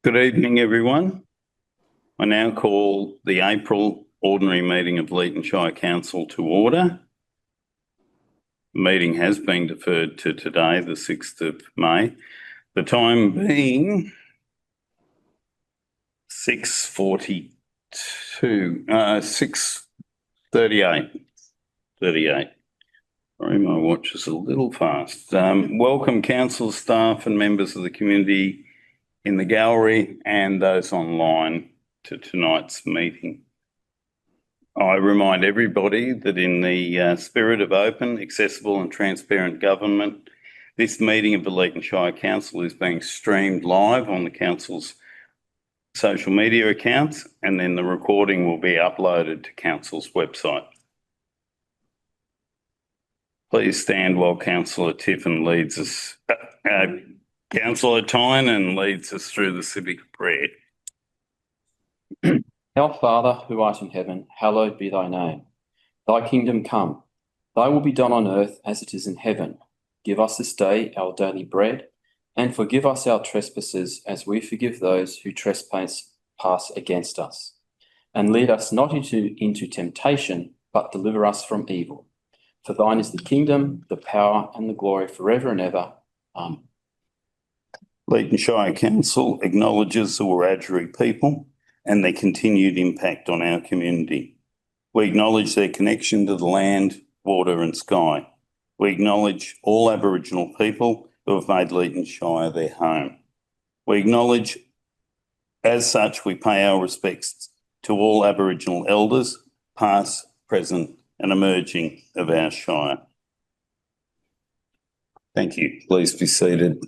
Good evening, everyone. I now call the April ordinary meeting of Leeton Shire Council to order. The meeting has been deferred to today, the 6th of May. The time being 6:38. Sorry, my watch is a little fast. Welcome council staff and members of the community in the gallery and those online to tonight's meeting. I remind everybody that in the spirit of open, accessible and transparent government, this meeting of the Leeton Shire Council is being streamed live on the council's social media accounts, and then the recording will be uploaded to council's website. Please stand while Councillor Tiffin leads us. Councillor TYNAN leads us through the civic prayer. Our Father, who art in heaven, hallowed be thy name. Thy kingdom come. Thy will be done on earth as it is in heaven. Give us this day our daily bread, and forgive us our trespasses as we forgive those who trespass against us. And lead us not into temptation, but deliver us from evil. For thine is the kingdom, the power, and the glory forever and ever. Amen. Leeton Shire Council acknowledges the Wiradjuri people and their continued impact on our community. We acknowledge their connection to the land, water and sky. We acknowledge all Aboriginal people who have made Leeton Shire their home. We acknowledge, as such, we pay our respects to all Aboriginal elders, past, present and emerging of our Shire. Thank you. Please be seated.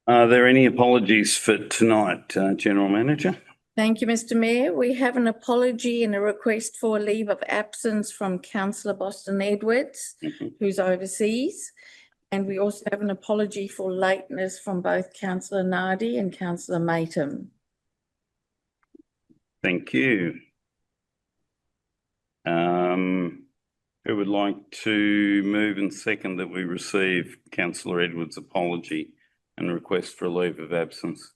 Are there any apologies for tonight, General Manager? Thank you, Mr. Mayor. We have an apology and a request for a leave of absence from Councillor Boston Edwards, who's overseas. And we also have an apology for lateness from both Councillor Nardi and Councillor Matum. Thank you. Who would like to move and second that we receive Councillor Edwards' apology and request for a leave of absence?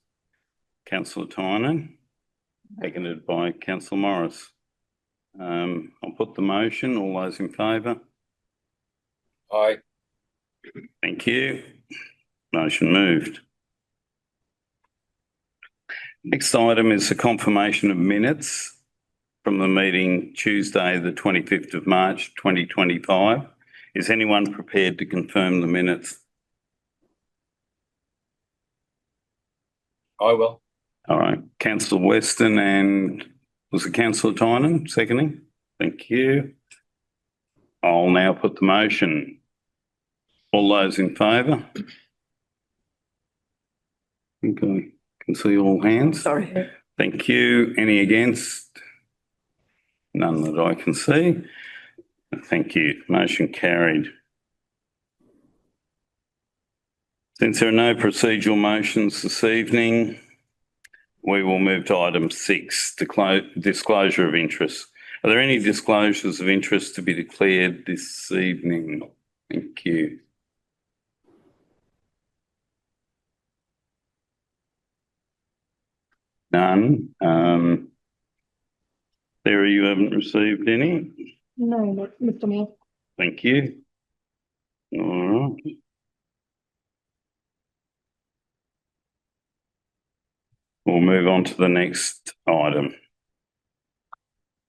Councillor Tynan, seconded by Councillor Morris. I'll put the motion. All those in favour? Aye. Thank you. Motion moved. Next item is the confirmation of minutes from the meeting Tuesday, the 25th of March, 2025. Is anyone prepared to confirm the minutes? I will. All right. Councillor Weston and was it Councillor Tynan seconding? Thank you. I'll now put the motion. All those in favour? Okay. Can see all hands. Sorry. Thank you. Any against? None that I can see. Thank you. Motion carried. Since there are no procedural motions this evening, we will move to item 6, disclosure of interest. Are there any disclosures of interest to be declared this evening? Thank you. None. Sarah, you haven't received any? No, Mr. Mayor. Thank you. All right. We'll move on to the next item.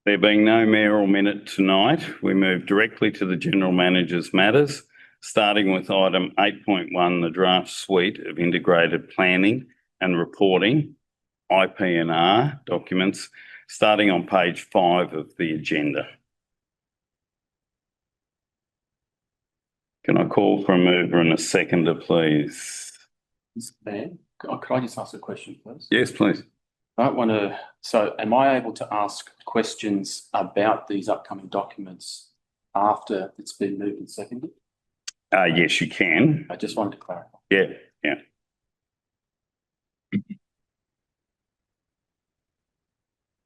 There being no mayoral minute tonight, we move directly to the General Manager's matters, starting with item 8.1, the draft suite of integrated planning and reporting, IPNR documents, starting on page 5 of the agenda. Can I call for a mover and a seconder, please? Mr. Mayor, could I just ask a question, please? Yes, please. I don't want to, so am I able to ask questions about these upcoming documents after it's been moved and seconded? Yes, you can. I just wanted to clarify. Yeah.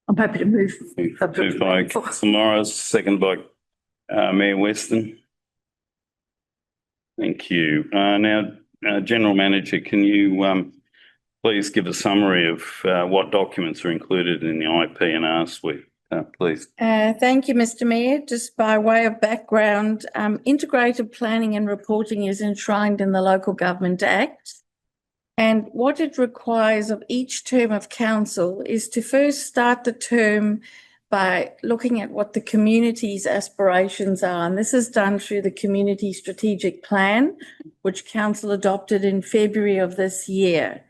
I'm happy to move. Moved by Councillor Morris, second by Mayor Weston. Thank you. Now, General Manager, can you please give a summary of what documents are included in the IP&R suite, please? Thank you, Mr. Mayor. Just by way of background, integrated planning and reporting is enshrined in the Local Government Act. And what it requires of each term of council is to first start the term by looking at what the community's aspirations are. And this is done through the Community Strategic Plan, which council adopted in February of this year.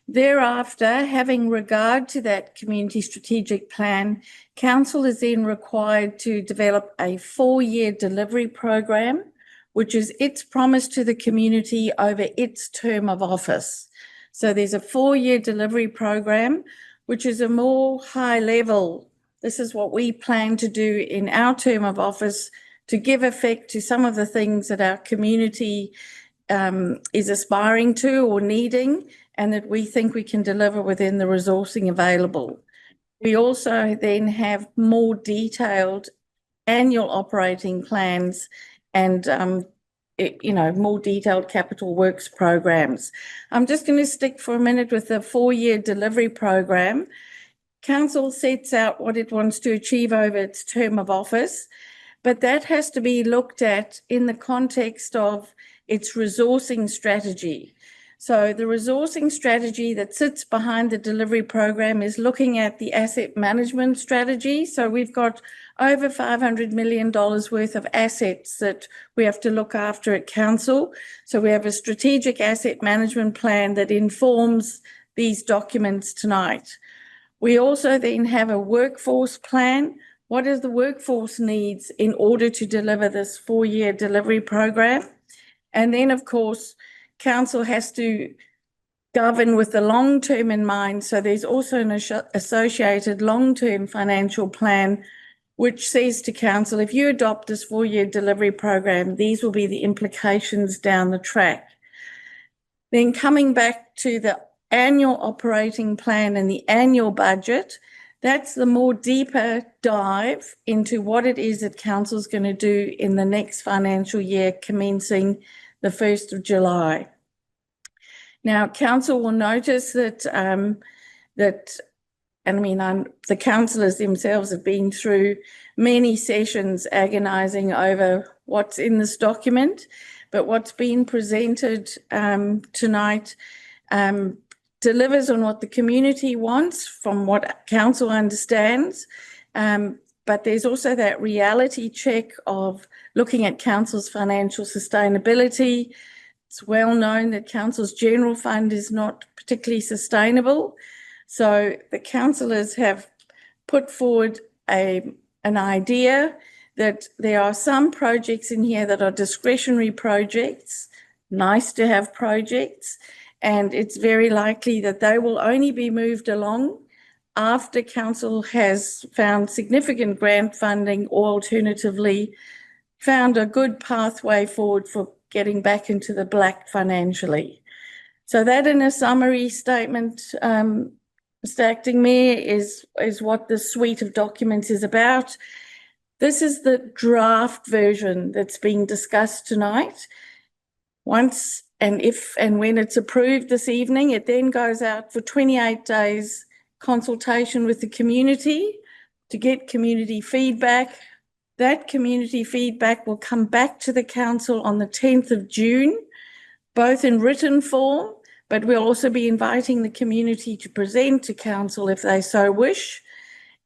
Thereafter, having regard to that Community Strategic Plan, council is then required to develop a 4-year delivery program, which is its promise to the community over its term of office. So there's a 4-year delivery program, which is a more high level. This is what we plan to do in our term of office to give effect to some of the things that our community is aspiring to or needing, and that we think we can deliver within the resourcing available. We also then have more detailed annual operating plans and more detailed capital works programs. I'm just going to stick for a minute with the 4-year delivery program. Council sets out what it wants to achieve over its term of office, but that has to be looked at in the context of its resourcing strategy. So the resourcing strategy that sits behind the delivery program is looking at the asset management strategy. So we've got over $500 million worth of assets that we have to look after at council. So we have a strategic asset management plan that informs these documents tonight. We also then have a workforce plan. What does the workforce needs in order to deliver this 4-year delivery program? And then, of course, council has to govern with the long term in mind. So there's also an associated long-term financial plan, which says to council, if you adopt this 4-year delivery program, these will be the implications down the track. Then coming back to the annual operating plan and the annual budget, that's the more deeper dive into what it is that council's going to do in the next financial year commencing the 1st of July. Now, council will notice that the councillors themselves have been through many sessions agonising over what's in this document, but what's been presented tonight delivers on what the community wants from what council understands. But there's also that reality check of looking at council's financial sustainability. It's well known that council's general fund is not particularly sustainable. So the councillors have put forward an idea that there are some projects in here that are discretionary projects, nice to have projects, and it's very likely that they will only be moved along after council has found significant grant funding or alternatively found a good pathway forward for getting back into the black financially. So that in a summary statement, Mr. Acting Mayor, is what the suite of documents is about. This is the draft version that's being discussed tonight. Once and if and when it's approved this evening, it then goes out for 28 days consultation with the community to get community feedback. That community feedback will come back to the council on the 10th of June, both in written form, but we'll also be inviting the community to present to council if they so wish.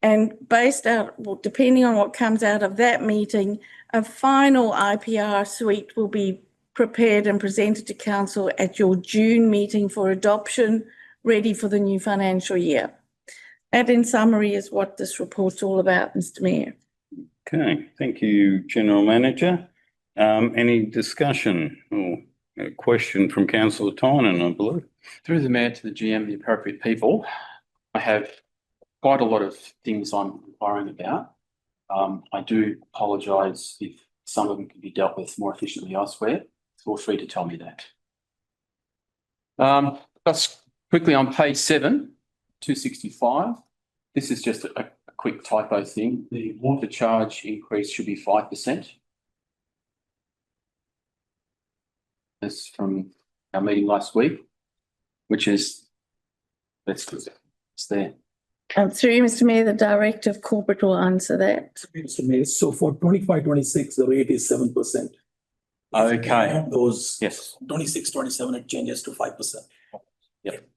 And depending on what comes out of that meeting, a final IPR suite will be prepared and presented to council at your June meeting for adoption, ready for the new financial year. That, in summary, is what this report's all about, Mr. Mayor. Okay, thank you, General Manager. Any discussion or a question from Councillor Tynan, I believe? Through the Mayor to the GM, the appropriate people, I have quite a lot of things I'm inquiring about. I do apologise if some of them can be dealt with more efficiently elsewhere. Feel free to tell me that. Just quickly on page 7, 265. This is just a quick typo thing. The water charge increase should be 5%. as from our meeting last week, which is, it's there. Through you, Mr. Mayor, the Director of Corporate will answer that. Mr. Mayor, so for 25-26, the rate is 7%. Okay. Those Yes. 26-27, it changes to 5%. Yep.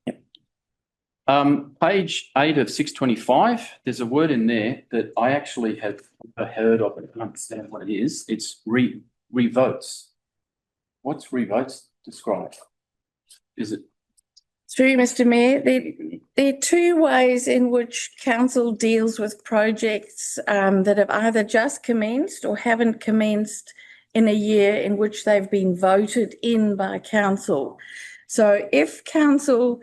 Page 8 of 625, there's a word in there that I actually have heard of and don't understand what it is. It's revotes. What's revotes described? Is it? Through you, Mr. Mayor, there are two ways in which council deals with projects that have either just commenced or haven't commenced in a year in which they've been voted in by council. So if council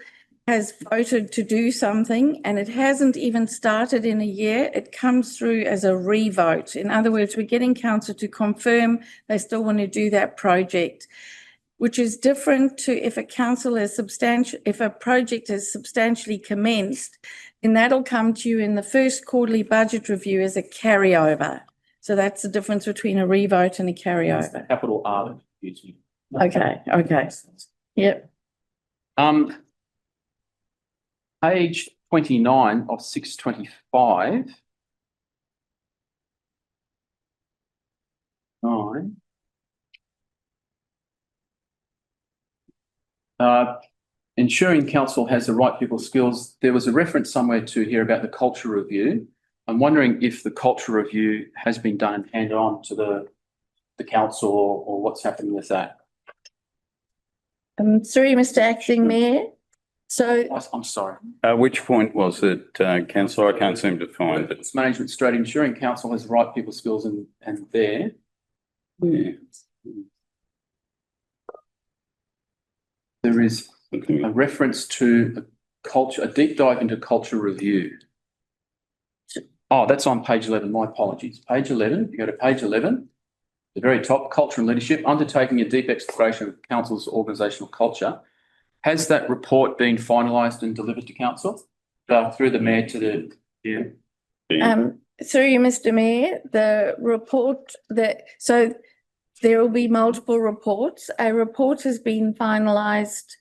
has voted to do something and it hasn't even started in a year, it comes through as a revote. In other words, we're getting council to confirm they still want to do that project, which is different to if a council is if a project is substantially commenced, then that'll come to you in the first quarterly budget review as a carryover. So that's the difference between a revote and a carryover. Capital R. Okay. Yep. Page 29 of 625. 9. Ensuring council has the right people skills. There was a reference somewhere to here about the culture review. I'm wondering if the culture review has been done and handed on to the council or what's happening with that. Through Mr. Acting Mayor. So I'm sorry. Which point was it, councillor? I can't seem to find it. It's management strategy, ensuring council has the right people skills and there. Yeah. There is a reference to a deep dive into culture review. Oh, that's on page 11. My apologies. Page 11. You go to page 11, the very top, culture and leadership, undertaking a deep exploration of council's organisational culture. Has that report been finalised and delivered to council? Through the mayor to the through you, Mr. Mayor, the report so there will be multiple reports. A report has been finalised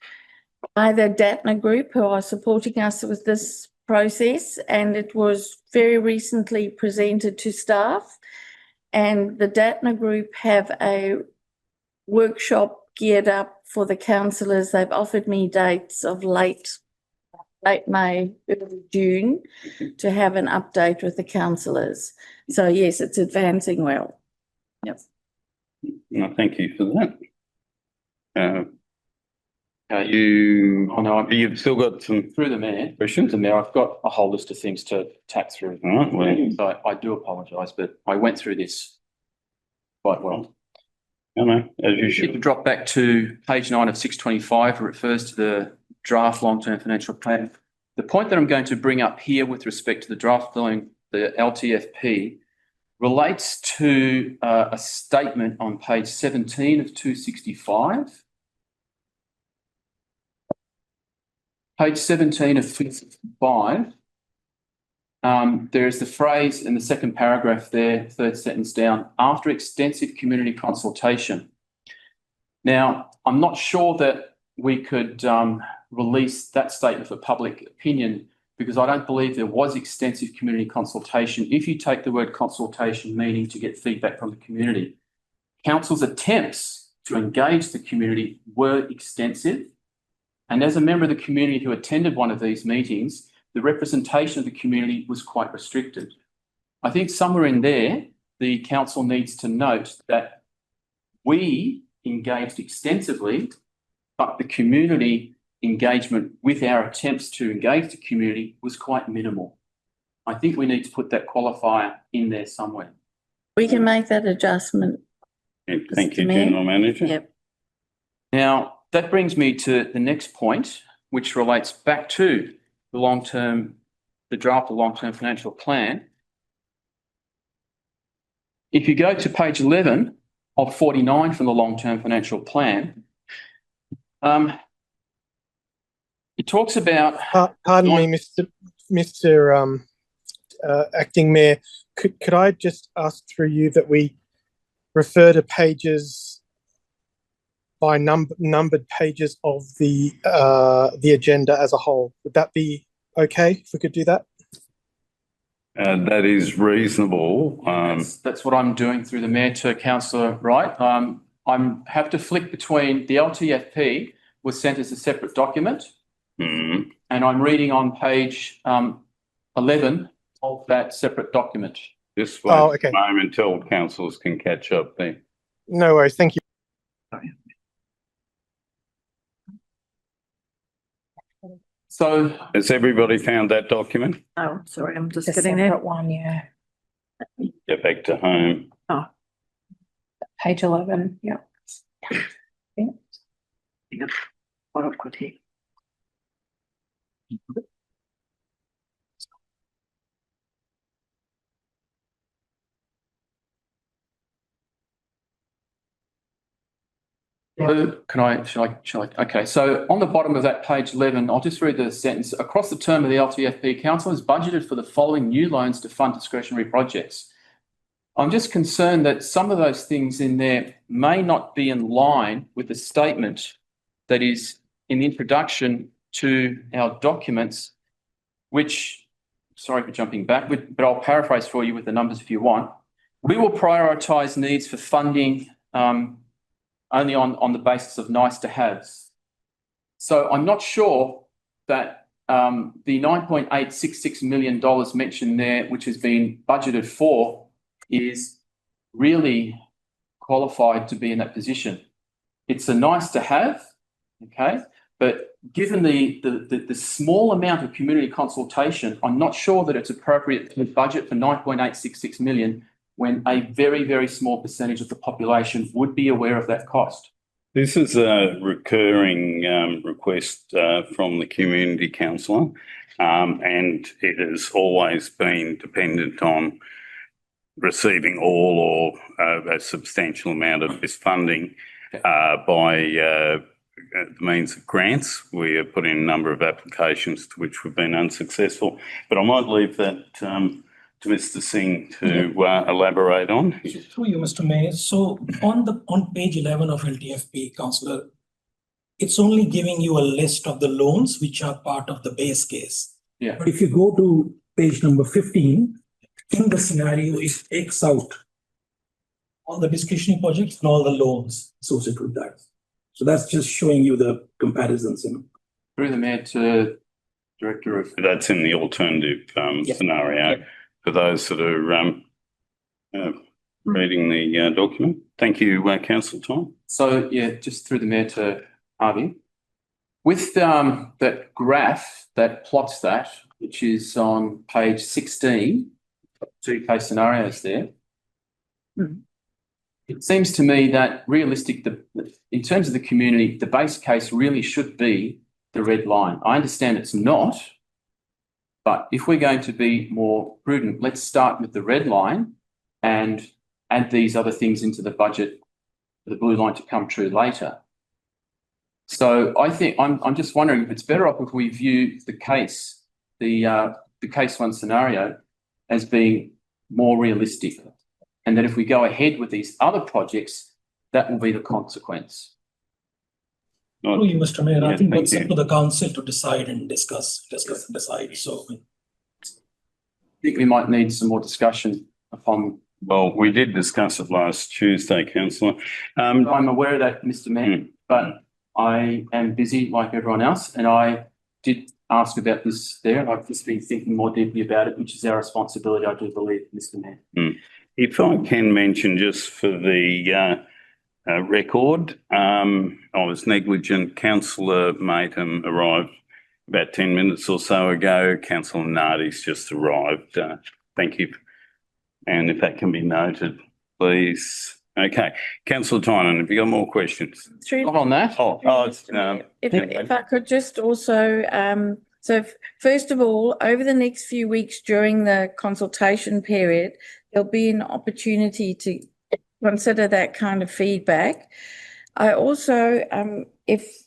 by the DATNA group who are supporting us with this process, and it was very recently presented to staff. And the DATNA group have a workshop geared up for the councillors. They've offered me dates of late May, early June to have an update with the councillors. So yes, it's advancing well. Yep. No, thank you for that. You've still got some through the mayor. questions? The mayor, I've got a whole list of things to tap through. All right, well, So I do apologise, but I went through this quite well. no, as you If you should. drop back to page 9 of 625, it refers to the draft long-term financial plan. The point that I'm going to bring up here with respect to the draft following the LTFP relates to a statement on page 17 of 265. Page 17 of 265. There is the phrase in the second paragraph there, third sentence down, after extensive community consultation. Now, I'm not sure that we could release that statement for public opinion because I don't believe there was extensive community consultation. If you take the word consultation, meaning to get feedback from the community, council's attempts to engage the community were extensive. And as a member of the community who attended one of these meetings, the representation of the community was quite restricted. I think somewhere in there, the council needs to note that we engaged extensively, but the community engagement with our attempts to engage the community was quite minimal. I think we need to put that qualifier in there somewhere. We can make that adjustment. Thank you, Mr. Mayor. General Manager. Yep. Now, that brings me to the next point, which relates back to the draft of long-term financial plan. If you go to page 11 of 49 from the long-term financial plan, it talks about... Pardon me, Mr. Acting Mayor. Could I just ask through you that we refer to pages by numbered pages of the agenda as a whole. Would that be okay if we could do that? That is reasonable. That's what I'm doing through the Mayor to Councillor Wright. I'm have to flick between the LTFP was sent as a separate document, and I'm reading on page 11 of that separate document. Just wait a moment until councillors can catch up there. No worries, thank you. So has everybody found that document? Oh, sorry, I'm just The getting there. separate one, yeah. Get back to home. Page 11, yeah. What I've got here. shall I? Okay, so on the bottom of that page 11, I'll just read the sentence. Across the term of the LTFP, Council has budgeted for the following new loans to fund discretionary projects. I'm just concerned that some of those things in there may not be in line with the statement that is in the introduction to our documents, which, sorry for jumping back, but I'll paraphrase for you with the numbers if you want. We will prioritise needs for funding only on the basis of nice to haves. So I'm not sure that the $9.866 million mentioned there, which has been budgeted for, is really qualified to be in that position. It's a nice to have, okay, but given the small amount of community consultation, I'm not sure that it's appropriate to budget for $9.866 million when a very, very small percentage of the population would be aware of that cost. This is a recurring request from the community councillor, and it has always been dependent on receiving all or a substantial amount of this funding by the means of grants. We have put in a number of applications to which we've been unsuccessful, but I might leave that to Mr. Singh to elaborate on. Through you, Mr. Mayor. So on page 11 of LTFP, Councillor, it's only giving you a list of the loans which are part of the base case. Yeah. But if you go to page number 15, in the scenario, it takes out all the discretionary projects and all the loans associated with that. So that's just showing you the comparisons. Through the Mayor to Director of... That's in the alternative scenario. Yeah. For those that are reading the document. Thank you, Councillor Tom. So, yeah, just through the Mayor to Harvey. With that graph that plots that, which is on page 16, 2 case scenarios there, it seems to me that in terms of the community, the base case really should be the red line. I understand it's not, but if we're going to be more prudent, let's start with the red line and add these other things into the budget for the blue line to come true later. So I think I'm just wondering if it's better off if we view the case, the case one scenario as being more realistic. And that if we go ahead with these other projects, that will be the consequence. Through you, Mr. Mayor, I think that's thank up to the council to decide and discuss and decide. So I think we might need some more discussion upon... Well, we did discuss it last Tuesday, Councillor. I'm aware of that, Mr. Mayor, but I am busy like everyone else, and I did ask about this there, and I've just been thinking more deeply about it, which is our responsibility, I do believe, Mr. Mayor. If I can mention just for the record, I was negligent. Councillor Matham arrived about 10 minutes or so ago. Councillor Nardi's just arrived. Thank you. And if that can be noted, please. Okay. Councillor Tynan, have you got more questions? Not on that. If I could just also, so first of all, over the next few weeks during the consultation period, there'll be an opportunity to consider that kind of feedback. I also, if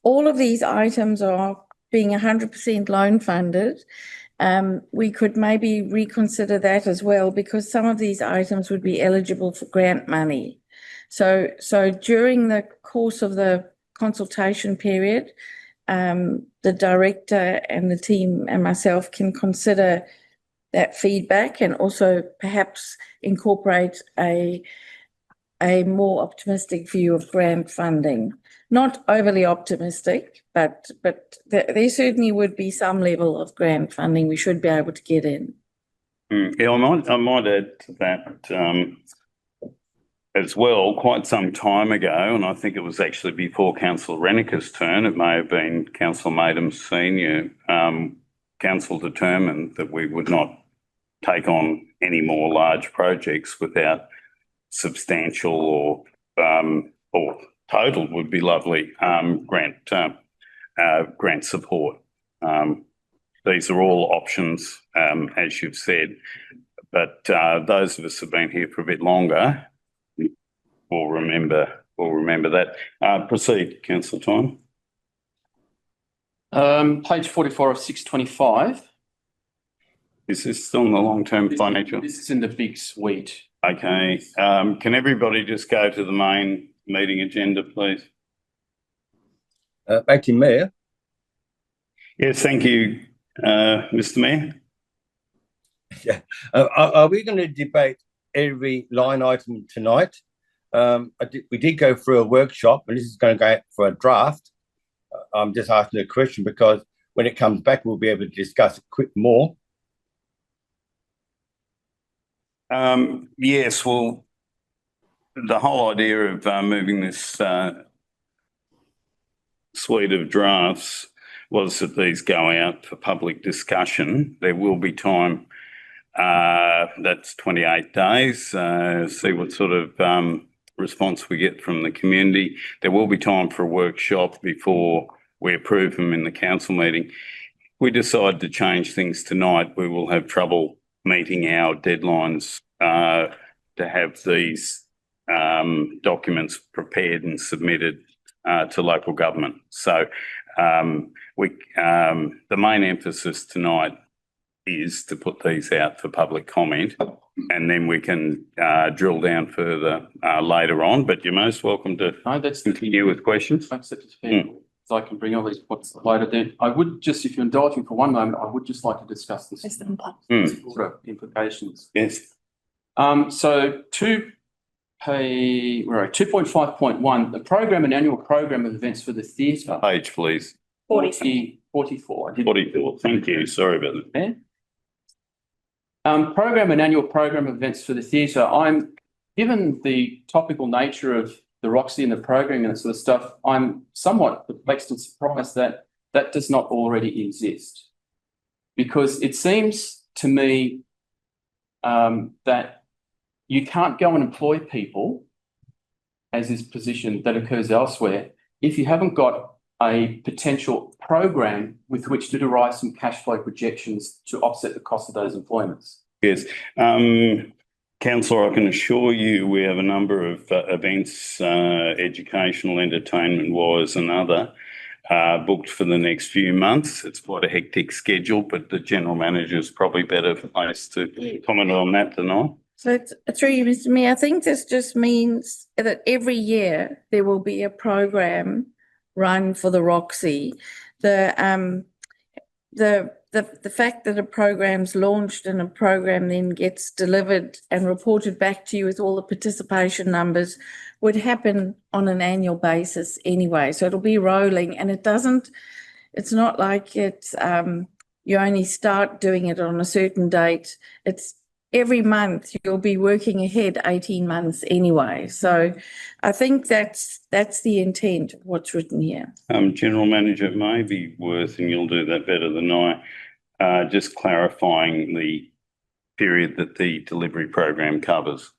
all of these items are being 100% loan funded, we could maybe reconsider that as well, because some of these items would be eligible for grant money. So during the course of the consultation period, the director and the team and myself can consider that feedback and also perhaps incorporate a more optimistic view of grant funding. Not overly optimistic, but there certainly would be some level of grant funding we should be able to get in. Yeah, I might add to that as well. Quite some time ago, and I think it was actually before Councillor Reniker's turn, it may have been Councillor Madam Senior, Council determined that we would not take on any more large projects without substantial or total would be lovely grant support. These are all options, as you've said, but those of us who've been here for a bit longer will remember that. Proceed, Councillor Tynan. Page 44 of 625. Is this still in the long-term financial? This is in the big suite. Okay. Can everybody just go to the main meeting agenda, please? Acting Mayor. Yes, thank you, Mr. Mayor. Yeah. Are we going to debate every line item tonight? We did go through a workshop, and this is going to go for a draft. I'm just asking a question because when it comes back, we'll be able to discuss it more. Yes, well, the whole idea of moving this suite of drafts was that these go out for public discussion. There will be time, that's 28 days, see what sort of response we get from the community. There will be time for a workshop before we approve them in the council meeting. If we decide to change things tonight, we will have trouble meeting our deadlines to have these documents prepared and submitted to local government. So the main emphasis tonight is to put these out for public comment, and then we can drill down further later on. But you're most welcome to continue with questions. So I can bring all these points later. Then I would just, if you indulge me for one moment, I would just like to discuss this sort of implications. Yes. So 2.5.1, the program and annual program of events for the theatre. Page, please. 44. 44. Thank you. Sorry about that. Program and annual program of events for the theatre. I'm given the topical nature of the Roxy and the programming and that sort of stuff, I'm somewhat perplexed and surprised that that does not already exist. Because it seems to me that you can't go and employ people, as is position that occurs elsewhere, if you haven't got a potential program with which to derive some cash flow projections to offset the cost of those employments. Yes. Councillor, I can assure you we have a number of events, educational, entertainment-wise and other, booked for the next few months. It's quite a hectic schedule, but the General Manager is probably better placed to comment on that tonight. So through you, Mr. Mayor, I think this just means that every year there will be a program run for the Roxy. The fact that a program's launched and a program then gets delivered and reported back to you with all the participation numbers would happen on an annual basis anyway. So it'll be rolling, and it's not like it's you only start doing it on a certain date. It's every month you'll be working ahead 18 months anyway. So I think that's the intent of what's written here. General Manager, it may be worth, and you'll do that better than I, just clarifying the period that the delivery program covers.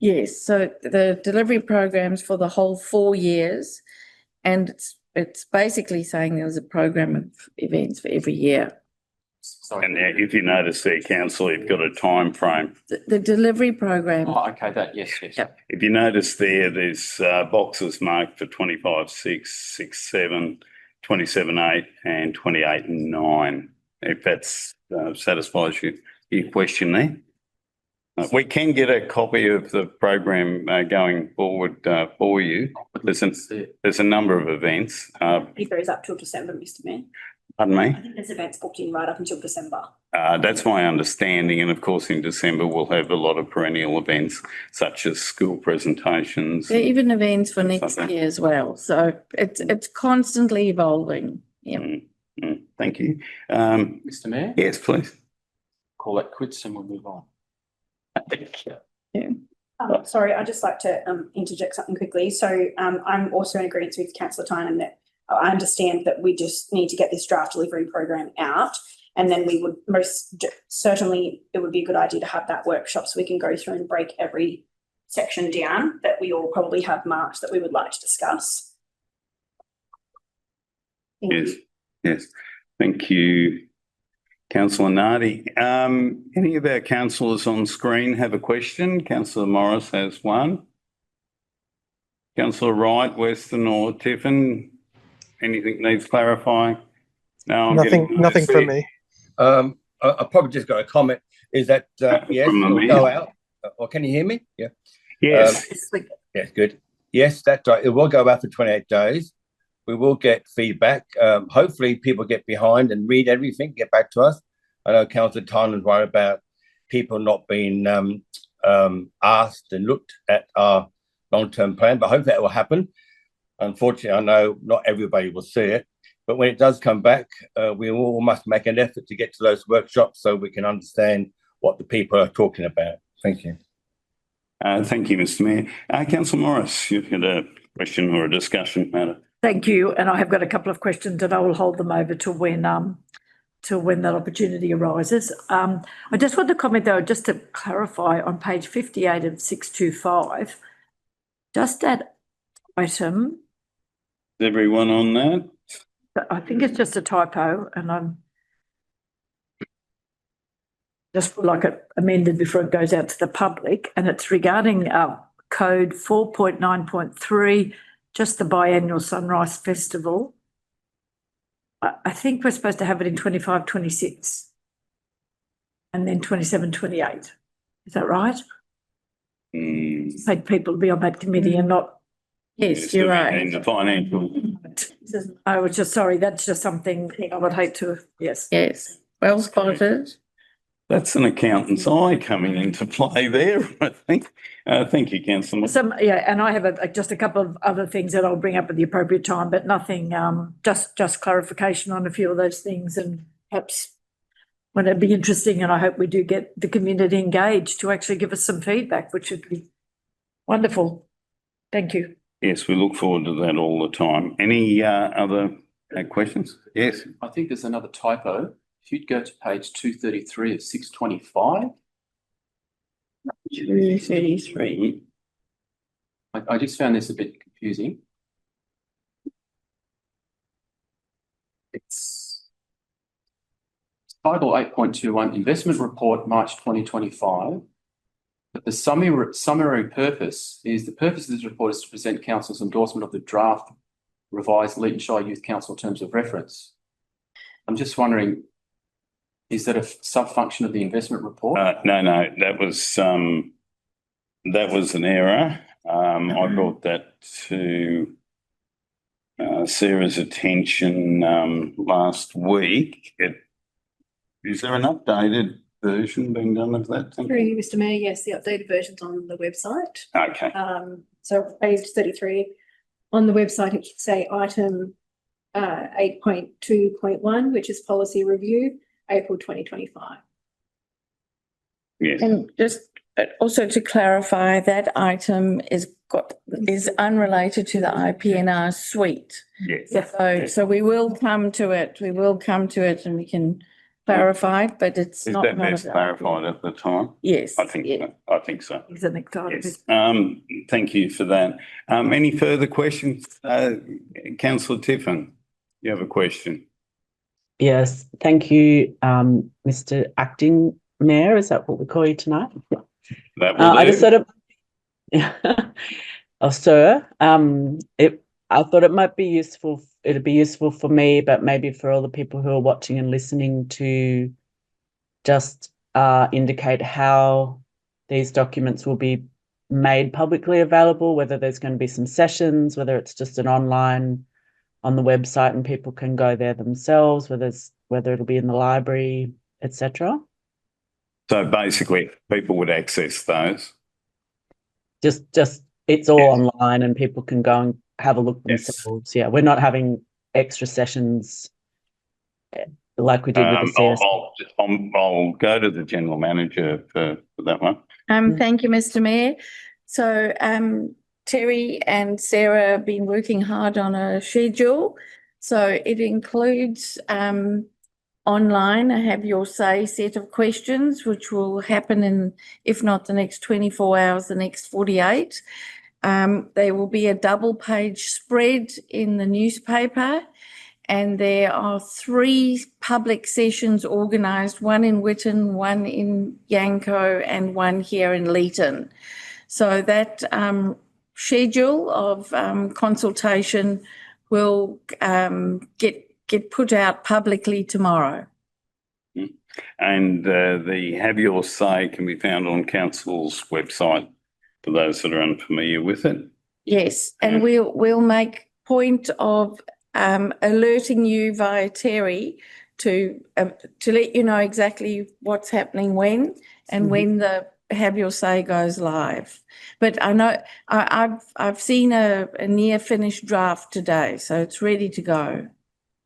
Yes, so the delivery program's for the whole 4 years, and it's basically saying there's a program of events for every year. Sorry. And if you notice there, Councillor, you've got a time frame. The delivery program. Oh, okay, yes. Yep. If you notice there's boxes marked for 25.6, 6.7, 27.8 and 28.9. If that satisfies your question there. We can get a copy of the program going forward for you. There's a number of events. It goes up till December, Mr. Mayor. Pardon I me? think there's events booked in right up until December. That's my understanding. And of course, in December, we'll have a lot of perennial events such as school presentations. There are even events for next Okay. year as well. So it's constantly evolving. Yeah. Thank you. Mr. Mayor, Yes, please. call that quits and we'll move on. Sorry, I'd just like to interject something quickly. So I'm also in agreement with Councillor Tynan that I understand that we just need to get this draft delivery program out, and then we would certainly, it would be a good idea to have that workshop so we can go through and break every section down that we all probably have marked that we would like to discuss. Thank you. Yes. Thank you, Councillor Nardi. Any of our councillors on screen have a question? Councillor Morris has one. Councillor Wright, Weston or Tiffin, anything needs clarifying? No, I'm Nothing from me. I probably just got a comment. Is that yes, it'll go out? Or can you hear me? Yeah. Yes. Yes, good. Yes, that's right. It will go out for 28 days. We will get feedback. Hopefully people get behind and read everything, get back to us. I know Councillor Tynan's worried about people not being asked and looked at our long-term plan, but hopefully that will happen. Unfortunately, I know not everybody will see it, but when it does come back, we all must make an effort to get to those workshops so we can understand what the people are talking about. Thank you. Thank you, Mr. Mayor. Councillor Morris, you've got a question or a discussion matter. Thank you. And I have got a couple of questions and I will hold them over to when that opportunity arises. I just want to comment though, just to clarify on page 58 of 625, just that item. Is everyone on that? I think it's just a typo and I'm just like it amended before it goes out to the public, and it's regarding code 4.9.3, just the biannual Sunrise Festival. I think we're supposed to have it in 25, 26 and then 27, 28. Is that right? Paid people to be on that committee and not. Yes, you're right. In the financial. I was just sorry, that's just something I would hate to, yes. Yes. Well spotted. That's an accountant's eye coming into play there, I think. Thank you, Councillor. And I have just a couple of other things that I'll bring up at the appropriate time, but nothing, just clarification on a few of those things, and perhaps when it'd be interesting, and I hope we do get the community engaged to actually give us some feedback, which would be wonderful. Thank you. Yes, we look forward to that all the time. Any other questions? Yes. I think there's another typo. If you'd go to page 233 of 625. 233. I just found this a bit confusing. It's title 8.21, Investment Report, March 2025. But the summary purpose is, the purpose of this report is to present Council's endorsement of the draft revised Leeton Shire Youth Council terms of reference. I'm just wondering, is that a sub-function of the investment report? No, that was an error. I brought that to Sarah's attention last week. Is there an updated version being done of that? Through you, Mr. Mayor, yes, the updated version's on the website. Okay. So page 33 on the website, it should say item 8.2.1, which is policy review, April 2025. Yes. And just also to clarify, that item is unrelated to the IPNR suite. Yes. So we will come to it. And we can clarify, but it's not. Is that best clarified at the time? Yes. I think so. Is an exciting. Yes. Thank you for that. Any further questions? Councillor Tiffin, you have a question? Yes, thank you, Mr. Acting Mayor. Is that what we call you tonight? That will do. I just sort of, oh, sir. I thought it might be useful. It'd be useful for me, but maybe for all the people who are watching and listening, to just indicate how these documents will be made publicly available, whether there's going to be some sessions, whether it's just an online on the website and people can go there themselves, whether it'll be in the library, etc. So basically, people would access those. Just it's all online and people can go and have a look Yes. themselves. Yeah, we're not having extra sessions like we did with the CS. I'll go to the general manager for that one. Thank you, Mr. Mayor. So, Terry and Sarah have been working hard on a schedule. So it includes, online, a have your say set of questions, which will happen in, if not the next 24 hours, the next 48. There will be a double page spread in the newspaper. And there are 3 public sessions organised, one in Whitton, one in Yanco, and one here in Leeton. So that schedule of consultation will get put out publicly tomorrow. And the Have Your Say can be found on Council's website for those that are unfamiliar with it. Yes, and we'll make point of alerting you via Terry to let you know exactly what's happening when and when the Have Your Say goes live. But I know I've seen a near finished draft today, so it's ready to go.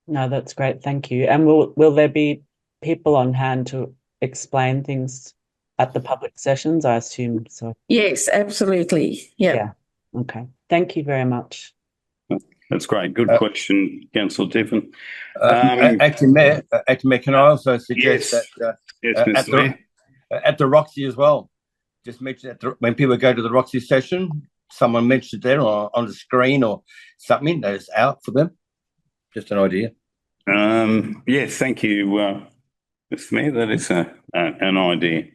No, that's great. Thank you. And will there be people on hand to explain things at the public sessions? I assume so. Yes, absolutely. Yeah. Okay. Thank you very much. That's great. Good question, Councillor Tiffin. Acting Mayor, can I also suggest that at the Roxy as well, just mention that when people go to the Roxy session, someone mentioned there or on the screen or something that is out for them. Just an idea. Yes, thank you, Mr. Mayor. That is an idea.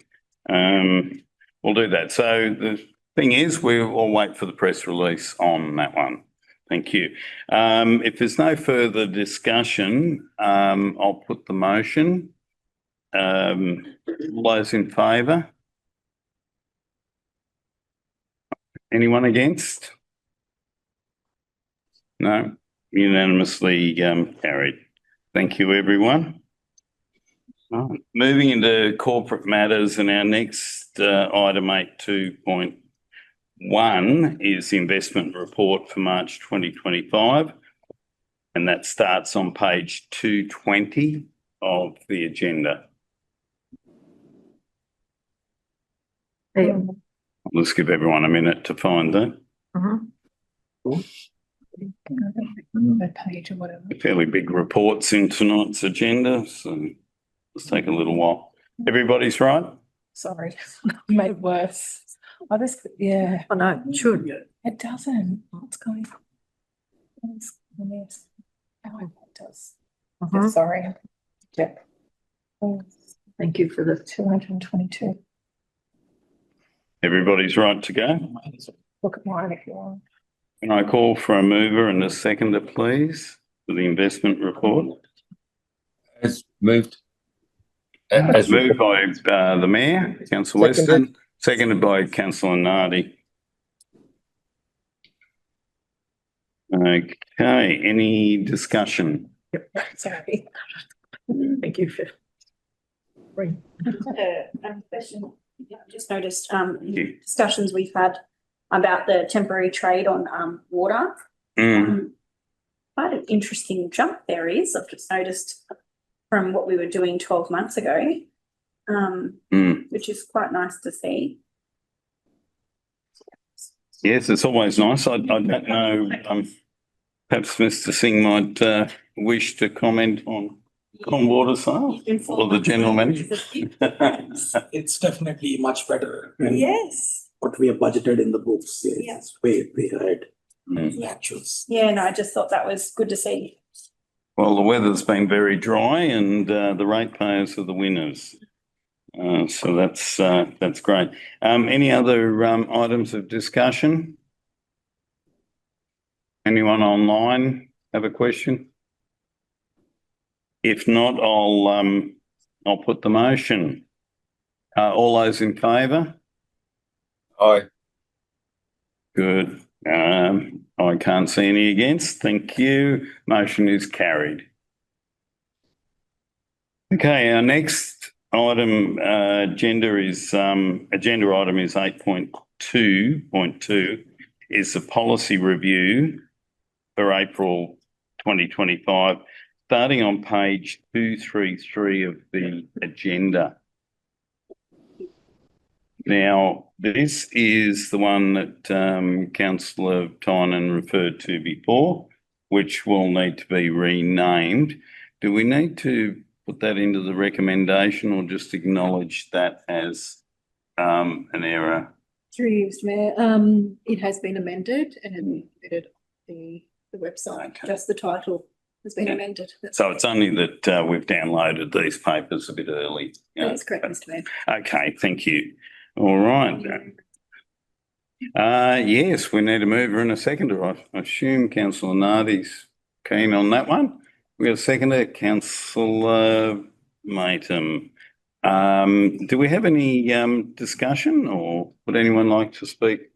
We'll do that. So the thing is, we'll wait for the press release on that one. Thank you. If there's no further discussion, I'll put the motion. All those in favour? Anyone against? No, unanimously carried. Thank you, everyone. Right. Moving into corporate matters, and our next item 8.2.1 is the investment report for March 2025, and that starts on page 220 of the agenda. Let's give everyone a minute to find that. Page or whatever. Fairly big reports in tonight's agenda, so let's take a little while. Everybody's right? Sorry, made it worse. Oh, this, yeah. Oh, no, it should. It doesn't. What's going on? Yes. Oh, it does. Sorry. Yeah. Thank you for the 222. Everybody's right to go? Look at mine if you want. Can I call for a mover and a seconder, please, for the investment report? As moved. As moved by the Mayor, Councillor Weston, seconded by Councillor Nardi. Okay, any discussion? Sorry. Thank you for. Question. I've just noticed discussions we've had about the temporary trade on water. Quite an interesting jump there is. I've just noticed from what we were doing 12 months ago, which is quite nice to see. Yes, it's always nice. I don't know, perhaps Mr. Singh might wish to comment on water sales or the general manager. It's definitely much better than Yes. what we have budgeted in the books. Yeah. It's way ahead. The actuals. Yeah, no, I just thought that was good to see. Well, the weather's been very dry and the ratepayers are the winners. So that's great. Any other items of discussion? Anyone online have a question? If not, I'll put the motion. All those in favour? Aye. Good. I can't see any against. Thank you. Motion is carried. Okay, our next item, agenda item is 8.2.2 is the policy review for April 2025, starting on page 233 of the agenda. Now, this is the one that Councillor Tynan referred to before, which will need to be renamed. Do we need to put that into the recommendation or just acknowledge that as an error? Through you, Mr. Mayor, it has been amended and has been submitted on the website. Okay. Just the title has been amended. So it's only that we've downloaded these papers a bit early. That's correct, Mr. Mayor. Okay, thank you. All right. Yes, we need a mover and a seconder. I assume Councillor Nardi's keen on that one. We have a seconder, Councillor Matum. Do we have any discussion, or would anyone like to speak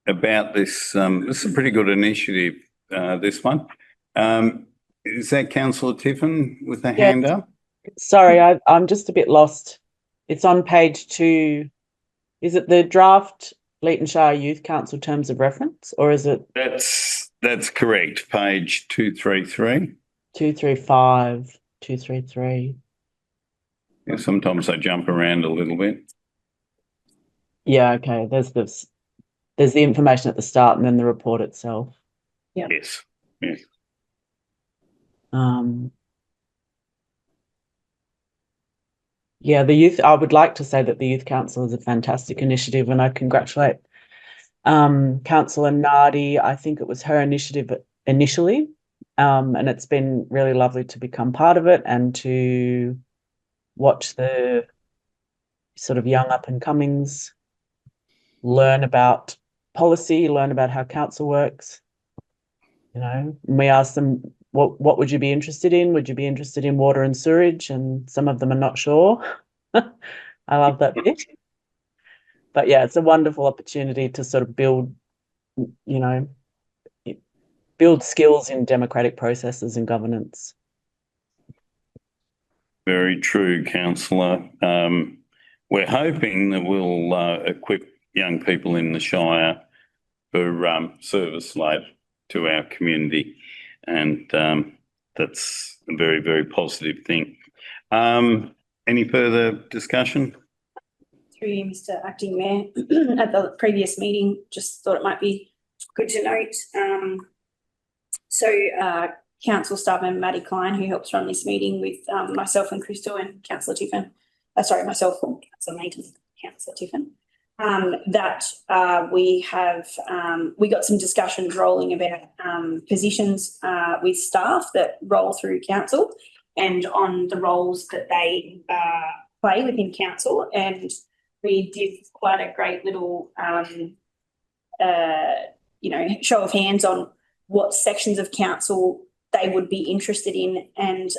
about this? This is a pretty good initiative, this one. Is that Councillor Tiffin with a hand up? Sorry, I'm just a bit lost. It's on page 2. Is it the draft Leeton Shire Youth Council terms of reference, or is it? That's correct. Page 233. 235, 233. Yeah, sometimes they jump around a little bit. Yeah, okay. There's the information at the start and then the report itself. Yeah. Yes. Yes. Yeah, I would like to say that the Youth Council is a fantastic initiative, and I congratulate Councillor Nardi. I think it was her initiative initially, and it's been really lovely to become part of it and to watch the sort of young up-and-comings learn about policy, learn about how council works. You know, and we asked them, what would you be interested in? Would you be interested in water and sewerage? And some of them are not sure. I love that bit. But yeah, it's a wonderful opportunity to sort of build skills in democratic processes and governance. Very true, Councillor. We're hoping that we'll equip young people in the Shire for service later to our community, and that's a very, very positive thing. Any further discussion? Through you, Mr. Acting Mayor, at the previous meeting, just thought it might be good to note. Council staff member Maddie Klein, who helps run this meeting with myself and Crystal and Councillor Tiffin, myself and Councillor Maton, Councillor Tiffin, we got some discussions rolling about positions with staff that roll through council and on the roles that they play within council, and we did quite a great little show of hands on what sections of council they would be interested in, and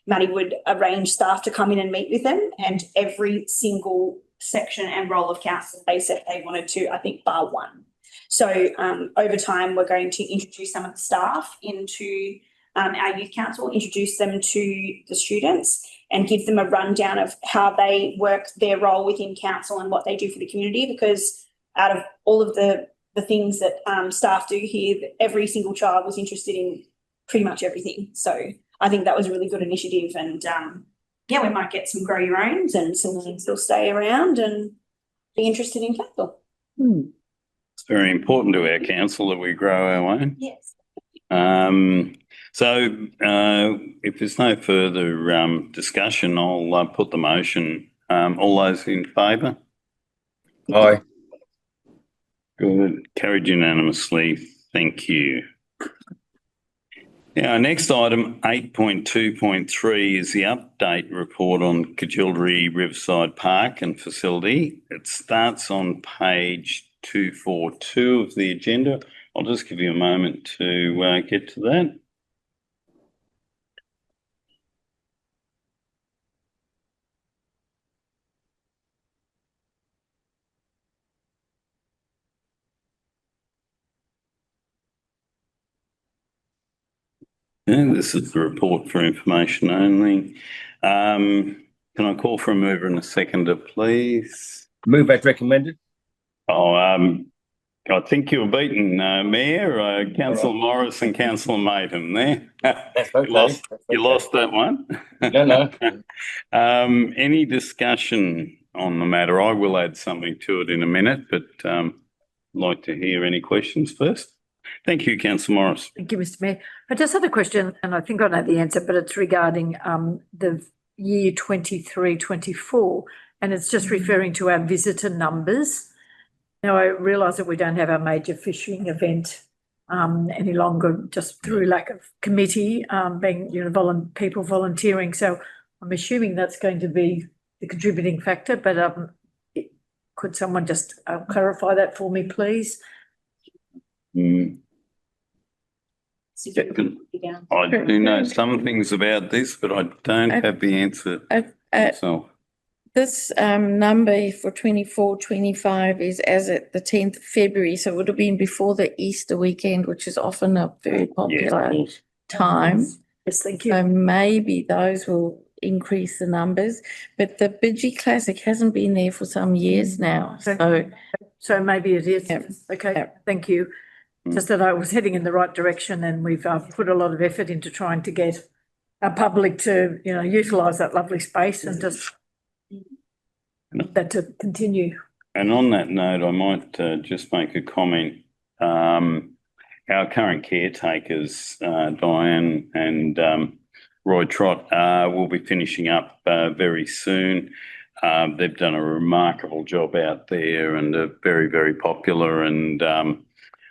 Maddie would arrange staff to come in and meet with them, and every single section and role of council they said they wanted to, I think bar one. So over time we're going to introduce some of the staff into our youth council, introduce them to the students and give them a rundown of how they work their role within council and what they do for the community, because out of all of the things that staff do here, every single child was interested in pretty much everything. So I think that was a really good initiative, and we might get some grow your owns and some things that'll stay around and be interested in council. It's very important to our council that we grow our own. Yes. So if there's no further discussion, I'll put the motion. All those in favour? Aye. Good. Carried unanimously. Thank you. Now, our next item, 8.2.3, is the update report on GOGELDRIE Riverside Park and Facility. It starts on page 242 of the agenda. I'll just give you a moment to get to that. And this is the report for information only. Can I call for a mover and a seconder, please? Move as recommended. Oh, I think you were beaten, Mayor, Councillor Morris and Councillor Matham there. That's okay. You lost that one. No. Any discussion on the matter? I will add something to it in a minute, but I'd like to hear any questions first. Thank you, Councillor Morris. Thank you, Mr. Mayor. I just had a question, and I think I know the answer, but it's regarding the year 23-24, and it's just referring to our visitor numbers. Now, I realise that we don't have our major fishing event any longer, just through lack of committee being, people volunteering. So I'm assuming that's going to be the contributing factor, but could someone just clarify that for me, please? I do know some things about this, but I don't have the answer myself. This number for 24-25 is as at the 10th of February, so it would have been before the Easter weekend, which is often a very popular time. Yes, thank you. So maybe those will increase the numbers, but the Bidgie Classic hasn't been there for some years now. So maybe it is. Yep. Okay, Yep. thank you. Just that I was heading in the right direction, and we've put a lot of effort into trying to get our public to, utilise that lovely space and just that to continue. And on that note, I might just make a comment. Our current caretakers, Diane and Roy Trott, will be finishing up very soon. They've done a remarkable job out there and are very, very popular, and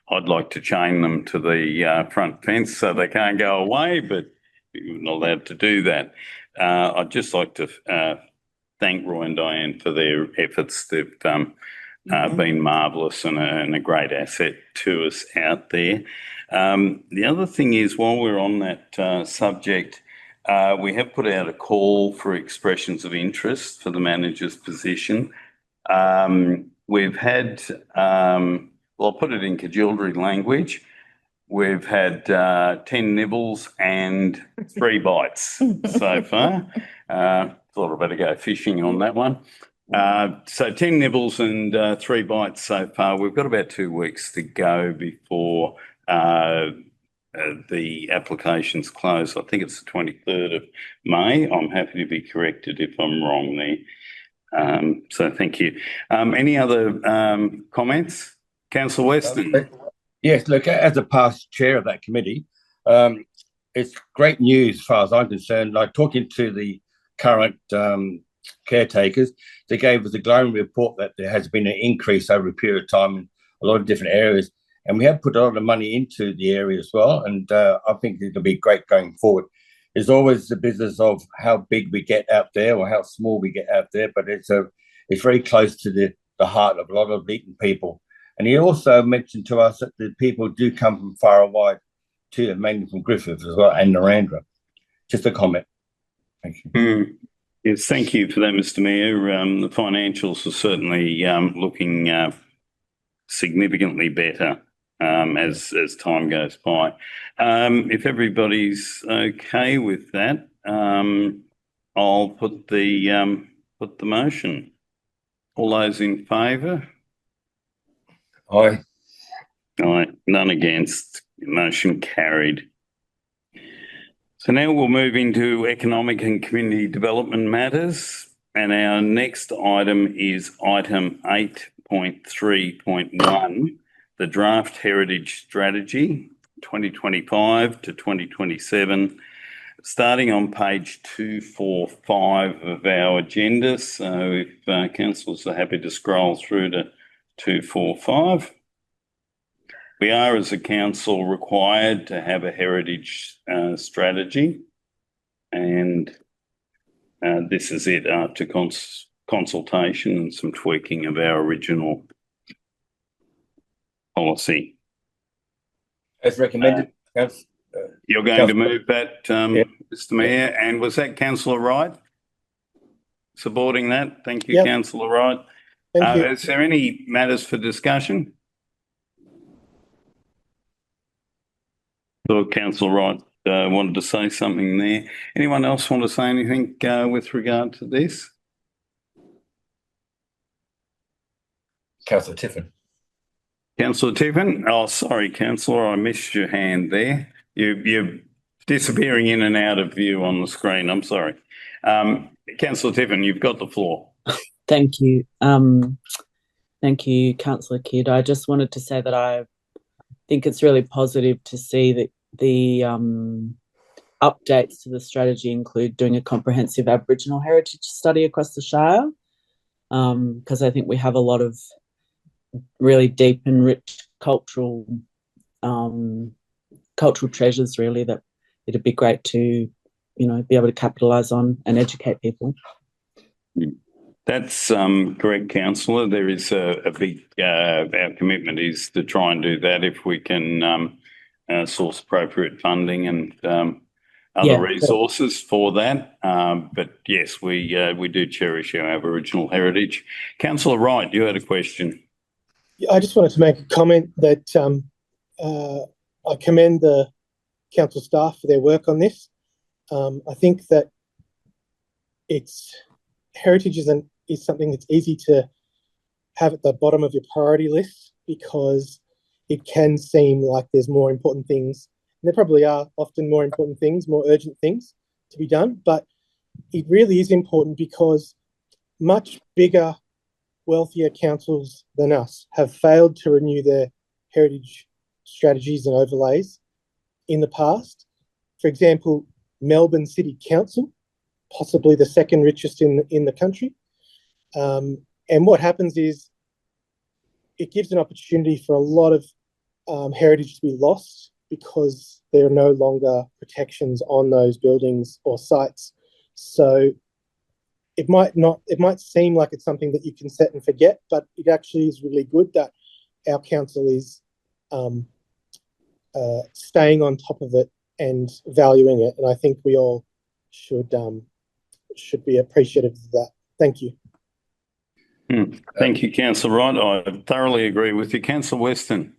I'd like to chain them to the front fence so they can't go away, but you're not allowed to do that. I'd just like to thank Roy and Diane for their efforts. They've been marvellous and a great asset to us out there. The other thing is, while we're on that subject, we have put out a call for expressions of interest for the manager's position. We've had, I'll put it in GOGELDRIE language. We've had 10 nibbles and 3 bites so far. Thought I'd better go fishing on that one. So 10 nibbles and 3 bites so far. We've got about 2 weeks to go before the applications close. I think it's the 23rd of May. I'm happy to be corrected if I'm wrong there. So thank you. Any other comments? Councillor Weston. Yes, look, as a past chair of that committee, it's great news as far as I'm concerned. Like talking to the current caretakers, they gave us a glowing report that there has been an increase over a period of time in a lot of different areas. And we have put a lot of money into the area as well. And I think it'll be great going forward. There's always the business of how big we get out there or how small we get out there, but it's very close to the heart of a lot of Leeton people. And he also mentioned to us that the people do come from far and wide too, mainly from Griffith as well and Narandra. Just a comment. Thank you. Yes, thank you for that, Mr. Mayor. The financials are certainly looking significantly better as time goes by. If everybody's okay with that, I'll put the motion. All those in favour? Aye. Aye. None against. Motion carried. So now we'll move into economic and community development matters, and our next item is item 8.3.1, the Draft Heritage Strategy 2025 to 2027, starting on page 245 of our agenda. So if councillors are happy to scroll through to 245. We are, as a council, required to have a heritage strategy, and this is it after consultation and some tweaking of our original policy. As recommended, you're going to move that, Mr. Mayor, and was that Councillor Wright supporting that? Thank you, Councillor Wright. Thank you. Is there any matters for discussion? So, Councillor Wright wanted to say something there. Anyone else want to say anything with regard to this? Councillor Tiffin. Councillor Tiffin? Oh, sorry, Councillor, I missed your hand there. You're disappearing in and out of view on the screen. I'm sorry. Councillor Tiffin, you've got the floor. Thank you. Thank you, Councillor Kidd. I just wanted to say that I think it's really positive to see that the updates to the strategy include doing a comprehensive Aboriginal heritage study across the Shire, because I think we have a lot of really deep and rich cultural treasures, really, that it'd be great to, be able to capitalise on and educate people. That's correct, Councillor. There is a big, our commitment is to try and do that if we can source appropriate funding and other resources for that. But yes, we do cherish our Aboriginal heritage. Councillor Wright, you had a question. I just wanted to make a comment that I commend the council staff for their work on this. I think that heritage is something that's easy to have at the bottom of your priority list, because it can seem like there's more important things. And there probably are often more important things, more urgent things to be done, but it really is important because much bigger, wealthier councils than us have failed to renew their heritage strategies and overlays in the past. For example, Melbourne City Council, possibly the second richest in the country. And what happens is it gives an opportunity for a lot of heritage to be lost because there are no longer protections on those buildings or sites. So it might seem like it's something that you can set and forget, but it actually is really good that our council is staying on top of it and valuing it. And I think we all should be appreciative of that. Thank you. Thank you, Councillor Wright. I thoroughly agree with you. Councillor Weston.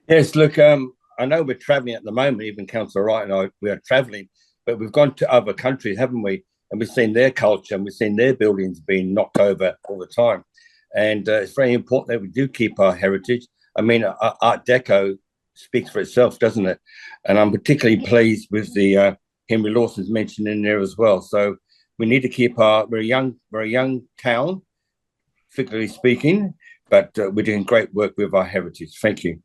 Yes, look, I know we're travelling at the moment, even Councillor Wright and I, we are travelling, but we've gone to other countries, haven't we? And we've seen their culture and we've seen their buildings being knocked over all the time. And it's very important that we do keep our heritage. I mean, Art Deco speaks for itself, doesn't it? And I'm particularly pleased with the Henry Lawson's mentioned in there as well. So we need to keep we're a very young town, figuratively speaking, but we're doing great work with our heritage. Thank you.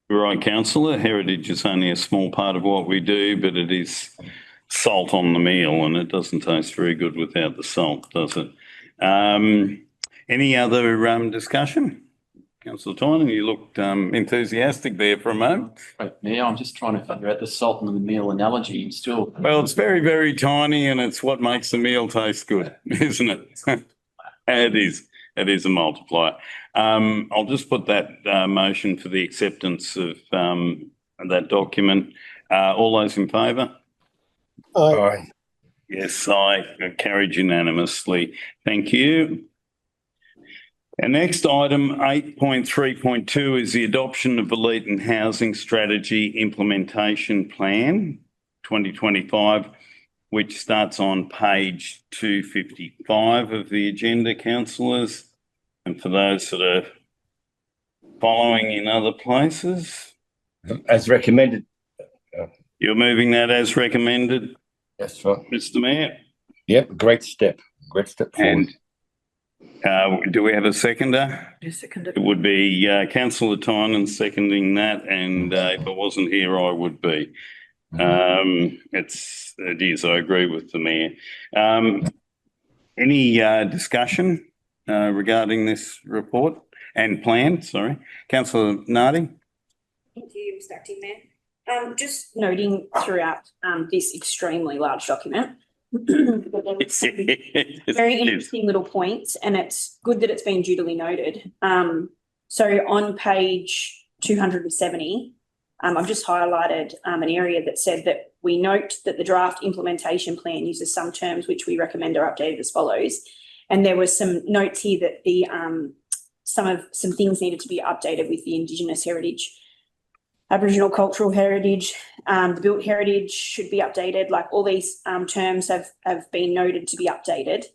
Right, Councillor. Heritage is only a small part of what we do, but it is salt on the meal, and it doesn't taste very good without the salt, does it? Any other discussion? Councillor Tynan, you looked enthusiastic there for a moment. Yeah, I'm just trying to figure out the salt on the meal analogy. Still, well, it's very, very tiny, and it's what makes the meal taste good, isn't it? It is. It is a multiplier. I'll just put that motion for the acceptance of that document. All those in favour? Aye. Yes, aye. Carried unanimously. Thank you. Our next item, 8.3.2, is the adoption of the Leeton Housing Strategy Implementation Plan 2025, which starts on page 255 of the agenda, councillors. And for those that are following in other places. As recommended. You're moving that as recommended? That's right. Mr. Mayor? Yep, great step. Great step forward. And do we have a seconder? Yes, seconder. It would be Councillor Tynan seconding that, and if I wasn't here, I would be. It is, I agree with the Mayor. Any discussion regarding this report and plan? Sorry. Councillor Nardi? Thank you, Mr. Acting Mayor. Just noting throughout this extremely large document, very interesting little points, and it's good that it's been duly noted. So on page 270, I've just highlighted an area that said that we note that the draft implementation plan uses some terms which we recommend are updated as follows. And there was some notes here that the some things needed to be updated with the Indigenous heritage Aboriginal cultural heritage, the built heritage should be updated. Like all these terms have been noted to be updated.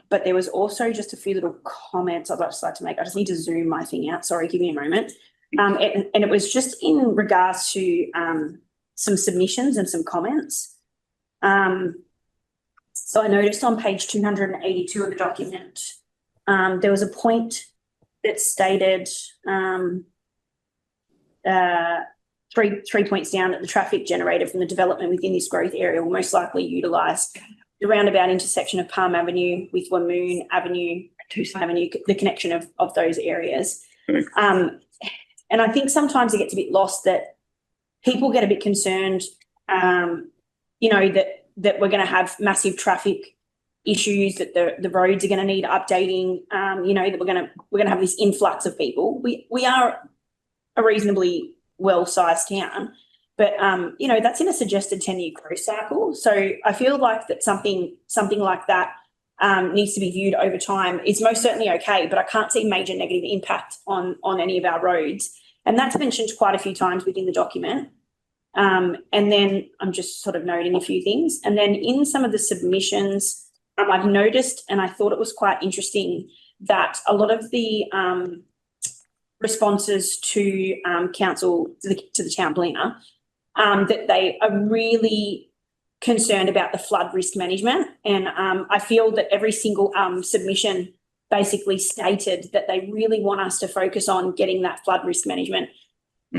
But there was also just a few little comments I'd just like to make. I just need to zoom my thing out. Sorry, give me a moment. And it was just in regards to some submissions and some comments. So I noticed on page 282 of the document, there was a point that stated 3 points down that the traffic generated from the development within this growth area will most likely utilise the roundabout intersection of Palm Avenue with Wamoon Avenue, the connection of those areas. And I think sometimes it gets a bit lost that people get a bit concerned, you know, that we're going to have massive traffic issues, that the roads are going to need updating, you know, that we're going to have this influx of people. We are a reasonably well-sized town, but you know, that's in a suggested 10-year growth cycle. So I feel like that something like that needs to be viewed over time. It's most certainly okay, but I can't see major negative impact on any of our roads. And that's mentioned quite a few times within the document. And then I'm just sort of noting a few things. And then in some of the submissions, I've noticed, and I thought it was quite interesting, that a lot of the responses to council, to the town planner, that they are really concerned about the flood risk management. And I feel that every single submission basically stated that they really want us to focus on getting that flood risk management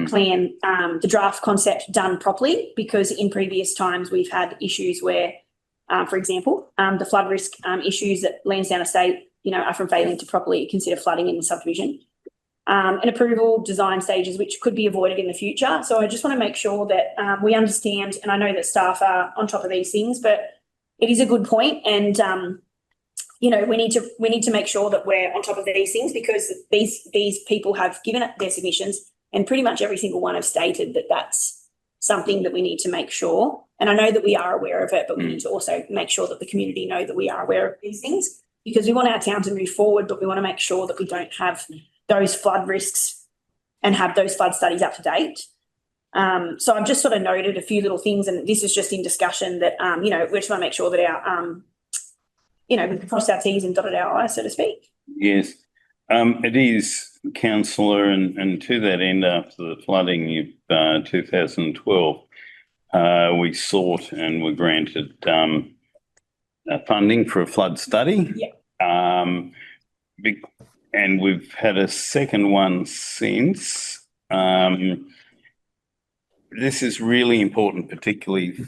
plan, the draft concept done properly, because in previous times we've had issues where, for example, the flood risk issues that Lansdowne Estate, you know, are from failing to properly consider flooding in the subdivision. And approval design stages, which could be avoided in the future. So I just want to make sure that we understand, and I know that staff are on top of these things, but it is a good point. And, you know, we need to make sure that we're on top of these things, because these people have given their submissions, and pretty much every single one have stated that that's something that we need to make sure. And I know that we are aware of it, but we need to also make sure that the community know that we are aware of these things, because we want our town to move forward, but we want to make sure that we don't have those flood risks and have those flood studies up to date. So I've just sort of noted a few little things, and this is just in discussion that, you know, we just want to make sure that our, you know, we crossed our T's and dotted our I's, so to speak. Yes, it is, Councillor, and to that end, after the flooding of 2012, we sought and were granted funding for a flood study. Yeah. And we've had a second one since. This is really important, particularly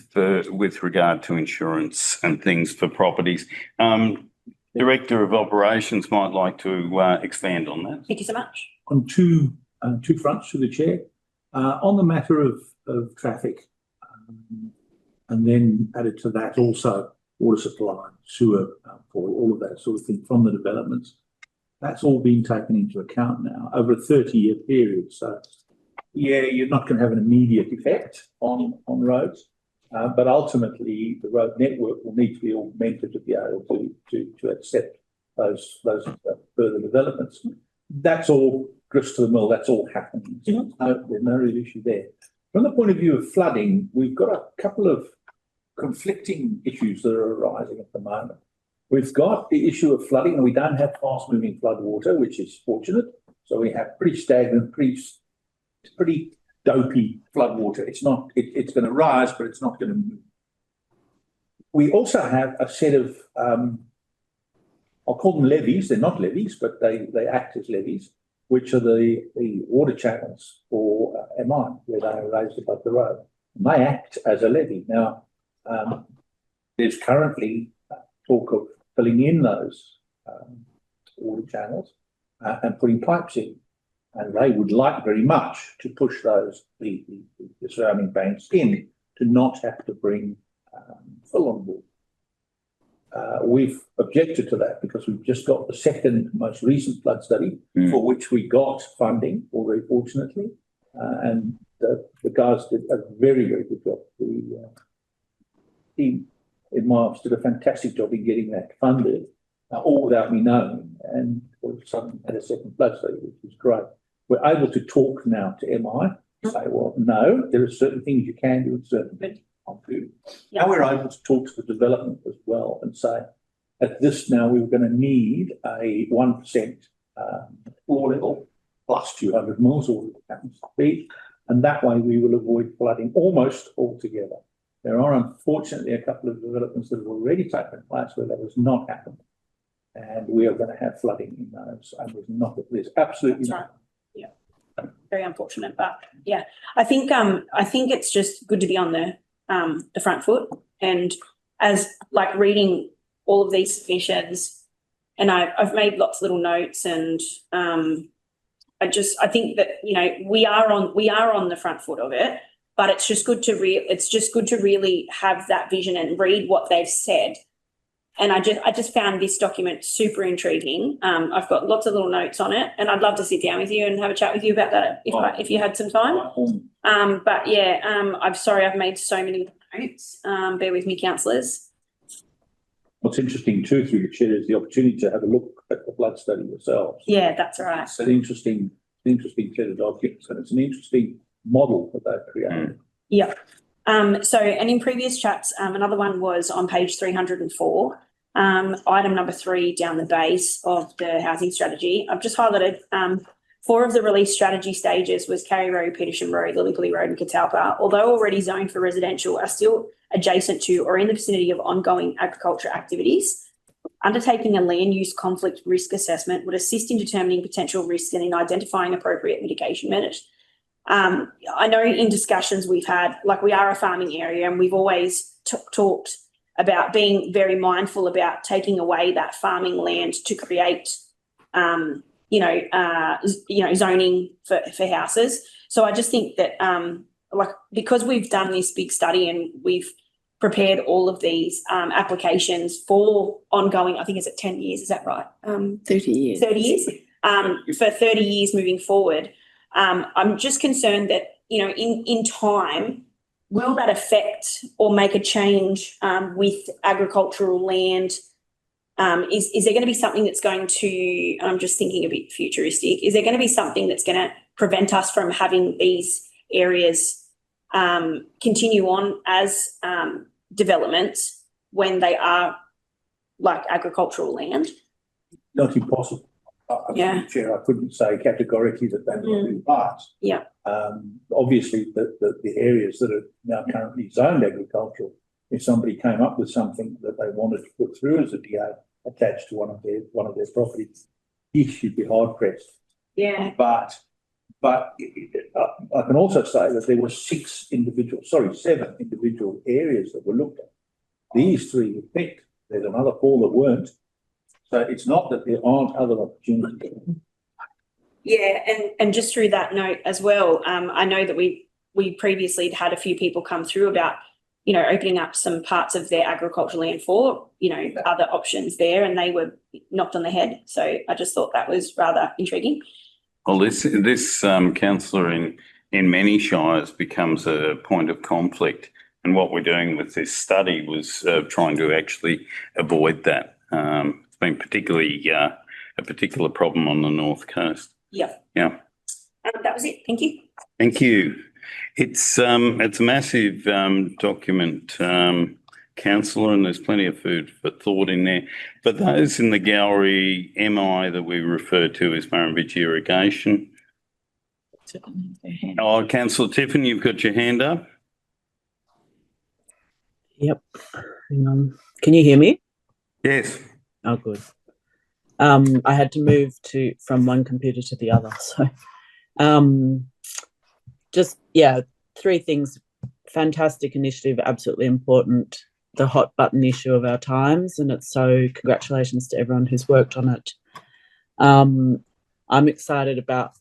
with regard to insurance and things for properties. Director of Operations might like to expand on that. Thank you so much. On two fronts, through the chair. On the matter of traffic, and then added to that also water supply, sewer, for all of that sort of thing from the developments. That's all been taken into account now over a 30-year period. So, yeah, you're not going to have an immediate effect on roads, but ultimately the road network will need to be augmented to be able to accept those further developments. That's all grist to the mill. That's all happening. So there's no real issue there. From the point of view of flooding, we've got a couple of conflicting issues that are arising at the moment. We've got the issue of flooding, and we don't have fast-moving flood water, which is fortunate. So we have pretty stagnant, pretty dopey flood water. It's going to rise, but it's not going to move. We also have a set of, I'll call them levees. They're not levees, but they act as levees, which are the water channels for MI, where they are raised above the road. And they act as a levee. Now, there's currently talk of filling in those water channels and putting pipes in, and they would like very much to push the surrounding banks in to not have to bring fill on board. We've objected to that because we've just got the second most recent flood study for which we got funding, very fortunately, and the guys did a very, very good job. The team in my office did a fantastic job in getting that funded, all without me knowing, and all of a sudden had a second flood study, which was great. We're able to talk now to MI say, well, no, there are certain things you can do and certain things you can't do. Yeah. Now we're able to talk to the development as well and say, at this now we're going to need a 1% floor level plus 200 mils or whatever it happens to be, and that way we will avoid flooding almost altogether. There are unfortunately a couple of developments that have already taken place where that has not happened, and we are going to have flooding in those, and there's absolutely That's right. Yeah, very unfortunate, but yeah, I think it's just good to be on the front foot, and as like reading all of these submissions, and I've made lots of little notes, and I think that, you know, we are on the front foot of it, but it's just good to really have that vision and read what they've said. And I just found this document super intriguing. I've got lots of little notes on it, and I'd love to sit down with you and have a chat with you about that if you had some time. But yeah, I'm sorry I've made so many notes. Bear with me, councillors. What's interesting too, through the chair, is the opportunity to have a look at the flood study yourselves. Yeah, that's right. It's an interesting set of documents, and it's an interesting model that they've created. Yeah. So, and in previous chats, another one was on page 304, item number 3 down the base of the housing strategy. I've just highlighted 4 of the release strategy stages was Carey Road, Petersham Road, Lillipilly Road and Catalpa, although already zoned for residential, are still adjacent to or in the vicinity of ongoing agriculture activities. Undertaking a land use conflict risk assessment would assist in determining potential risks and in identifying appropriate mitigation measures. I know in discussions we've had, like, we are a farming area, and we've always talked about being very mindful about taking away that farming land to create, zoning for houses. So I just think that, because we've done this big study and we've prepared all of these applications for ongoing, I think it's at 10 years, is that right? 30 years. 30 years, for 30 years moving forward. I'm just concerned that, you know, in time, will that affect or make a change with agricultural land? Is there going to be something that's going to, I'm just thinking a bit futuristic, is there going to be something that's going to prevent us from having these areas continue on as developments when they are like agricultural land? Not impossible. Yeah. Chair, I couldn't say categorically that they will be, but yeah, obviously the areas that are now currently zoned agricultural, if somebody came up with something that they wanted to put through as a DA attached to one of their properties, you'd be hard pressed. Yeah. But I can also say that there were 7 individual areas that were looked at. These 3 were picked. There's another 4 that weren't. So it's not that there aren't other opportunities. Yeah, and just through that note as well, I know that we previously had a few people come through about, you know, opening up some parts of their agricultural land for, you know, other options there, and they were knocked on the head. So I just thought that was rather intriguing. Well, this councillor in many shires becomes a point of conflict, and what we're doing with this study was trying to actually avoid that. It's been particularly a particular problem on the North Coast. Yeah. Yeah. That was it. Thank you. Thank you. It's a massive document, councillor, and there's plenty of food for thought in there. But those in the gallery, MI that we refer to as Murrumbidgee Irrigation. Oh, Councillor Tiffin, you've got your hand up. Yep. Hang on. Can you hear me? Yes. Oh, good. I had to move from one computer to the other. So, just, yeah, 3 things. Fantastic initiative, absolutely important. The hot button issue of our times, and it's so congratulations to everyone who's worked on it. I'm excited about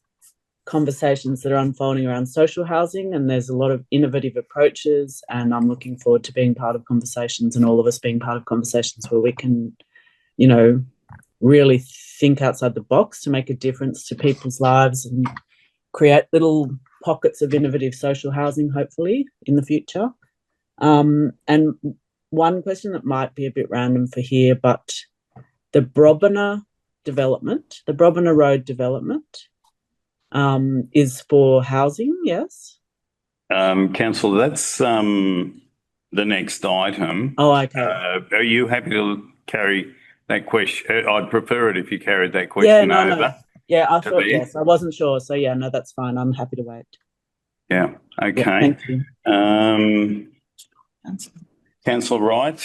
conversations that are unfolding around social housing, and there's a lot of innovative approaches, and I'm looking forward to being part of conversations, and all of us being part of conversations where we can, you know, really think outside the box to make a difference to people's lives and create little pockets of innovative social housing, hopefully, in the future. And one question that might be a bit random for here, but the BROBENAH development, the BROBENAH Road development, is for housing, yes? Councillor, that's the next item. Oh, okay. Are you happy to carry that question? I'd prefer it if you carried that Yeah, question no, over. no. Yeah, I to thought, me. yes, I wasn't sure. So yeah, no, that's fine. I'm happy to wait. Yeah, Yeah, okay. thank you. Councillor Wright,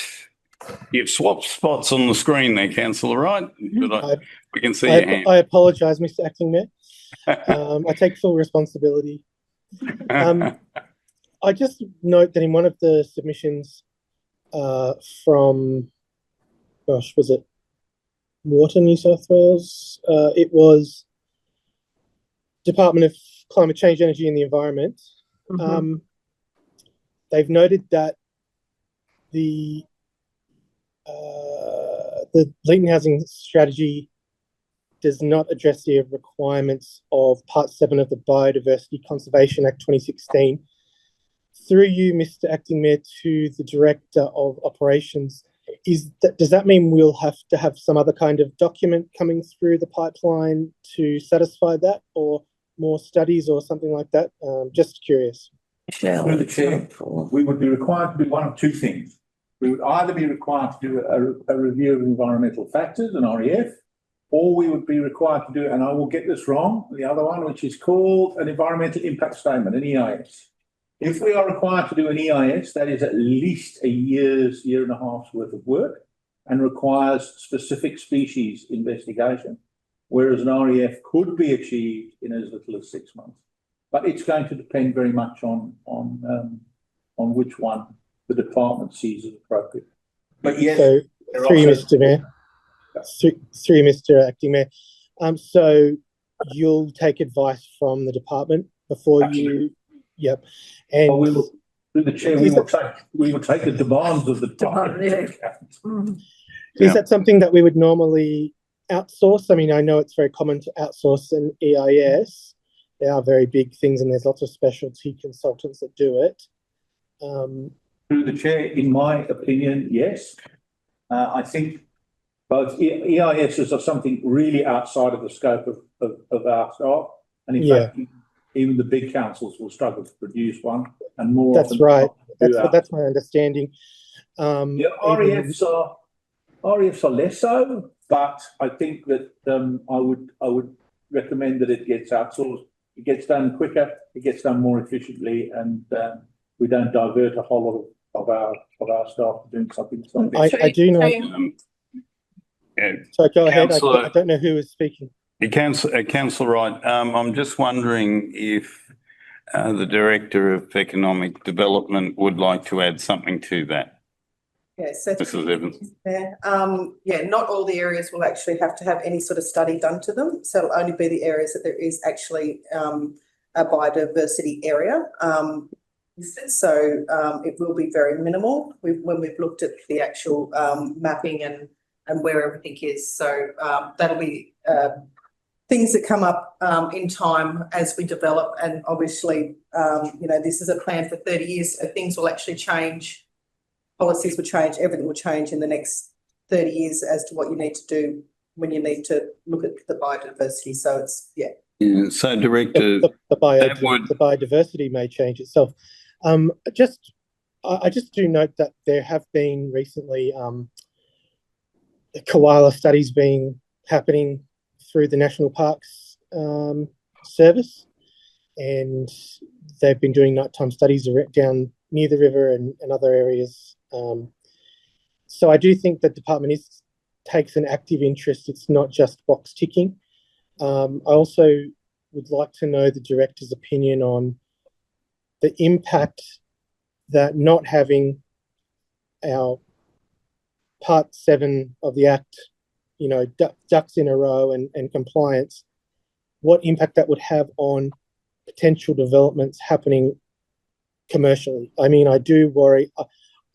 you've swapped spots on the screen there, Councillor Wright, but we can see your hand. I apologise, Mr. Acting Mayor. I take full responsibility. I just note that in one of the submissions from, gosh, was it Water New South Wales? It was Department of Climate Change, Energy and the Environment. They've noted that the Leeton Housing Strategy does not address the requirements of Part 7 of the Biodiversity Conservation Act 2016. Through you, Mr. Acting Mayor, to the Director of Operations, does that mean we'll have to have some other kind of document coming through the pipeline to satisfy that, or more studies or something like that? Just curious. Through the chair, we would be required to do one of two things. We would either be required to do a review of environmental factors, an REF, or we would be required to do, and I will get this wrong, the other one, which is called an environmental impact statement, an EIS. If we are required to do an EIS, that is at least a year and a half's worth of work and requires specific species investigation, whereas an REF could be achieved in as little as 6 months. But it's going to depend very much on which one the department sees as appropriate. But yes, so through you, Mr. Mayor, through Mr. Acting Mayor, so you'll take advice from the department before you. Yep. And we will, through the chair, we will take the demands of the department. Is that something that we would normally outsource? I mean, I know it's very common to outsource an EIS. They are very big things, and there's lots of specialty consultants that do it. Through the chair, in my opinion, yes. I think both EISs are something really outside of the scope of our staff, and in fact, even the big councils will struggle to produce one, and more. That's right. That's my understanding. REFs are less so, but I think that I would recommend that it gets outsourced. It gets done quicker, it gets done more efficiently, and we don't divert a whole lot of our staff to doing something. I do know. So go ahead. I don't know who is speaking. Councillor Wright, I'm just wondering if the Director of Economic Development would like to add something to that. Yes, so Mrs. Evans. Not all the areas will actually have to have any sort of study done to them. So it'll only be the areas that there is actually a biodiversity area. So it will be very minimal when we've looked at the actual mapping and where everything is. So that'll be things that come up in time as we develop, and obviously, this is a plan for 30 years. So things will actually change, policies will change, everything will change in the next 30 years as to what you need to do when you need to look at the biodiversity. So it's, So, Director, the biodiversity may change itself. I just do note that there have been recently koala studies happening through the National Parks Service, and they've been doing nighttime studies down near the river and other areas. So I do think the department takes an active interest. It's not just box ticking. I also would like to know the Director's opinion on the impact that not having our Part 7 of the Act, ducks in a row and compliance, what impact that would have on potential developments happening commercially. I mean, I do worry.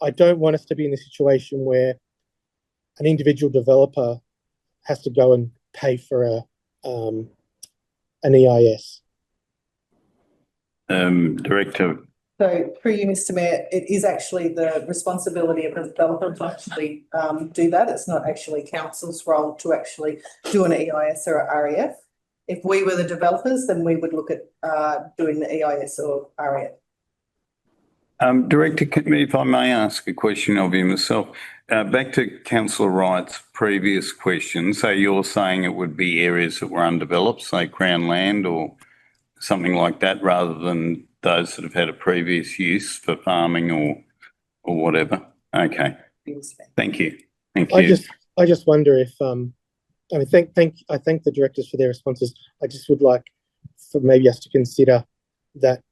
I don't want us to be in a situation where an individual developer has to go and pay for an EIS. Director. So through you, Mr. Mayor, it is actually the responsibility of the developer to actually do that. It's not actually council's role to actually do an EIS or a REF. if we were the developers, then we would look at doing the EIS or REF. Director, if I may ask a question of you myself, back to Councillor Wright's previous question. So you're saying it would be areas that were undeveloped, say Crown land or something like that, rather than those that have had a previous use for farming or whatever. Okay. Thank you. Thank you. I just wonder if I thank the directors for their responses. I just would like for maybe us to consider that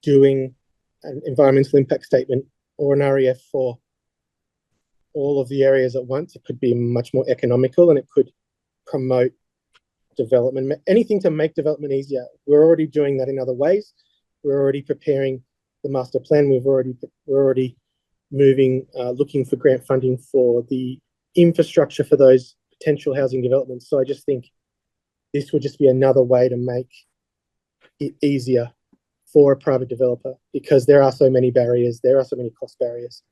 doing an environmental impact statement or an REF for all of the areas at once. It could be much more economical and it could promote development, anything to make development easier. We're already doing that in other ways. We're already preparing the master plan. We're already moving, looking for grant funding for the infrastructure for those potential housing developments. So I just think this would just be another way to make it easier for a private developer, because there are so many barriers, there are so many cost barriers.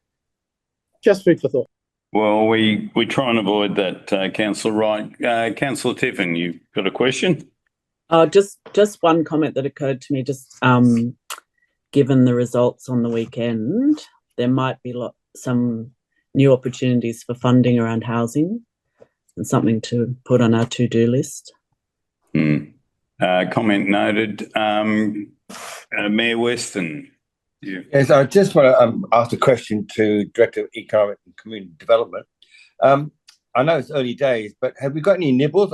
Just food for thought. Well, we try and avoid that, Councillor Wright. Councillor Tiffin, you've got a question? Just one comment that occurred to me, just given the results on the weekend, there might be some new opportunities for funding around housing and something to put on our to-do list. Comment noted. Mayor Weston. Yes, I just want to ask a question to Director of Economic and Community Development. I know it's early days, but have we got any nibbles?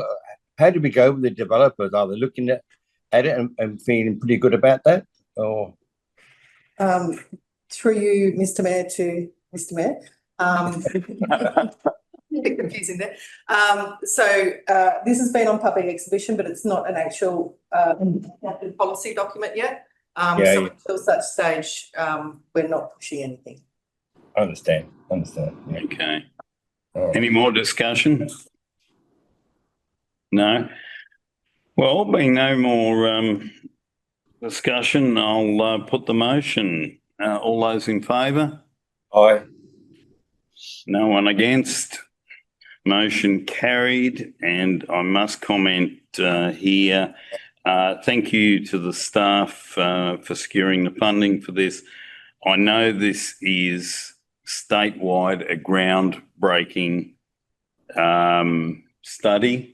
How did we go with the developers? Are they looking at it and feeling pretty good about that? Or through you, Mr. Mayor, to Mr. Mayor. A bit confusing there. This has been on public exhibition, but it's not an actual policy document yet. So until such stage, we're not pushing anything. I understand. Yeah. Okay. Any more discussion? No? Well, being no more discussion, I'll put the motion. All those in favour? Aye. No one against? Motion carried. And I must comment here, thank you to the staff for securing the funding for this. I know this is statewide a groundbreaking study.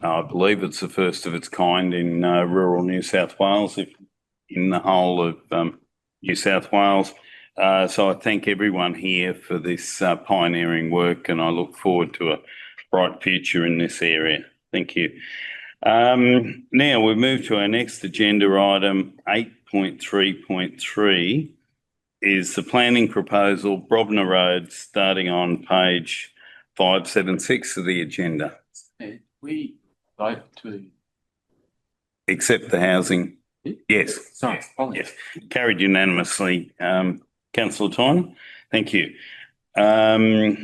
I believe it's the first of its kind in rural New South Wales, in the whole of New South Wales. So I thank everyone here for this pioneering work, and I look forward to a bright future in this area. Thank you. Now we move to our next agenda item, 8.3.3, is the planning proposal, BROBENAH Road, starting on page 576 of the agenda. We vote to accept the housing. Yes. Sorry. Yes. Carried unanimously. Councillor Tynan, thank you. So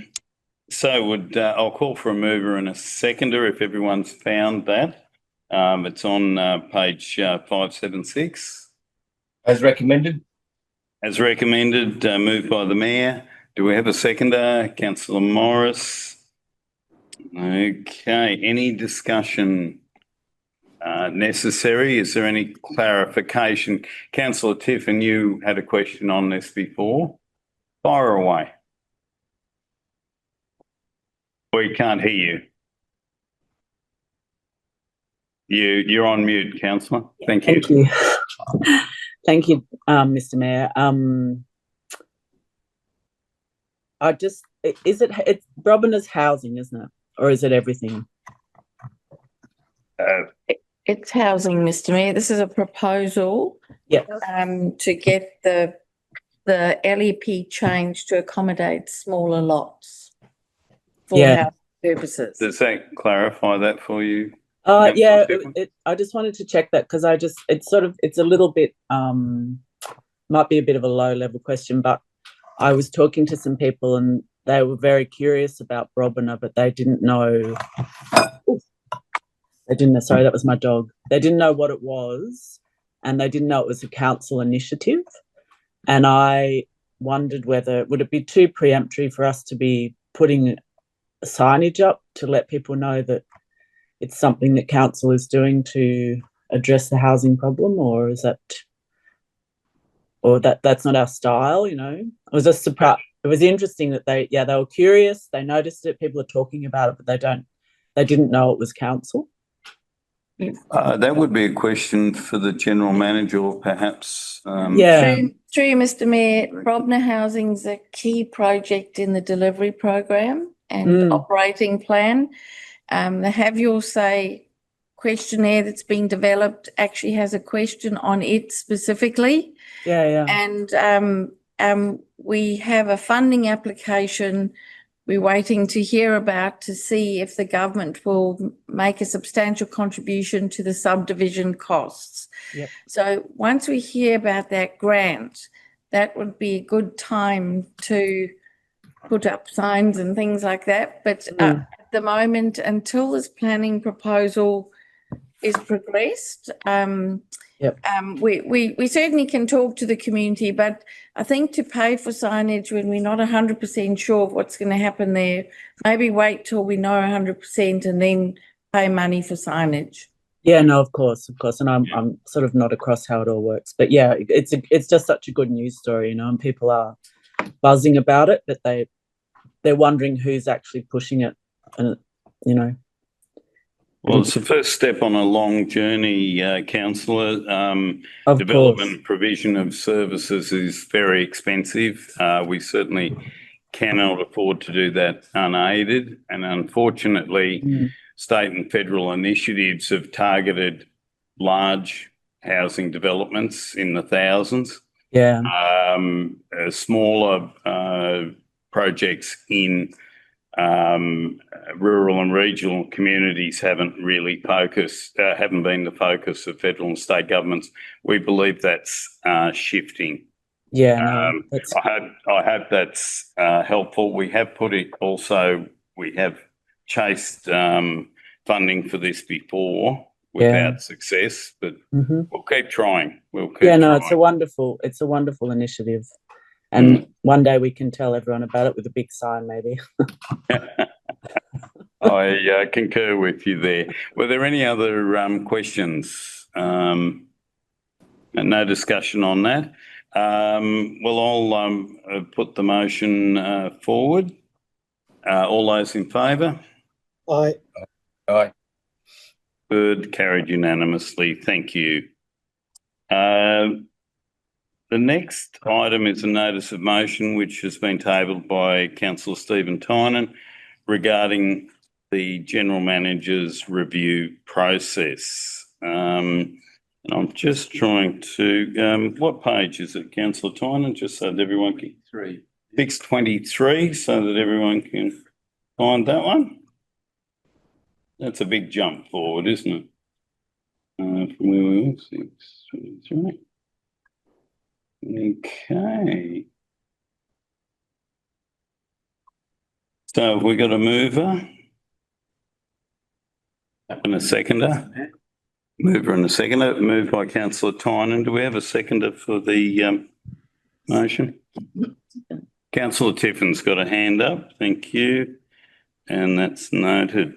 I'll call for a mover and a seconder if everyone's found that. It's on page 576. As recommended. As recommended, moved by the Mayor. Do we have a seconder? Councillor Morris. Okay, any discussion necessary? Is there any clarification? Councillor Tiffin, you had a question on this before. Fire away. We can't hear you. You're on mute, Councillor. Thank you. Thank you. Thank you, Mr. Mayor. It's BROBENAH's housing, isn't it? Or is it everything? It's housing, Mr. Mayor. This is a proposal. Yeah. To get the LEP changed to accommodate smaller lots for housing purposes. Does that clarify that for you? Yeah, I just wanted to check that because it's a little bit, might be a bit of a low level question, but I was talking to some people and they were very curious about BROBENAH, but they didn't know. Sorry, that was my dog. They didn't know what it was, and they didn't know it was a council initiative. And I wondered would it be too preemptory for us to be putting signage up to let people know that it's something that council is doing to address the housing problem, or is that, or that's not our style, you know? It was just surprised. It was interesting that they were curious, they noticed it, people are talking about it, but they didn't know it was council. That would be a question for the general manager, or perhaps. Through you, Mr. Mayor, BROBENAH Housing's a key project in the delivery program and operating plan. The Have Your Say questionnaire that's being developed actually has a question on it specifically. And we have a funding application we're waiting to hear about to see if the government will make a substantial contribution to the subdivision costs. Yep. So once we hear about that grant, that would be a good time to put up signs and things like that. But at the moment, until this planning proposal is progressed, we certainly can talk to the community, but I think to pay for signage when we're not 100% sure of what's going to happen there, maybe wait till we know 100% and then pay money for signage. Yeah, no, of course, and I'm sort of not across how it all works, but yeah, it's just such a good news story, you know, and people are buzzing about it, but they're wondering who's actually pushing it, and you know. Well, it's the first step on a long journey, councillor. Development and provision of services is very expensive. We certainly cannot afford to do that unaided, and unfortunately, state and federal initiatives have targeted large housing developments in the thousands. Yeah. Smaller projects in rural and regional communities haven't been the focus of federal and state governments. We believe that's shifting. Yeah, I hope that's helpful. We have chased funding for this before without success, but we'll keep trying. It's a wonderful initiative. And one day we can tell everyone about it with a big sign, maybe. I concur with you there. Were there any other questions? No discussion on that. Well, I'll put the motion forward. All those in favour? Aye. Aye. Good, carried unanimously. Thank you. The next item is a notice of motion which has been tabled by Councillor Stephen Tynan regarding the General Manager's review process. And I'm just trying to, what page is it, Councillor Tynan, just so that everyone can... 623, so that everyone can find that one. That's a big jump forward, isn't it? From where we were, 623. Okay. So have we got a mover and a seconder? Mover and a seconder, moved by Councillor Tynan. Do we have a seconder for the motion? Councillor Tiffin's got a hand up. Thank you. And that's noted.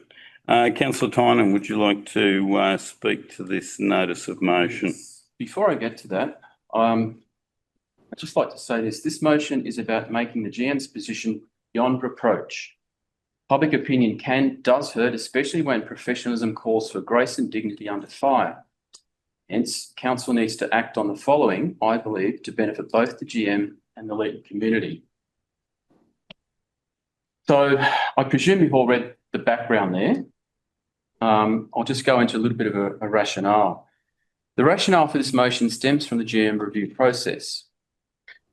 Councillor Tynan, would you like to speak to this notice of motion? Before I get to that, I'd just like to say this motion is about making the GM's position beyond reproach. Public opinion does hurt, especially when professionalism calls for grace and dignity under fire. Hence, council needs to act on the following, I believe, to benefit both the GM and the Leeton community. So I presume you've all read the background there. I'll just go into a little bit of a rationale. The rationale for this motion stems from the GM review process.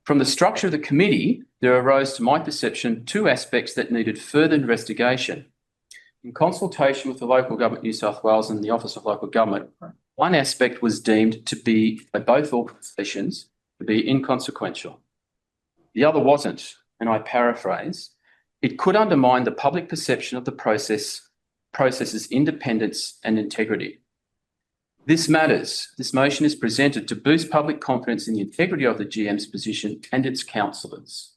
From the structure of the committee, there arose, to my perception, two aspects that needed further investigation. In consultation with the Local Government New South Wales and the Office of Local Government, one aspect was deemed to be, by both organisations, to be inconsequential. The other wasn't, and I paraphrase, it could undermine the public perception of the process's independence and integrity. This matters. This motion is presented to boost public confidence in the integrity of the GM's position and its councillors.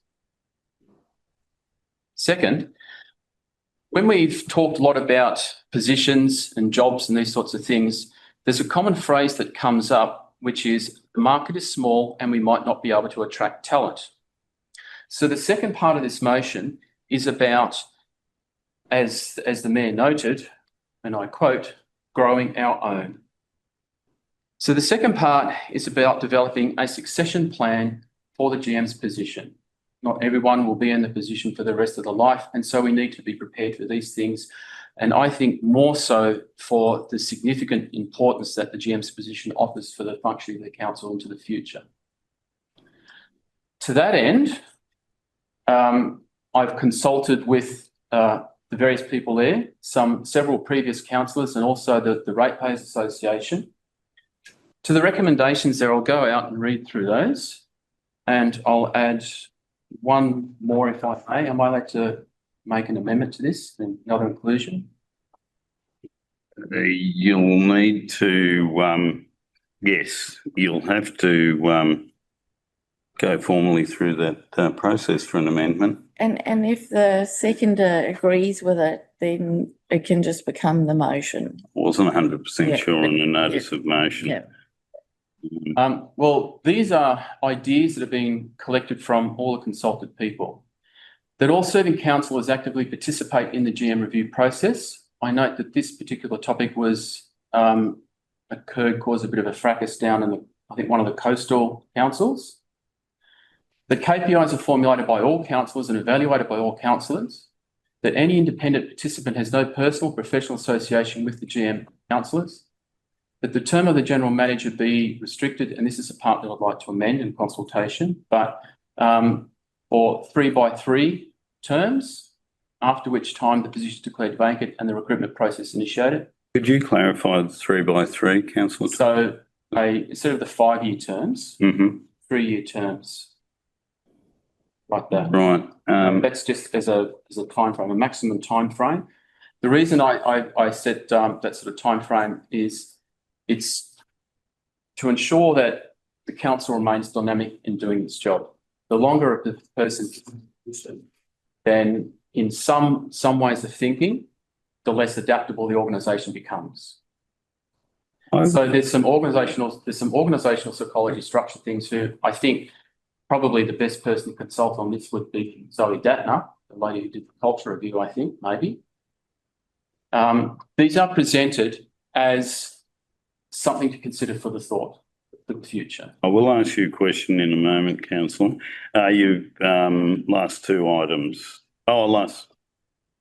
Second, when we've talked a lot about positions and jobs and these sorts of things, there's a common phrase that comes up, which is the market is small and we might not be able to attract talent. So the second part of this motion is about, as the Mayor noted, and I quote, growing our own. So the second part is about developing a succession plan for the GM's position. Not everyone will be in the position for the rest of their life, and so we need to be prepared for these things. And I think more so for the significant importance that the GM's position offers for the functioning of the council into the future. To that end, I've consulted with the various people there, several previous councillors and also the Ratepayers Association. To the recommendations there, I'll go out and read through those, and I'll add one more if I may. Am I allowed to make an amendment to this, another inclusion? You'll need to, yes, you'll have to go formally through that process for an amendment. And if the seconder agrees with it, then it can just become the motion. Wasn't 100% sure on the notice of motion. Yeah. Well, these are ideas that are being collected from all the consulted people. That all serving councillors actively participate in the GM review process. I note that this particular topic caused a bit of a fracas down in I think one of the coastal councils. That KPIs are formulated by all councillors and evaluated by all councillors. That any independent participant has no personal professional association with the GM councillors. That the term of the general manager be restricted, and this is a part that I'd like to amend in consultation, but for 3-by-3 terms, after which time the position is declared vacant and the recruitment process initiated. Could you clarify the 3-by-3, councillor? So instead of the 5-year terms, 3-year terms, like that. Right. That's just as a time frame, a maximum time frame. The reason I set that sort of time frame is it's to ensure that the council remains dynamic in doing this job. The longer a person is, then in some ways of thinking, the less adaptable the organisation becomes. So there's some organisational psychology structure things who I think probably the best person to consult on this would be Zoe Datner, the lady who did the culture review, I think, maybe. These are presented as something to consider for the thought for the future. I will ask you a question in a moment, councillor. You last two items. The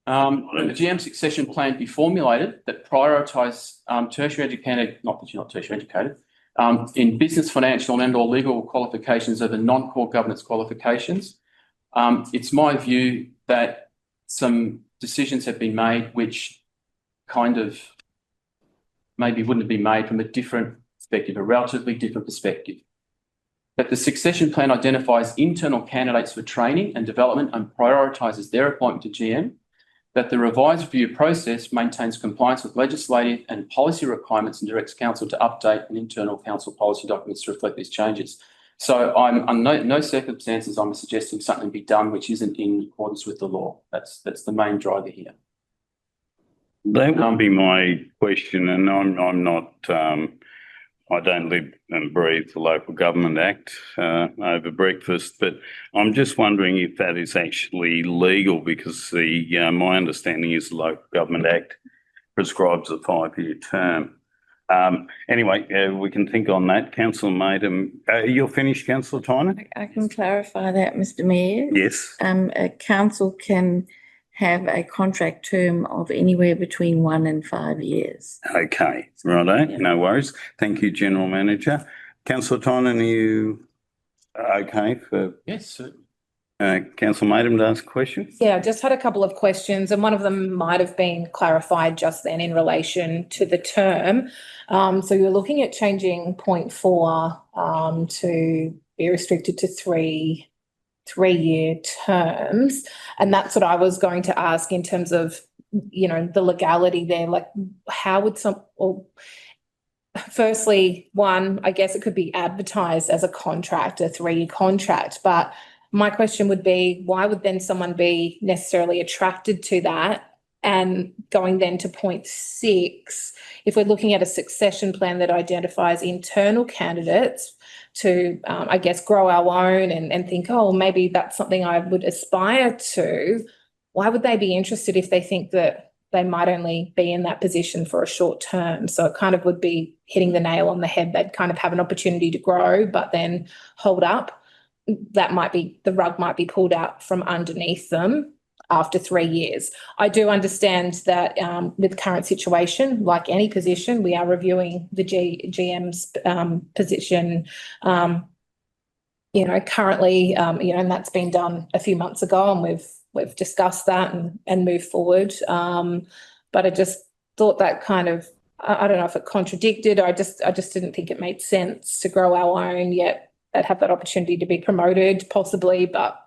GM succession plan be formulated that prioritise tertiary educated, not that you're not tertiary educated, in business, financial and or legal qualifications over non-core governance qualifications. It's my view that some decisions have been made which kind of maybe wouldn't have been made from a different perspective, a relatively different perspective. That the succession plan identifies internal candidates for training and development and prioritises their appointment to GM. That the revised review process maintains compliance with legislative and policy requirements and directs council to update an internal council policy documents to reflect these changes. So I'm no circumstances I'm suggesting something be done which isn't in accordance with the law. That's the main driver here. That would be my question, and I'm not, I don't live and breathe the Local Government Act over breakfast, but I'm just wondering if that is actually legal, because my understanding is the Local Government Act prescribes a 5-year term. Anyway, we can think on that. Councillor Maiden, you're finished, Councillor Tynan? I can clarify that, Mr Mayor. Yes. A council can have a contract term of anywhere between 1 and 5 years. Okay, righto, no worries. Thank you, General Manager. Councillor Tynan, are you okay for? Yes, sir. Councillor Maiden to ask a question? Yeah, I just had a couple of questions, and one of them might have been clarified just then in relation to the term. So you're looking at changing point 4 to be restricted to three-year terms, and that's what I was going to ask in terms of, you know, the legality there. Like, how would firstly, one, I guess it could be advertised as a contract, a 3-year contract, but my question would be, why would then someone be necessarily attracted to that And going then to point 6, if we're looking at a succession plan that identifies internal candidates to, I guess, grow our own and think, oh, maybe that's something I would aspire to, why would they be interested if they think that they might only be in that position for a short term? So it kind of would be hitting the nail on the head. They'd kind of have an opportunity to grow, but then hold up. That might be, the rug might be pulled out from underneath them after 3 years. I do understand that with the current situation, like any position, we are reviewing the GM's position, currently, and that's been done a few months ago, and we've discussed that and moved forward. But I just thought that kind of, I don't know if it contradicted. I just didn't think it made sense to grow our own, yet they'd have that opportunity to be promoted possibly, but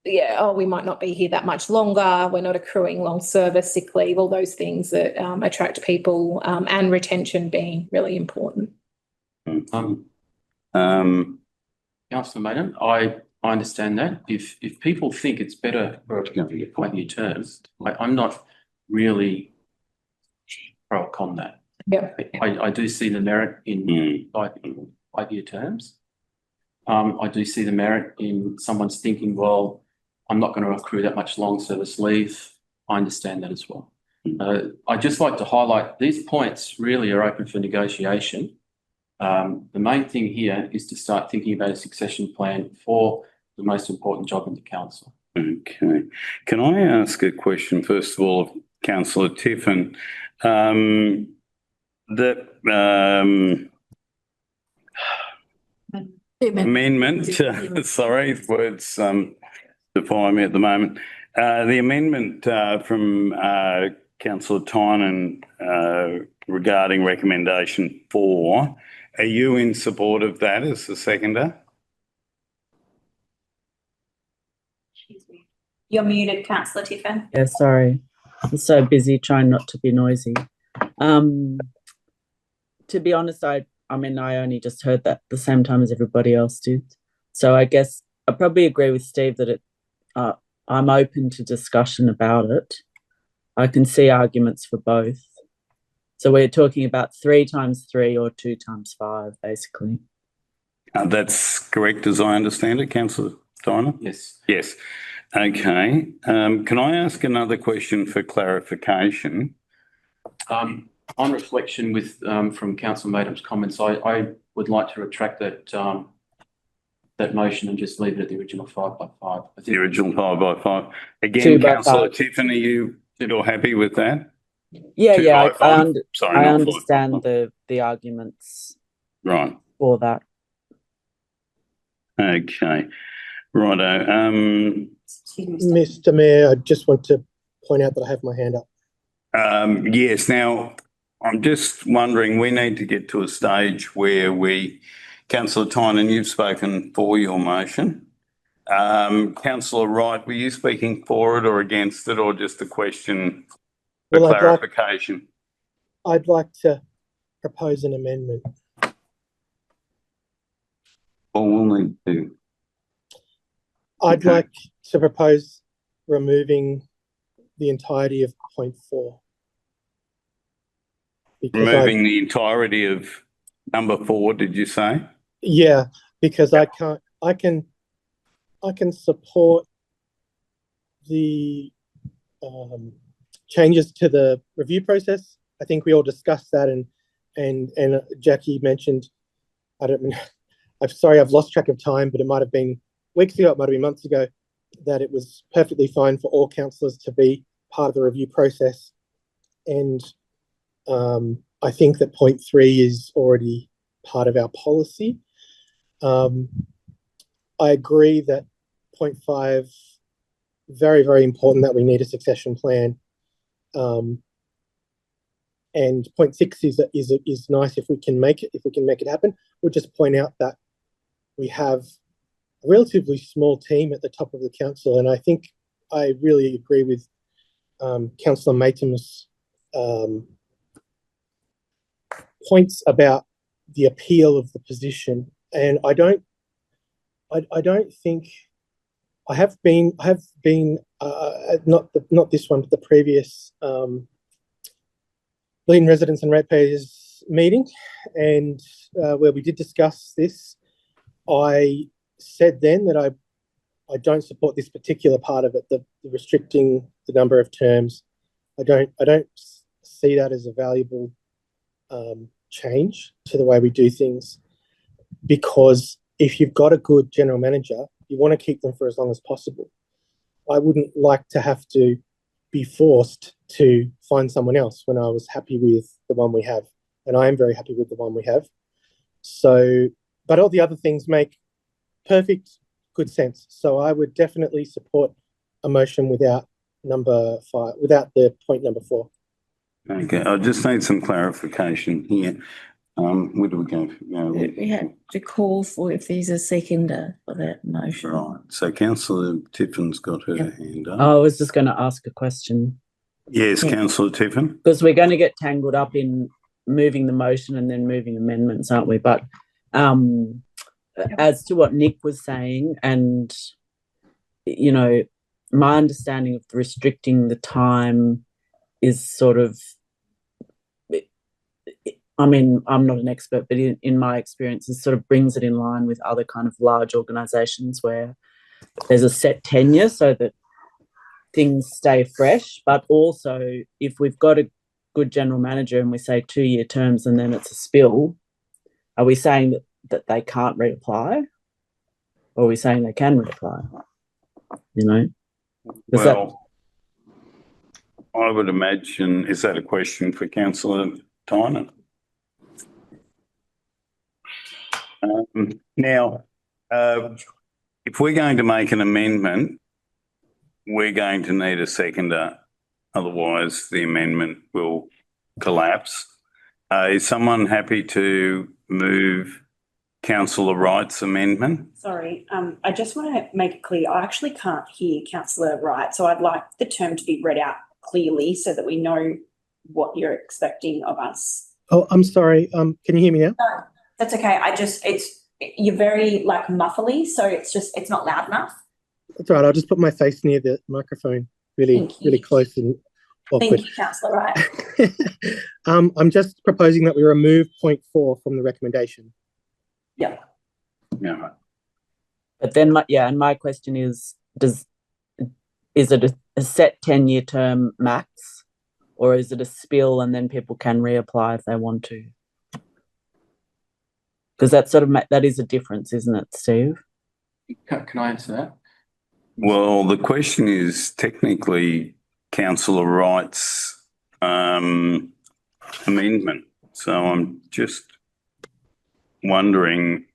we might not be here that much longer. We're not accruing long service, sick leave, all those things that attract people, and retention being really important. Councillor Maiden, I understand that. If people think it's better for it to be a 5-year term, I'm not really pro or con that. Yeah. I do see the merit in 5-year terms. I do see the merit in someone's thinking, well, I'm not going to accrue that much long service leave. I understand that as well. I'd just like to highlight these points really are open for negotiation. The main thing here is to start thinking about a succession plan for the most important job in the council. Okay. Can I ask a question, first of all, of Councillor Tiffin? Amendment, sorry, words defy me at the moment. The amendment from Councillor Tynan regarding recommendation 4, are you in support of that as the seconder? Excuse me. You're muted, Councillor Tiffin. Yeah, sorry. I'm so busy trying not to be noisy. To be honest, I only just heard that the same time as everybody else did. So I guess I probably agree with Steve that I'm open to discussion about it. I can see arguments for both. So we're talking about 3 times 3 or 2 times 5, basically. That's correct, as I understand it, Councillor Tynan? Yes. Yes. Okay. Can I ask another question for clarification? On reflection with from Councillor Maiden's comments, I would like to retract that motion and just leave it at the original 5 by 5. The original 5 by 5. Again, Councillor Tiffin, are you happy with that? Yeah, Sorry, I understand the arguments right for that. Okay. Righto. Mr. Mayor, I just want to point out that I have my hand up. Yes. Now, I'm just wondering, we need to get to a stage where Councillor Tynan, you've spoken for your motion. Councillor Wright, were you speaking for it or against it, or just a question for clarification? I'd like to propose an amendment. Well, we'll need to. I'd like to propose removing the entirety of point 4. Removing the entirety of number 4, did you say? Yeah, because I can support the changes to the review process. I think we all discussed that, and Jackie mentioned, I'm sorry, I've lost track of time, but it might have been weeks ago, it might have been months ago, that it was perfectly fine for all councillors to be part of the review process. And I think that point 3 is already part of our policy. I agree that point 5, very, very important that we need a succession plan. And point 6 is nice if we can make it happen. We'll just point out that we have a relatively small team at the top of the council, and I think I really agree with Councillor Maitem's points about the appeal of the position. And I don't think I have been not this one, but the previous Leeton Residents and Ratepayers meeting, and where we did discuss this, I said then that I don't support this particular part of it, the restricting the number of terms. I don't see that as a valuable change to the way we do things, because if you've got a good general manager, you want to keep them for as long as possible. I wouldn't like to have to be forced to find someone else when I was happy with the one we have, and I am very happy with the one we have. So, but all the other things make perfect good sense. So I would definitely support a motion without number 5, without the point number 4. Okay, I just need some clarification here. Where do we go? We have to call for if there's a seconder for that motion. Right, so Councillor Tiffin's got her hand up. I was just going to ask a question. Yes, Councillor Tiffin. Because we're going to get tangled up in moving the motion and then moving amendments, aren't we? But as to what Nick was saying, and, you know, my understanding of restricting the time is sort of, I mean, I'm not an expert, but in my experience, it sort of brings it in line with other kind of large organisations where there's a set tenure so that things stay fresh. But also, if we've got a good general manager and we say 2-year terms and then it's a spill, are we saying that they can't reapply? Or are we saying they can reapply? You know? Well, I would imagine, is that a question for Councillor Tynan? Now, if we're going to make an amendment, we're going to need a seconder, otherwise the amendment will collapse. Is someone happy to move Councillor Wright's amendment? Sorry, I just want to make it clear, I actually can't hear Councillor Wright, so I'd like the term to be read out clearly so that we know what you're expecting of us. Oh, I'm sorry. Can you hear me now? No, that's okay. You're very like muffly, so it's not loud enough. That's all right. I'll just put my face near the microphone, really close and awkward. Thank you, Councillor Wright. I'm just proposing that we remove point 4 from the recommendation. Yeah. Yeah. But then, my question is it a set 10-year term max, or is it a spill and then people can reapply if they want to? Because that is a difference, isn't it, Steve? Can I answer that? Well, the question is technically Councillor Wright's amendment. So I'm just wondering.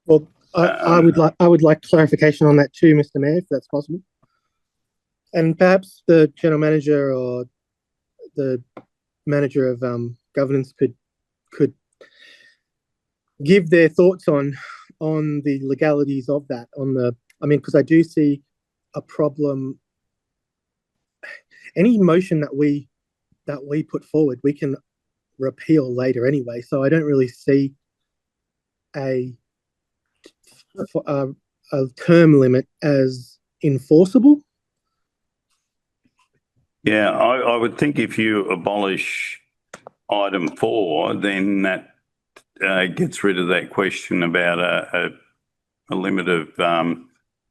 Well, I would like clarification on that too, Mr. Mayor, if that's possible. And perhaps the general manager or the manager of governance could give their thoughts on the legalities of that. Because I do see a problem. Any motion that we put forward, we can repeal later anyway. So I don't really see a term limit as enforceable. Yeah, I would think if you abolish item 4, then that gets rid of that question about a limit of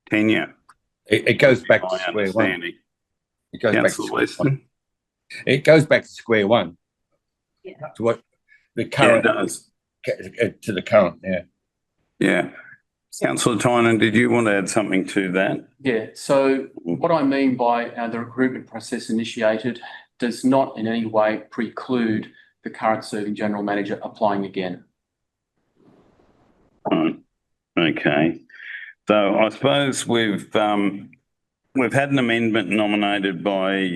tenure. It goes back to square one. It goes back to square one. It goes back to square one. Yeah. To what the current does. To the current, yeah. Yeah. Councillor Tynan, did you want to add something to that? Yeah, so what I mean by the recruitment process initiated does not in any way preclude the current serving general manager applying again. Okay. So I suppose we've had an amendment nominated by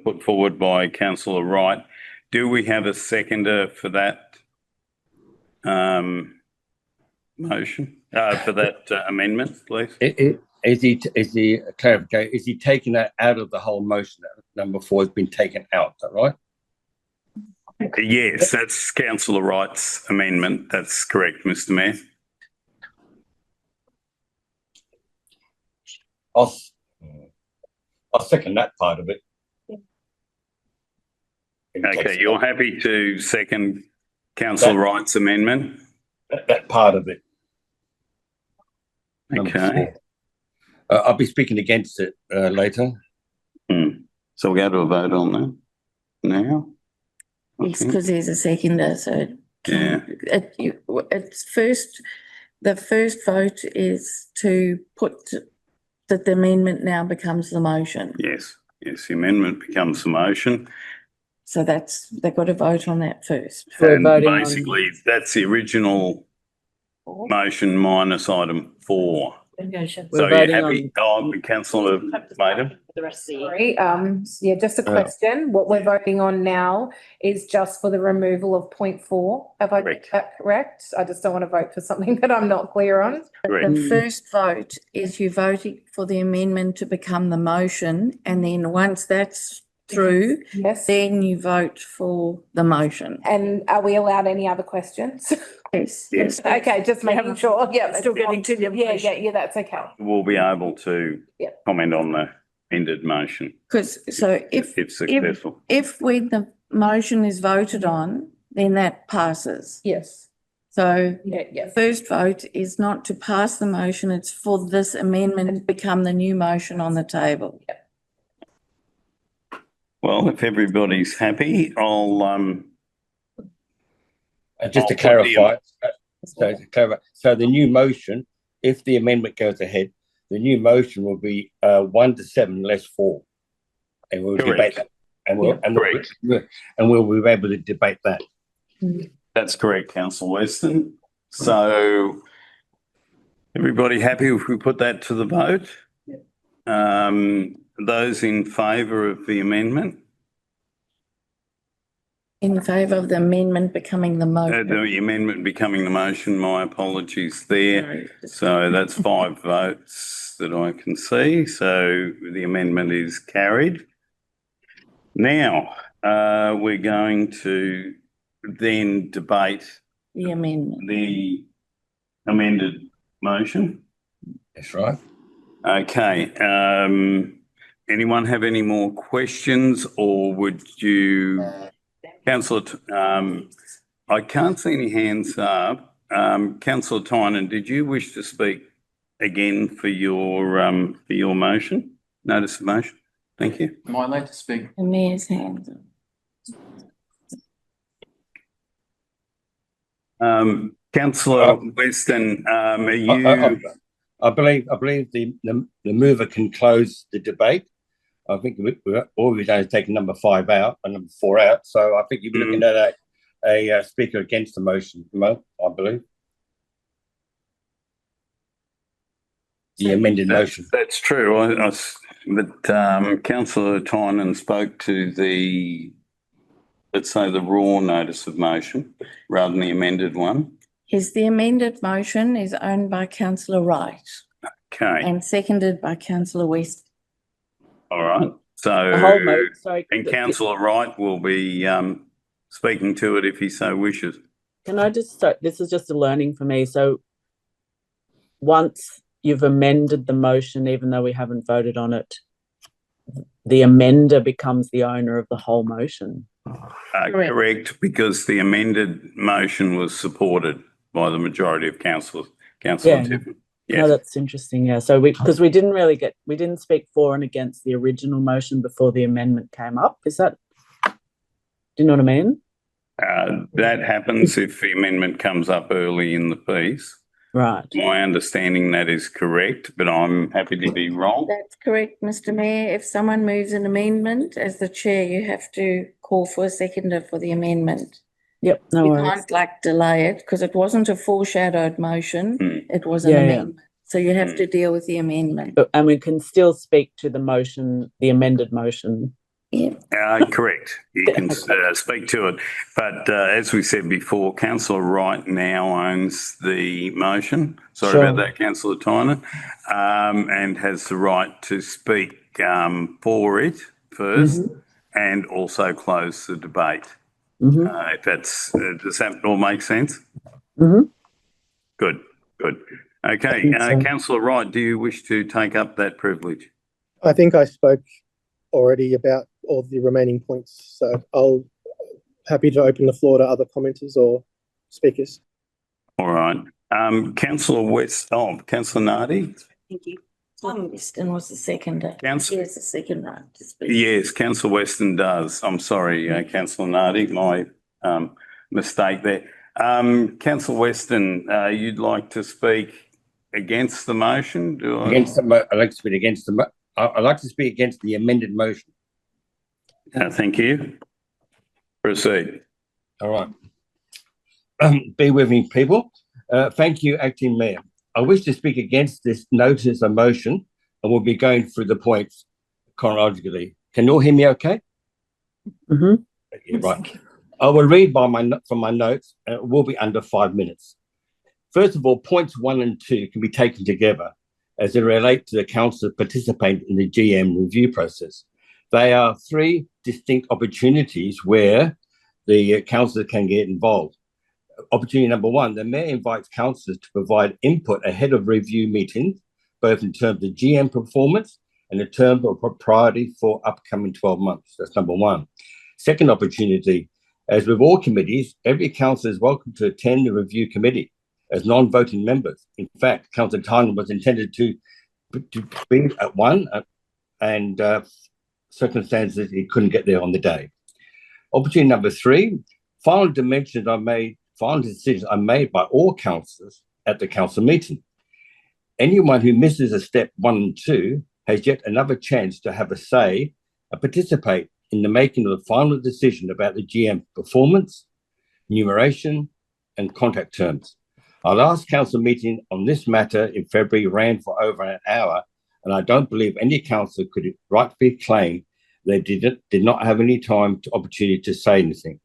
put forward by Councillor Wright. Do we have a seconder for that motion? For that amendment, please. Is he clarification? Is he taking that out of the whole motion? That number 4 has been taken out. Is that right? Yes, that's Councillor Wright's amendment. That's correct, Mr. Mayor. I'll second that part of it. Okay, you're happy to second Councillor Wright's amendment? That part of it. Okay. I'll be speaking against it later. So we'll go to a vote on that now? Yes, because there's a seconder, so. Yeah. It's first, the first vote is to put that the amendment now becomes the motion. Yes, the amendment becomes the motion. So that's, they've got to vote on that first. We're And voting on- basically, that's the original motion minus item 4. So you're voting happy, Councillor Maiden? The rest of the Sorry, yeah, just a question. What we're voting on now is just for the removal of point 4. Have I got that correct? I just don't want to vote for something that I'm not clear on. The first vote is you voting for the amendment to become the motion, and then once that's through, Yes. then you vote for the motion. And are we allowed any other questions? Yes. Yes. Okay, just making sure. Yeah, Still getting to the yeah, that's okay. We'll be able to Yeah. comment on the ended motion Because, so if successful. If when the motion is voted on, then that passes. Yes. So Yeah. the first vote is not to pass the motion, it's for this amendment to become the new motion on the table. Well, if everybody's happy, I'll Just to clarify, so the new motion, if the amendment goes ahead, the new motion will be 1 to 7 less 4, and we'll debate that, and we'll be able to debate that. That's correct, Councillor Weston. So everybody happy if we put that to the vote? Those in favour of the amendment? In favour of the amendment becoming the motion. The amendment becoming the motion, my apologies there. So that's 5 votes that I can see. So the amendment is carried. Now, we're going to then debate The amendment. the amended motion. That's right. Okay. Anyone have any more questions, or would you, Councillor, I can't see any hands up. Councillor Tynan, did you wish to speak again for your motion? Notice of motion? Thank you. Am I allowed to speak? The mayor's hands up. Councillor Weston, are you? I believe the mover can close the debate. I think all we've done is taken number 5 out and number 4 out. So I think you'll be looking at a speaker against the motion, Mo, I believe. The amended motion. That's true. But Councillor Tynan spoke to the, let's say, the raw notice of motion rather than the amended one. Yes, the amended motion is owned by Councillor Wright. Okay. And seconded by Councillor Weston. All right. So, The whole motion, sorry. and Councillor Wright will be speaking to it if he so wishes. Can I just start? This is just a learning for me. So once you've amended the motion, even though we haven't voted on it, the amender becomes the owner of the whole motion. Correct, because the amended motion was supported by the majority of councillors. Councillor Tiffin. Yes. No, that's interesting. Yeah. So because we didn't speak for and against the original motion before the amendment came up. Is that, do you know what I mean? That happens if the amendment comes up early in the piece. Right. My understanding that is correct, but I'm happy to be wrong. That's correct, Mr. Mayor. If someone moves an amendment, as the chair, you have to call for a seconder for the amendment. Yep, no worries. You can't delay it because it wasn't a foreshadowed motion. It was an amendment. So you have to deal with the amendment. And we can still speak to the motion, the amended motion. Yeah. Correct. You can speak to it. But as we said before, Councillor Wright now owns the motion. Sorry about that, Councillor Tynan, and has the right to speak for it first and also close the debate. If that's, does that all make sense? Good. Okay. Councillor Wright, do you wish to take up that privilege? I think I spoke already about all the remaining points. So I'll happy to open the floor to other commenters or speakers. All right. Councillor Nardi? Thank you. Weston was the second. Council- Yes, the second right to speak. Yes, Councillor Weston does. I'm sorry, Councillor Nardi, my mistake there. Councillor Weston, you'd like to speak against the motion? I'd like to speak against I'd like to speak against the amended motion. Thank you. Proceed. All right. Bear with me, people. Thank you, Acting Mayor. I wish to speak against this notice of motion, and we'll be going through the points chronologically. Can you all hear me okay? Mm-hmm. Yeah, right. I will read from my notes, and it will be under 5 minutes. First of all, points 1 and 2 can be taken together as they relate to the council participating in the GM review process. They are 3 distinct opportunities where the councillor can get involved. Opportunity number 1, the Mayor invites councillors to provide input ahead of review meetings, both in terms of GM performance and in terms of priority for upcoming 12 months. That's number 1. Second opportunity, as with all committees, every councillor is welcome to attend the review committee as non-voting members. In fact, Councillor TYNAN was intended to be at one, and circumstances he couldn't get there on the day. Opportunity number 3, final decisions are made by all councillors at the council meeting. Anyone who misses a step 1 and 2 has yet another chance to have a say and participate in the making of the final decision about the GM performance, numeration, and contract terms. Our last council meeting on this matter in February ran for over an hour, and I don't believe any councillor could rightfully claim they did not have any opportunity to say anything.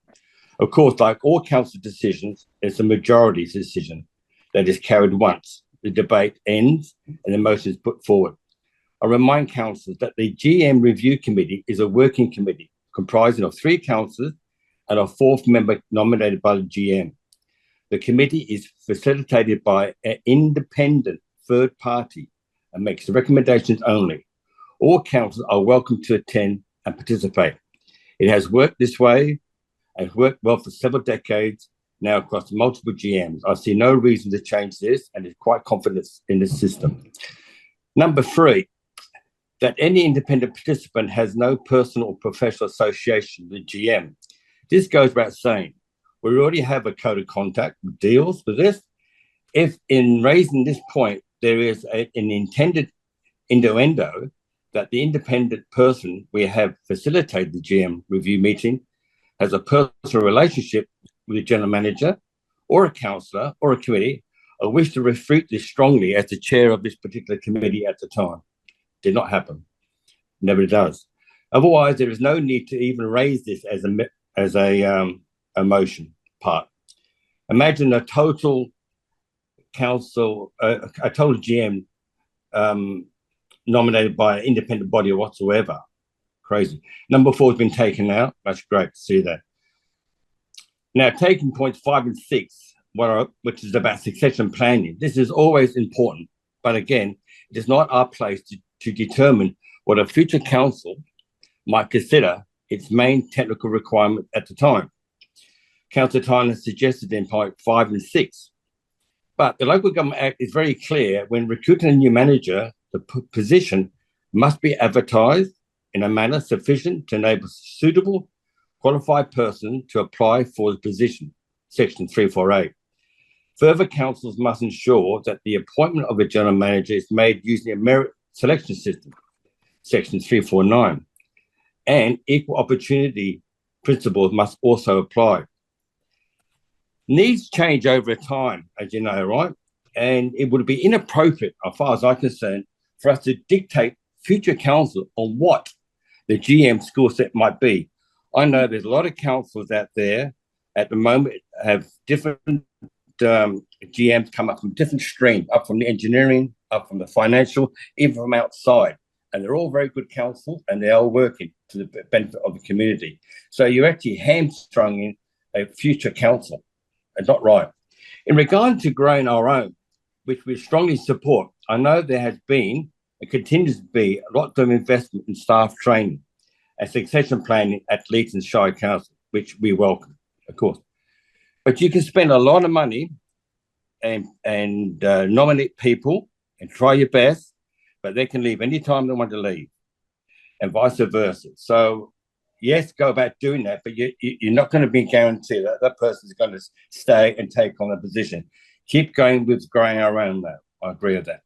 Of course, like all council decisions, it's a majority decision that is carried once. The debate ends and the motion is put forward. I remind councillors that the GM Review Committee is a working committee comprising of 3 councillors and a 4th member nominated by the GM. The committee is facilitated by an independent third party and makes recommendations only. All councillors are welcome to attend and participate. It has worked this way and worked well for several decades now across multiple GMs. I see no reason to change this and is quite confident in this system. Number 3, that any independent participant has no personal or professional association with GM. This goes without saying. We already have a code of conduct that deals with this. If in raising this point, there is an intended innuendo that the independent person we have facilitated the GM review meeting has a personal relationship with the general manager or a councillor or a committee, I wish to refute this strongly as the chair of this particular committee at the time. Did not happen. Never does. Otherwise, there is no need to even raise this as a motion part. Imagine a total council, a total GM nominated by an independent body or whatsoever. Crazy. Number 4 has been taken out. That's great to see that. Now, taking points 5 and 6, which is about succession planning. This is always important, but again, it is not our place to determine what a future council might consider its main technical requirement at the time. Councillor TYNAN suggested in point 5 and 6. But the Local Government Act is very clear: when recruiting a new manager, the position must be advertised in a manner sufficient to enable a suitable, qualified person to apply for the position, section 348. Further, councils must ensure that the appointment of a general manager is made using a merit selection system, section 349, and equal opportunity principles must also apply. Needs change over time, as you know, right? And it would be inappropriate, as far as I'm concerned, for us to dictate future council on what the GM skill set might be. I know there's a lot of councils out there at the moment have different GMs come up from different streams, up from the engineering, up from the financial, even from outside. And they're all very good councils and they're all working to the benefit of the community. So you're actually hamstrung a future council. It's not right. In regard to growing our own, which we strongly support, I know there has been and continues to be a lot of investment in staff training. and succession planning at Leeton Shire Council, which we welcome, of course. But you can spend a lot of money and nominate people and try your best, but they can leave anytime they want to leave, and vice versa. So yes, go about doing that, but you're not going to be guaranteed that that person is going to stay and take on a position. Keep going with growing around that. I agree with that.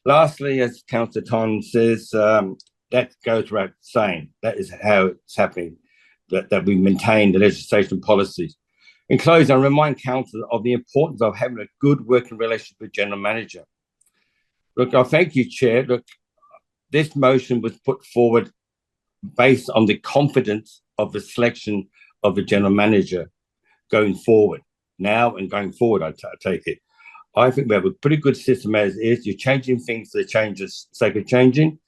Lastly, as Councillor TYNAN says, that goes without saying. That is how it's happening, that we maintain the legislation policies. In closing, I remind Council of the importance of having a good working relationship with General Manager. Look, I thank you, Chair. Look, this motion was put forward based on the confidence of the selection of the General Manager going forward, now and going forward, I take it. I think we have a pretty good system as is. You're changing things for the change's sake of changing,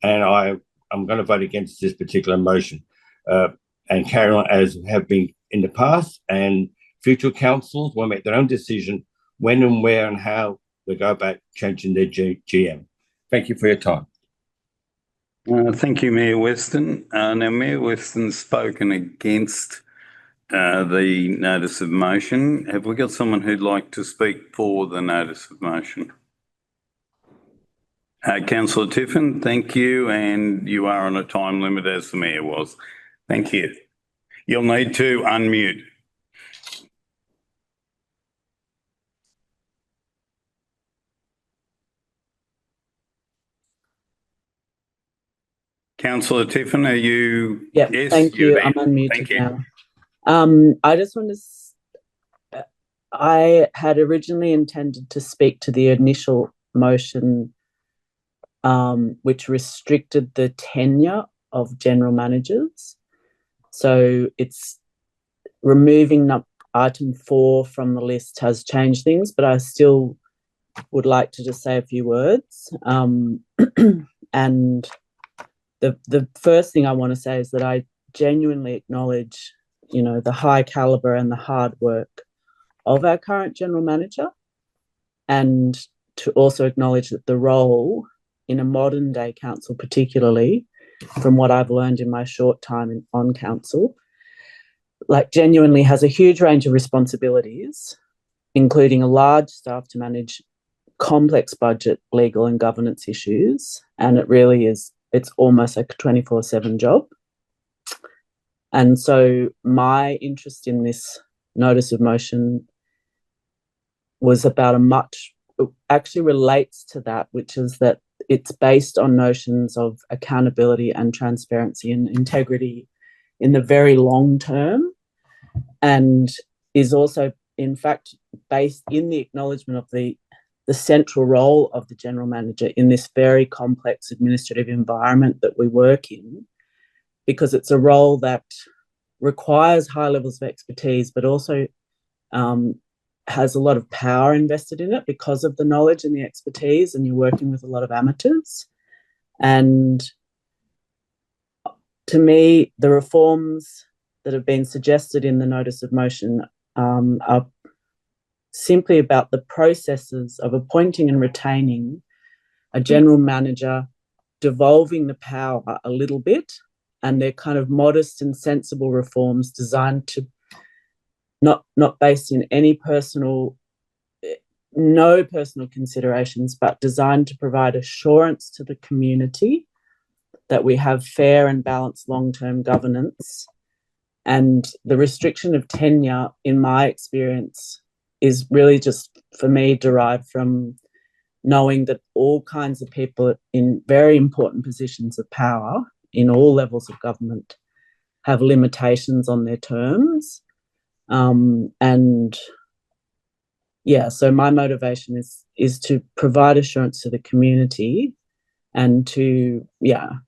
and I'm going to vote against this particular motion and carry on as have been in the past, and future councils will make their own decision when and where and how they go about changing their GM. Thank you for your time. Thank you, Mayor Weston. Now, Mayor Weston's spoken against the notice of motion. Have we got someone who'd like to speak for the notice of motion? Councillor Tiffin, thank you, and you are on a time limit as the Mayor was. Thank you. You'll need to unmute. Councillor Tiffin, are you? Yeah, yes, thank you. there. I'm unmuted Thank you. now. I just want to, I had originally intended to speak to the initial motion, which restricted the tenure of general managers. So it's removing item 4 from the list has changed things, but I still would like to just say a few words. And the first thing I want to say is that I genuinely acknowledge, you know, the high caliber and the hard work of our current general manager, and to also acknowledge that the role in a modern day council, particularly from what I've learned in my short time on council, like genuinely has a huge range of responsibilities, including a large staff to manage complex budget, legal and governance issues. And it really is, it's almost like a 24/7 job. And so my interest in this notice of motion was about actually relates to that, which is that it's based on notions of accountability and transparency and integrity in the very long term, and is also, in fact, based in the acknowledgement of the central role of the general manager in this very complex administrative environment that we work in, because it's a role that requires high levels of expertise, but also has a lot of power invested in it because of the knowledge and the expertise, and you're working with a lot of amateurs. And to me, the reforms that have been suggested in the notice of motion are simply about the processes of appointing and retaining a general manager, devolving the power a little bit, and they're kind of modest and sensible reforms designed to not based in no personal considerations, but designed to provide assurance to the community that we have fair and balanced long-term governance. And the restriction of tenure, in my experience, is really just, for me, derived from knowing that all kinds of people in very important positions of power in all levels of government have limitations on their terms. And yeah, so my motivation is to provide assurance to the community and to,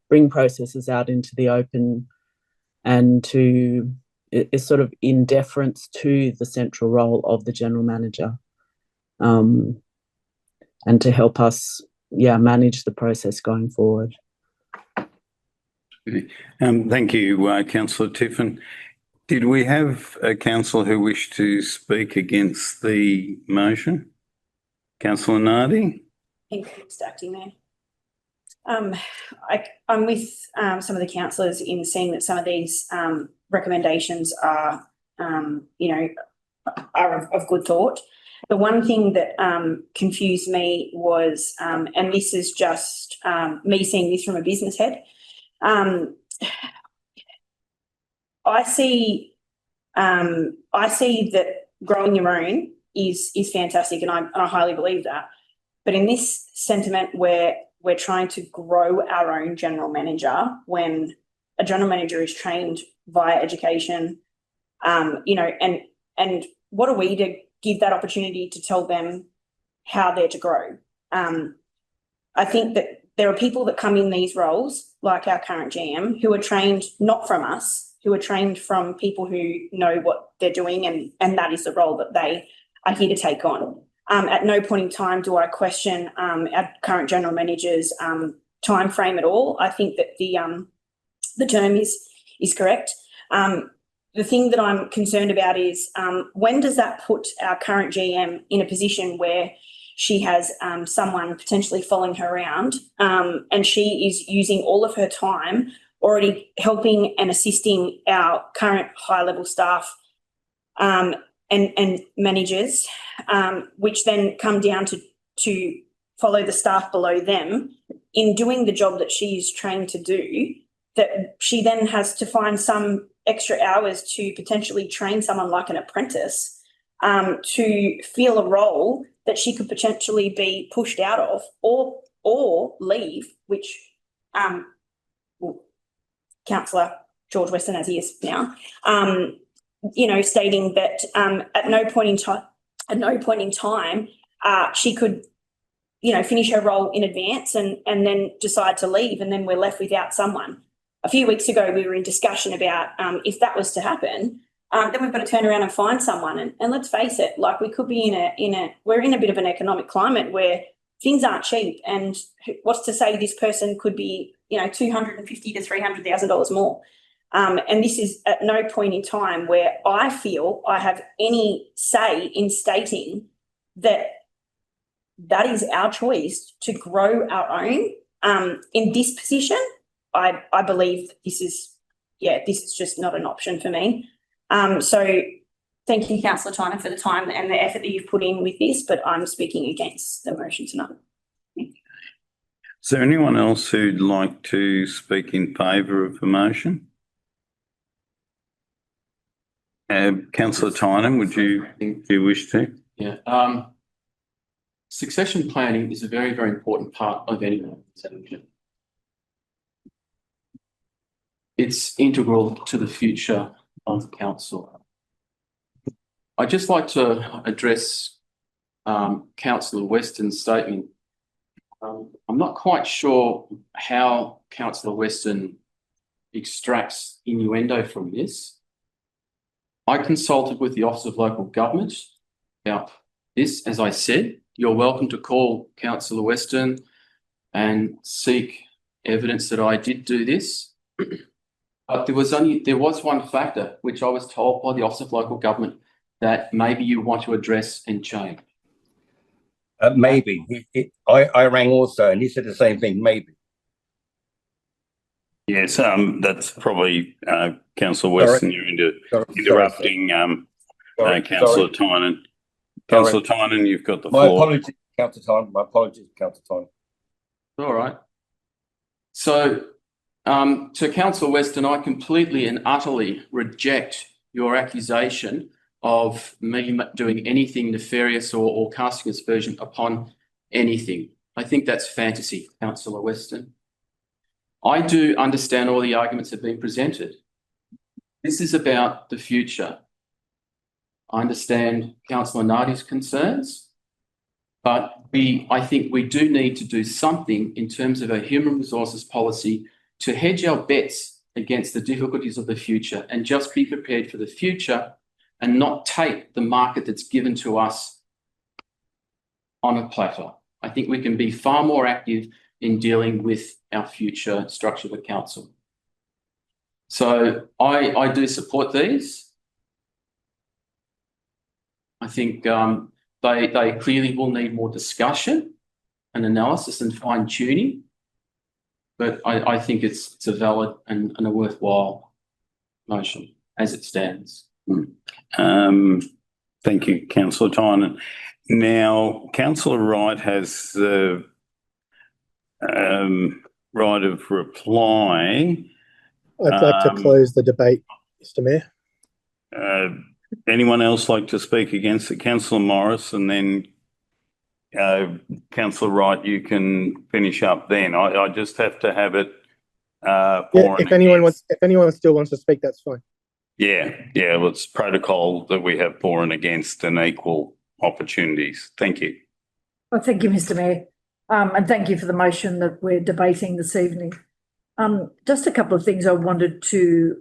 bring processes out into the open, and to, is sort of in deference to the central role of the general manager, and to help us, manage the process going forward. Thank you, Councillor Tiffin. Did we have a councillor who wished to speak against the motion? Councillor Nardi? Incorrect, Acting Mayor. I'm with some of the councillors in seeing that some of these recommendations are, are of good thought. The one thing that confused me was, and this is just me seeing this from a business head, I see that growing your own is fantastic, and I highly believe that. But in this sentiment where we're trying to grow our own general manager, when a general manager is trained via education, and what are we to give that opportunity to tell them how they're to grow? I think that there are people that come in these roles, like our current GM, who are trained not from us, who are trained from people who know what they're doing, and that is the role that they are here to take on. At no point in time do I question our current general manager's time frame at all. I think that the term is correct. The thing that I'm concerned about is when does that put our current GM in a position where she has someone potentially following her around, and she is using all of her time already helping and assisting our current high-level staff and managers, which then come down to follow the staff below them in doing the job that she is trained to do, that she then has to find some extra hours to potentially train someone like an apprentice to fill a role that she could potentially be pushed out of or leave, which Councillor George Weston, as he is now, stating that at no point in time she could, finish her role in advance and then decide to leave, and then we're left without someone. A few weeks ago, we were in discussion about if that was to happen, then we've got to turn around and find someone. And let's face it, like we could be we're in a bit of an economic climate where things aren't cheap. And what's to say this person could be, $250,000 to $300,000 more. And this is at no point in time where I feel I have any say in stating that that is our choice to grow our own. In this position, I believe this is just not an option for me. So thank you, Councillor Tynan, for the time and the effort that you've put in with this, but I'm speaking against the motion tonight. Is there anyone else who'd like to speak in favour of the motion? Councillor Tynan, would you wish to? Yeah. Succession planning is a very, very important part of any organization. It's integral to the future of the council. I'd just like to address Councillor Weston's statement. I'm not quite sure how Councillor Weston extracts innuendo from this. I consulted with the Office of Local Government about this. As I said, you're welcome to call Councillor Weston and seek evidence that I did do this. But there was one factor which I was told by the Office of Local Government that maybe you want to address and change. Maybe. I rang also and he said the same thing, maybe. Yes, that's probably Councillor Weston, you're interrupting Councillor Tynan. Councillor Tynan, you've got the floor. My apologies, Councillor Tynan. My apologies, Councillor Tynan. All right. So, to Councillor Weston, I completely and utterly reject your accusation of me doing anything nefarious or casting aspersion upon anything. I think that's fantasy, Councillor Weston. I do understand all the arguments that have been presented. This is about the future. I understand Councillor Nardi's concerns, but I think we do need to do something in terms of a human resources policy to hedge our bets against the difficulties of the future and just be prepared for the future and not take the market that's given to us on a platter. I think we can be far more active in dealing with our future structure of the council. So I do support these. I think they clearly will need more discussion and analysis and fine-tuning. But I think it's a valid and a worthwhile motion as it stands. Thank you, councillor Tynan. Now, councillor Wright has the right of reply. I'd like to close the debate, Mr. Mayor. Anyone else like to speak against it? Councillor Morris, and then councillor Wright, you can finish up then. I just have to have it Yeah, if anyone still wants to speak, that's fine. Yeah, well, it's protocol that we have for and against and equal opportunities. Thank you. Well, thank you, Mr. Mayor. And thank you for the motion that we're debating this evening. Just a couple of things I wanted to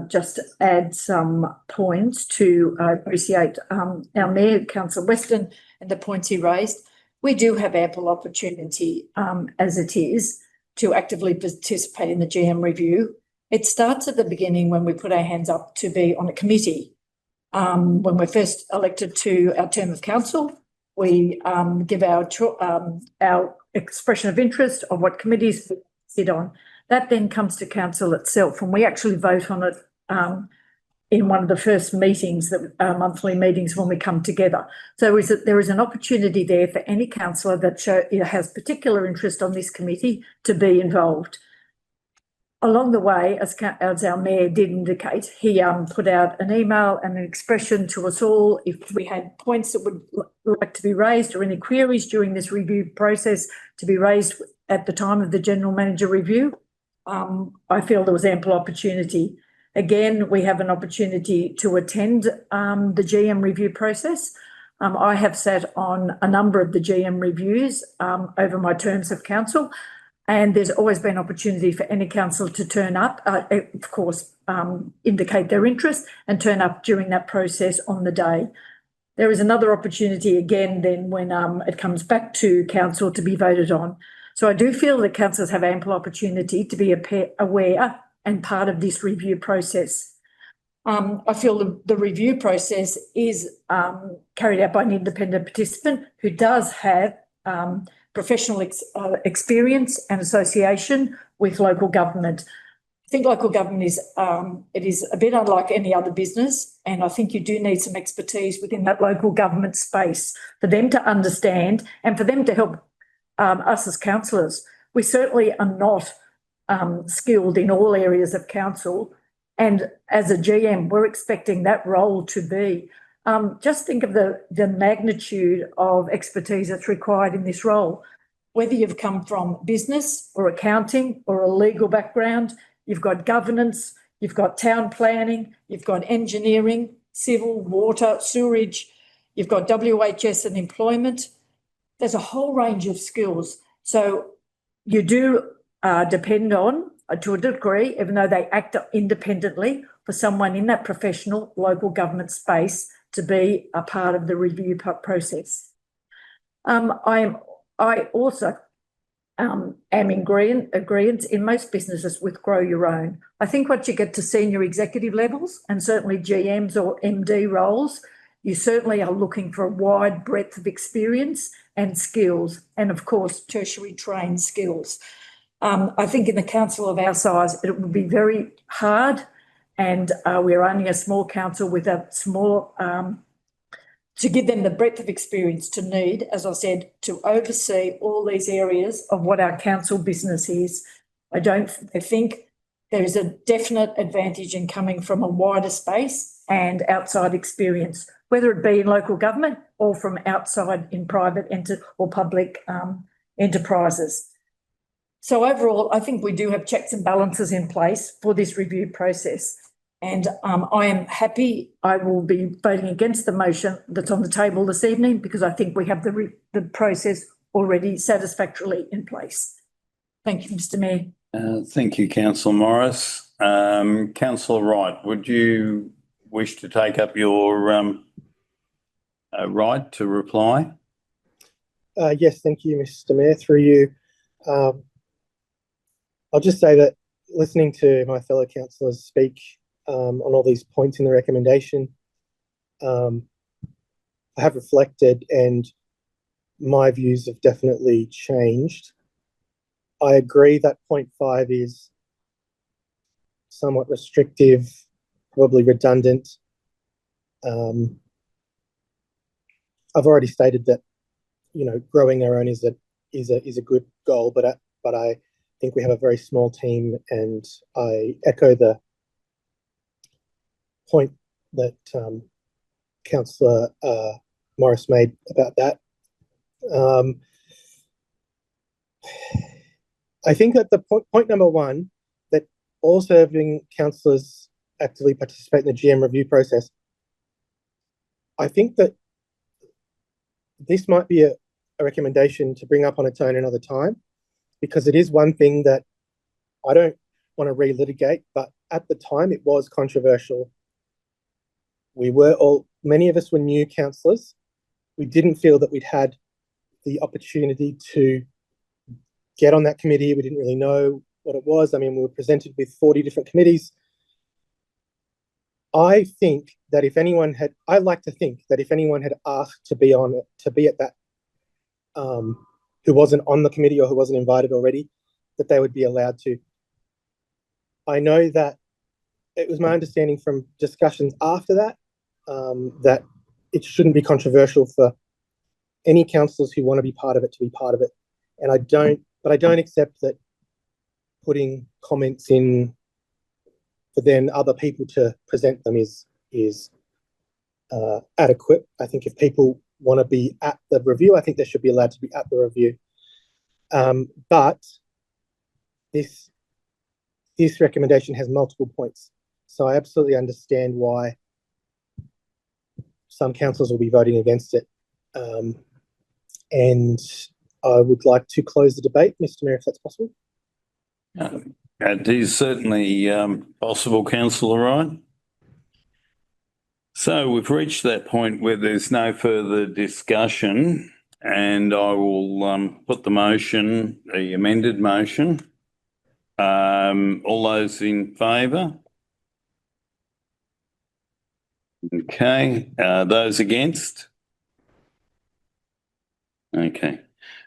just add some points to appreciate our Mayor, Councillor Weston, and the points he raised. We do have ample opportunity as it is to actively participate in the GM review. It starts at the beginning when we put our hands up to be on a committee. When we're first elected to our term of council, we give our expression of interest of what committees we sit on. That then comes to council itself, and we actually vote on it in one of the first meetings, monthly meetings when we come together. So there is an opportunity there for any councillor that has particular interest on this committee to be involved. Along the way, as our Mayor did indicate, he put out an email and an expression to us all if we had points that would like to be raised or any queries during this review process to be raised at the time of the General Manager review. I feel there was ample opportunity. Again, we have an opportunity to attend the GM review process. I have sat on a number of the GM reviews over my terms of council, and there's always been opportunity for any council to turn up, of course, indicate their interest and turn up during that process on the day. There is another opportunity again then when it comes back to council to be voted on. So I do feel that councillors have ample opportunity to be aware and part of this review process. I feel the review process is carried out by an independent participant who does have professional experience and association with local government. I think local government is it is a bit unlike any other business, and I think you do need some expertise within that local government space for them to understand and for them to help us as councillors. We certainly are not skilled in all areas of council, and as a GM, we're expecting that role to be. Just think of the magnitude of expertise that's required in this role. Whether you've come from business or accounting or a legal background, you've got governance, you've got town planning, you've got engineering, civil, water, sewerage, you've got WHS and employment. There's a whole range of skills. So you do depend on, to a degree, even though they act independently, for someone in that professional local government space to be a part of the review process. I also am in agreement in most businesses with grow your own. I think once you get to senior executive levels and certainly GMs or MD roles, you certainly are looking for a wide breadth of experience and skills, and of course, tertiary trained skills. I think in the council of our size, it would be very hard, and we're only a small council with a small, to give them the breadth of experience to need, as I said, to oversee all these areas of what our council business is. I think there is a definite advantage in coming from a wider space and outside experience, whether it be in local government or from outside in private or public enterprises. So overall, I think we do have checks and balances in place for this review process. And I am happy. I will be voting against the motion that's on the table this evening because I think we have the process already satisfactorily in place. Thank you, Mr. Mayor. Thank you, Councillor Morris. Councillor Wright, would you wish to take up your right to reply? Yes, thank you, Mr. Mayor. Through you, I'll just say that listening to my fellow councillors speak on all these points in the recommendation, I have reflected and my views have definitely changed. I agree that 0.5 is somewhat restrictive, probably redundant. I've already stated that, you know, growing our own is a good goal, but I think we have a very small team, and I echo the point that Councillor Morris made about that. I think that the point number one, that all serving councillors actively participate in the GM review process. I think that this might be a recommendation to bring up on its own another time, because it is one thing that I don't want to relitigate, but at the time it was controversial. Many of us were new councillors. We didn't feel that we'd had the opportunity to get on that committee. We didn't really know what it was. I mean, we were presented with 40 different committees. I think that I'd like to think that if anyone had asked to be on it, to be at that, who wasn't on the committee or who wasn't invited already, that they would be allowed to. I know that it was my understanding from discussions after that, that it shouldn't be controversial for any councillors who want to be part of it to be part of it. And I don't accept that putting comments in for then other people to present them is adequate. I think if people want to be at the review, I think they should be allowed to be at the review. But this recommendation has multiple points. So I absolutely understand why some councillors will be voting against it. And I would like to close the debate, Mr. Mayor, if that's possible. It is certainly possible, Councillor Ryan. So we've reached that point where there's no further discussion, and I will put the motion, the amended motion. All those in favour? Okay. Those against? Okay.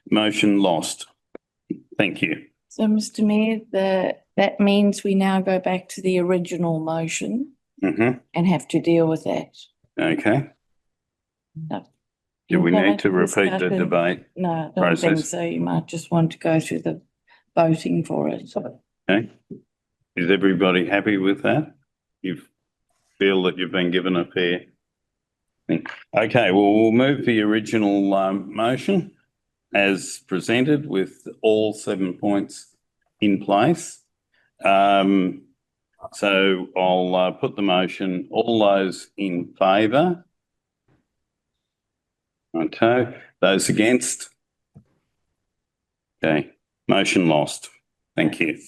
Motion lost. Thank you. So, Mr. Mayor, that means we now go back to the original motion and have to deal with that. Okay. No. Do we No, need to repeat the discussion. debate? No, I don't think process? so. You might just want to go through the voting for it. Okay. Is everybody happy with that? You feel that you've been given a fair thing? Okay, well, we'll move the original motion as presented with all 7 points in place. So I'll put the motion. All those in favour? Okay. Those against? Okay. Motion lost. Thank you.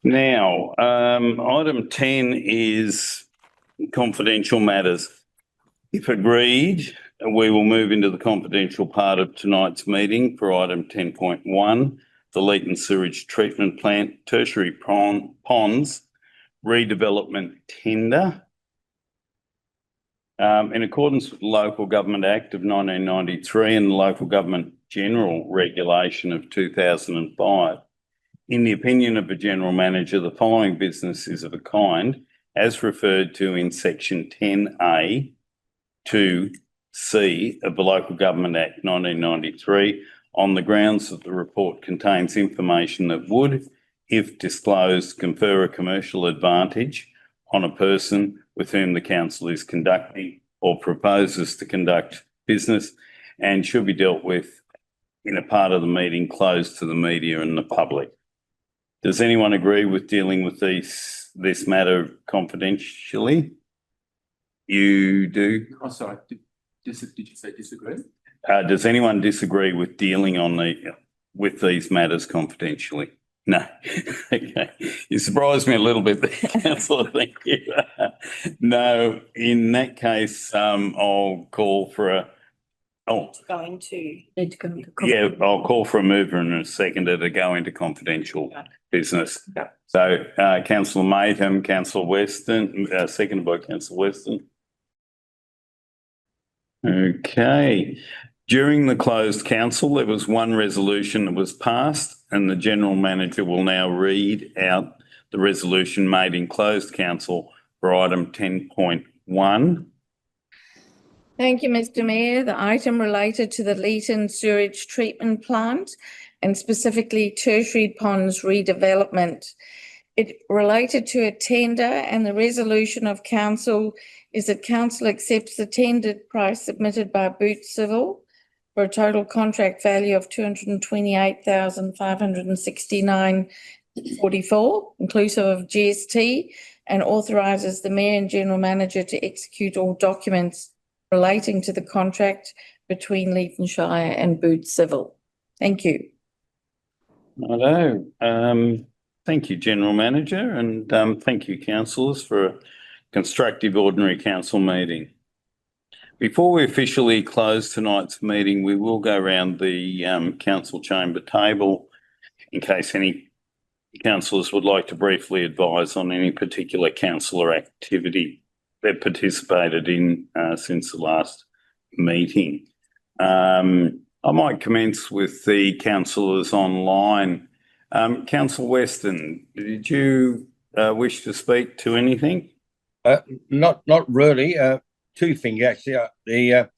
Now, item 10 is confidential matters. If agreed, we will move into the confidential part of tonight's meeting for item 10.1, the Leeton Sewage Treatment Plant Tertiary Ponds redevelopment tender. In accordance with the Local Government Act of 1993 and the Local Government General Regulation of 2005, in the opinion of the General Manager, the following business is of a kind as referred to in section 10A to C of the Local Government Act 1993 on the grounds that the report contains information that would, if disclosed, confer a commercial advantage on a person with whom the council is conducting or proposes to conduct business and should be dealt with in a part of the meeting closed to the media and the public. Does anyone agree with dealing with this matter confidentially? You do? Oh, sorry. Did you say disagree? Does anyone disagree with dealing with these matters confidentially? No. Okay. You surprised me a little bit there, Councillor. Thank you. No, in that case, I'll call for a. Oh, Going to. Need to go into yeah, I'll call for a mover and a seconder to go into confidential business. Yeah. So, Councillor Mayhem, Councillor Weston, seconded by Councillor Weston. Okay. During the closed council, there was one resolution that was passed, and the General Manager will now read out the resolution made in closed council for item 10.1. Thank you, Mr Mayor. The item related to the Leeton Sewage Treatment Plant and specifically Tertiary Ponds redevelopment. It related to a tender, and the resolution of council is that council accepts the tendered price submitted by Boot Civil for a total contract value of $228,569.44, inclusive of GST, and authorises the Mayor and General Manager to execute all documents relating to the contract between Leeton Shire and Boot Civil. Thank you. Righto. Thank you, General Manager, and thank you, councillors, for a constructive ordinary council meeting. Before we officially close tonight's meeting, we will go around the council chamber table in case any councillors would like to briefly advise on any particular councillor activity they've participated in since the last meeting. I might commence with the councillors online. Councillor Weston, did you wish to speak to anything? Not really. Two things actually. The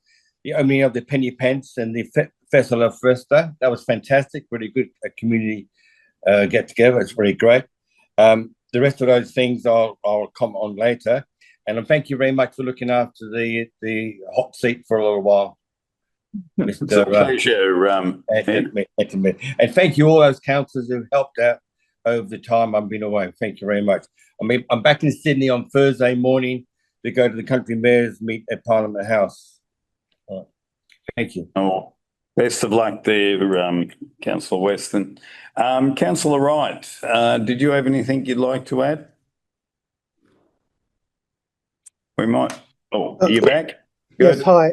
opening of the Penny Pence and the Festival of Festa, that was fantastic. Really good community get together. It's really great. The rest of those things I'll comment on later. And thank you very much for looking after the hot seat for a little while. It's a pleasure. And thank you all those councillors who've helped out over the time I've been away. Thank you very much. I mean, I'm back in Sydney on Thursday morning to go to the country mayors meet at Parliament House. Thank you. Oh, best of luck there, Councillor Weston. Councillor Wright, did you have anything you'd like to add? We might. Oh, are you back? Good. Yes, hi.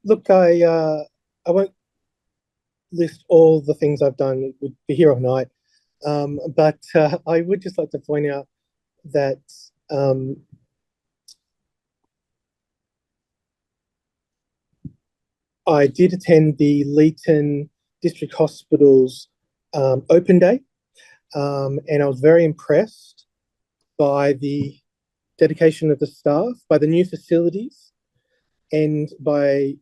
Look, I won't list all the things I've done. It would be here all night. But I would just like to point out that I did attend the Leeton District Hospital's open day, and I was very impressed by the dedication of the staff, by the new facilities, and by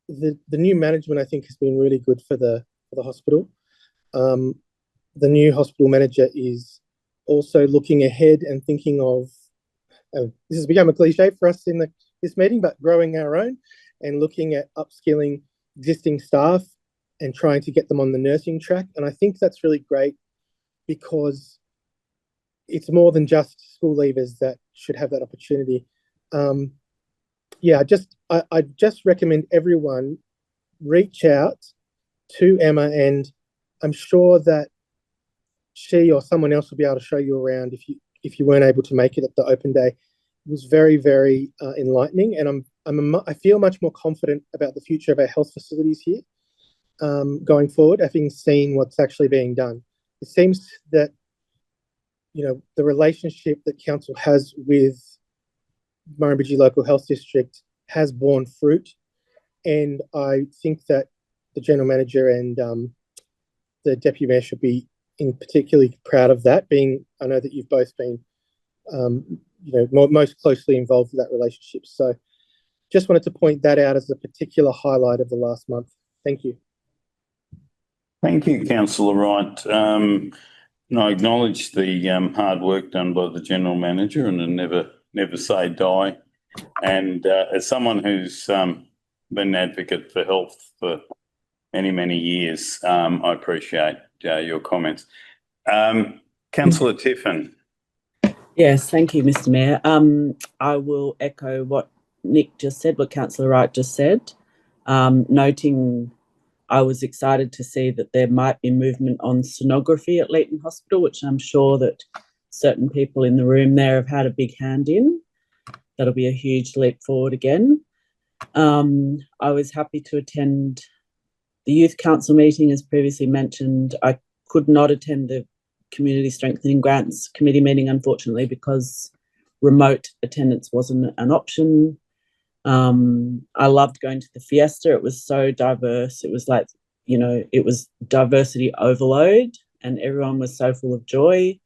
the new management. I think has been really good for the hospital. The new hospital manager is also looking ahead and thinking of, this has become a cliche for us in this meeting, but growing our own and looking at upskilling existing staff and trying to get them on the nursing track. And I think that's really great because it's more than just school leavers that should have that opportunity. I just recommend everyone reach out to Emma, and I'm sure that she or someone else will be able to show you around if you weren't able to make it at the open day. It was very, very enlightening, and I feel much more confident about the future of our health facilities here going forward, having seen what's actually being done. It seems that the relationship that council has with Murrumbidgee Local Health District has borne fruit, and I think that the General Manager and the Deputy Mayor should be particularly proud of that, I know that you've both been most closely involved with that relationship. So just wanted to point that out as a particular highlight of the last month. Thank you. Thank you, Councillor Wright. I acknowledge the hard work done by the General Manager and never say die. And as someone who's been an advocate for health for many, many years, I appreciate your comments. Councillor Tiffin. Yes, thank you, Mr. Mayor. I will echo what Nick just said, what Councillor Wright just said, noting I was excited to see that there might be movement on sonography at Leeton Hospital, which I'm sure that certain people in the room there have had a big hand in. That'll be a huge leap forward again. I was happy to attend the Youth Council meeting, as previously mentioned. I could not attend the Community Strengthening Grants Committee meeting, unfortunately, because remote attendance wasn't an option. I loved going to the fiesta. It was so diverse. It was like, you know, it was diversity overload, and everyone was so full of joy.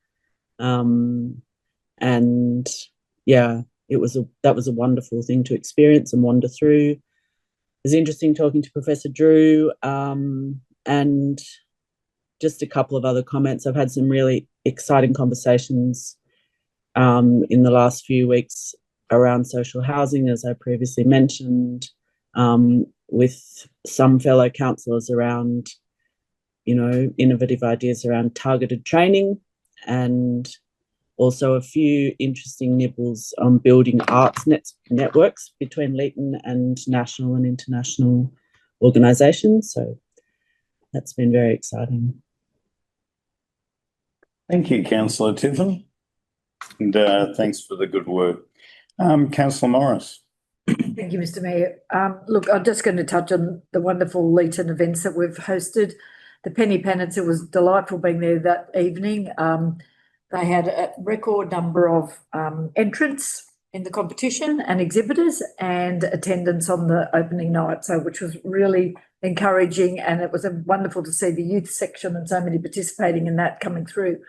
And yeah, that was a wonderful thing to experience and wander through. It was interesting talking to Professor Drew, and just a couple of other comments. I've had some really exciting conversations in the last few weeks around social housing, as I previously mentioned, with some fellow councillors around, you know, innovative ideas around targeted training, and also a few interesting nibbles on building arts networks between Leeton and national and international organisations. So that's been very exciting. Thank you, Councillor Tiffin, and thanks for the good work. Councillor Morris. Thank you, Mr. Mayor. Look, I'm just going to touch on the wonderful Leeton events that we've hosted. The Penny Pennants, it was delightful being there that evening. They had a record number of entrants in the competition and exhibitors and attendance on the opening night, so which was really encouraging, and it was wonderful to see the youth section and so many participating in that coming through.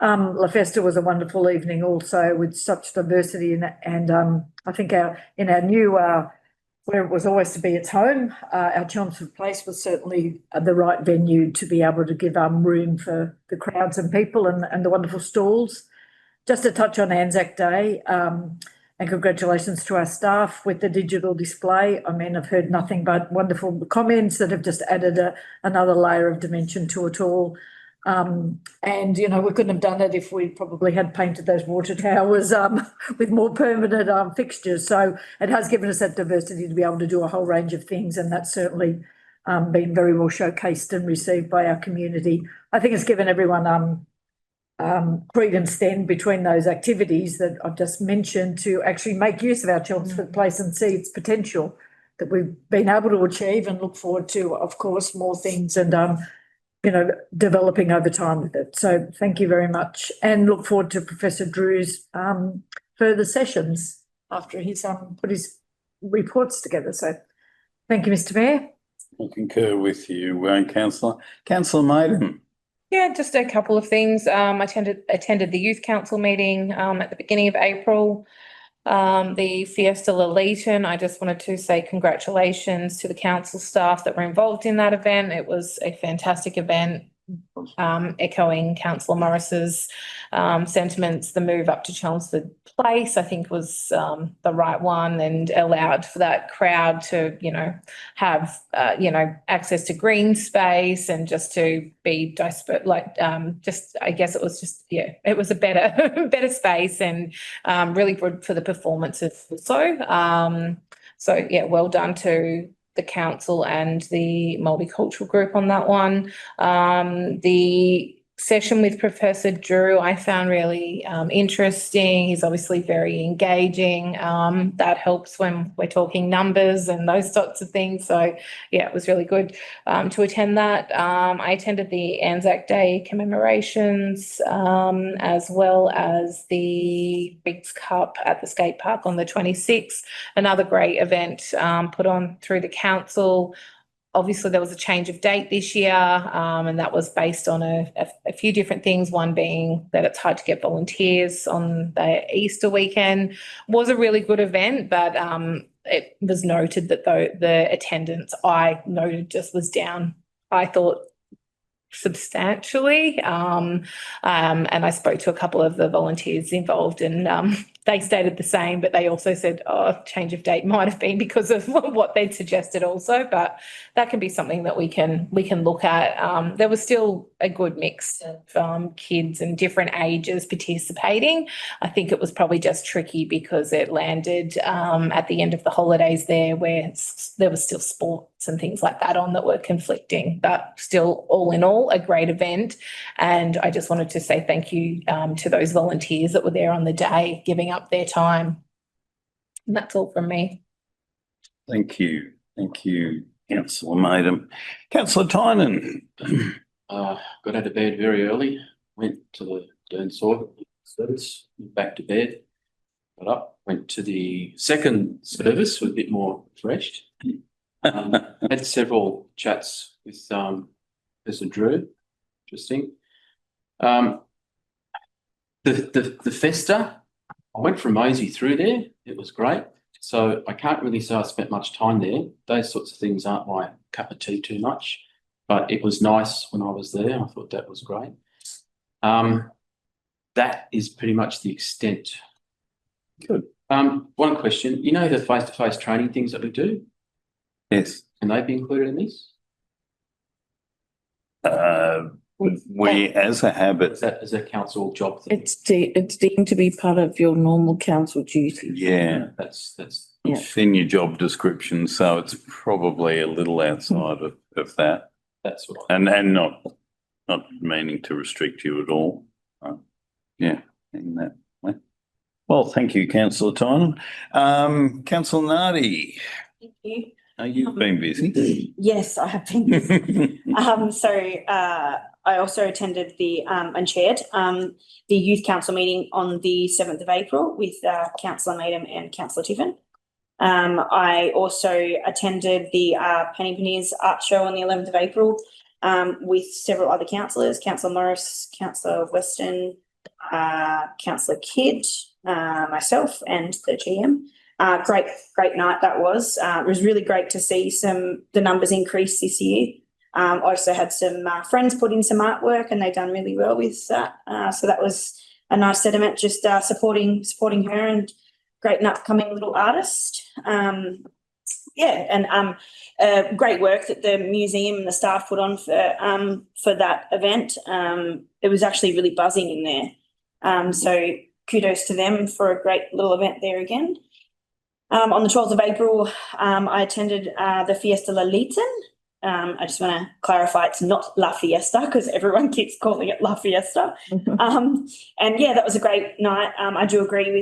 La Festa was a wonderful evening also with such diversity and I think in our new where it was always to be its home, our Chelmsford Place was certainly the right venue to be able to give room for the crowds and people and the wonderful stalls. Just to touch on Anzac Day, and congratulations to our staff with the digital display. I mean, I've heard nothing but wonderful comments that have just added another layer of dimension to it all. And, you know, we couldn't have done it if we probably had painted those water towers with more permanent fixtures. So it has given us that diversity to be able to do a whole range of things, and that's certainly been very well showcased and received by our community. I think it's given everyone credence then between those activities that I've just mentioned to actually make use of our Chelmsford Place and see its potential that we've been able to achieve, and look forward to, of course, more things and you know, developing over time with it. So thank you very much, and look forward to Professor Drew's further sessions after he's put his reports together. So thank you, Mr. Mayor. I concur with you, Councillor. Councillor Maiden. Yeah, just a couple of things. I attended the Youth Council meeting at the beginning of April. The Fiesta La Leeton, I just wanted to say congratulations to the council staff that were involved in that event. It was a fantastic event, echoing Councillor Morris's sentiments. The move up to Chelmsford Place, I think, was the right one, and allowed for that crowd to, you know, have, you know, access to green space and just to be just, I guess it was just, yeah, it was a better space, and really good for the performances also. So yeah, well done to the council and the multicultural group on that one. The session with Professor Drew I found really interesting. He's obviously very engaging. That helps when we're talking numbers and those sorts of things. So yeah, it was really good to attend that. I attended the Anzac Day commemorations, as well as the Briggs Cup at the skate park on the 26th. Another great event put on through the council. Obviously, there was a change of date this year, and that was based on a few different things. One being that it's hard to get volunteers on the Easter weekend. Was a really good event, but it was noted that the attendance I noted just was down, I thought, substantially. And I spoke to a couple of the volunteers involved, and they stated the same, but they also said, change of date might have been because of what they'd suggested also, but that can be something that we can look at. There was still a good mix of kids and different ages participating. I think it was probably just tricky because it landed at the end of the holidays there, where there was still sports and things like that on that were conflicting, but still, all in all, a great event. And I just wanted to say thank you to those volunteers that were there on the day, giving up their time. And that's all from me. Thank you. Thank you, Councillor Maiden. Councillor Tynan. Got out of bed very early, went to the Dern Soil service, back to bed. got up, went to the second service, was a bit more refreshed. Had several chats with President Drew. Interesting. The Festa, I went from Mosey through there. It was great. So I can't really say I spent much time there. Those sorts of things aren't my cup of tea too much, but it was nice when I was there. I thought that was great. That is pretty much the extent. Good. One question, you know the face-to-face training things that we do? Yes. Can they be included in this? We, as a habit, Is that council job thing? It's deemed to be part of your normal council duty. yeah, That's Yeah. it's in your job description, so it's probably a little outside of that, that's what I. and not meaning to restrict you at all. Yeah, in that way. Well, thank you, Councillor Tynan. Councillor Nardi, Thank you. you've been busy. Yes, I have been. I also attended and chaired the Youth Council meeting on the 7th of April with Councillor Madam and Councillor Tiffin. I also attended the Penny Pennies art show on the 11th of April with several other councillors, Councillor Morris, Councillor Weston, Councillor Kidd, myself and the GM. Great night that was. It was really great to see the numbers increase this year. I also had some friends put in some artwork and they've done really well with that. So that was a nice sentiment, just supporting her, and great and upcoming little artist. Great work that the museum and the staff put on for that event. It was actually really buzzing in there. So kudos to them for a great little event there again. On the 12th of April, I attended the Fiesta La Leeton. I just want to clarify, it's not La Fiesta because everyone keeps calling it La Fiesta. And yeah, that was a great night. I do agree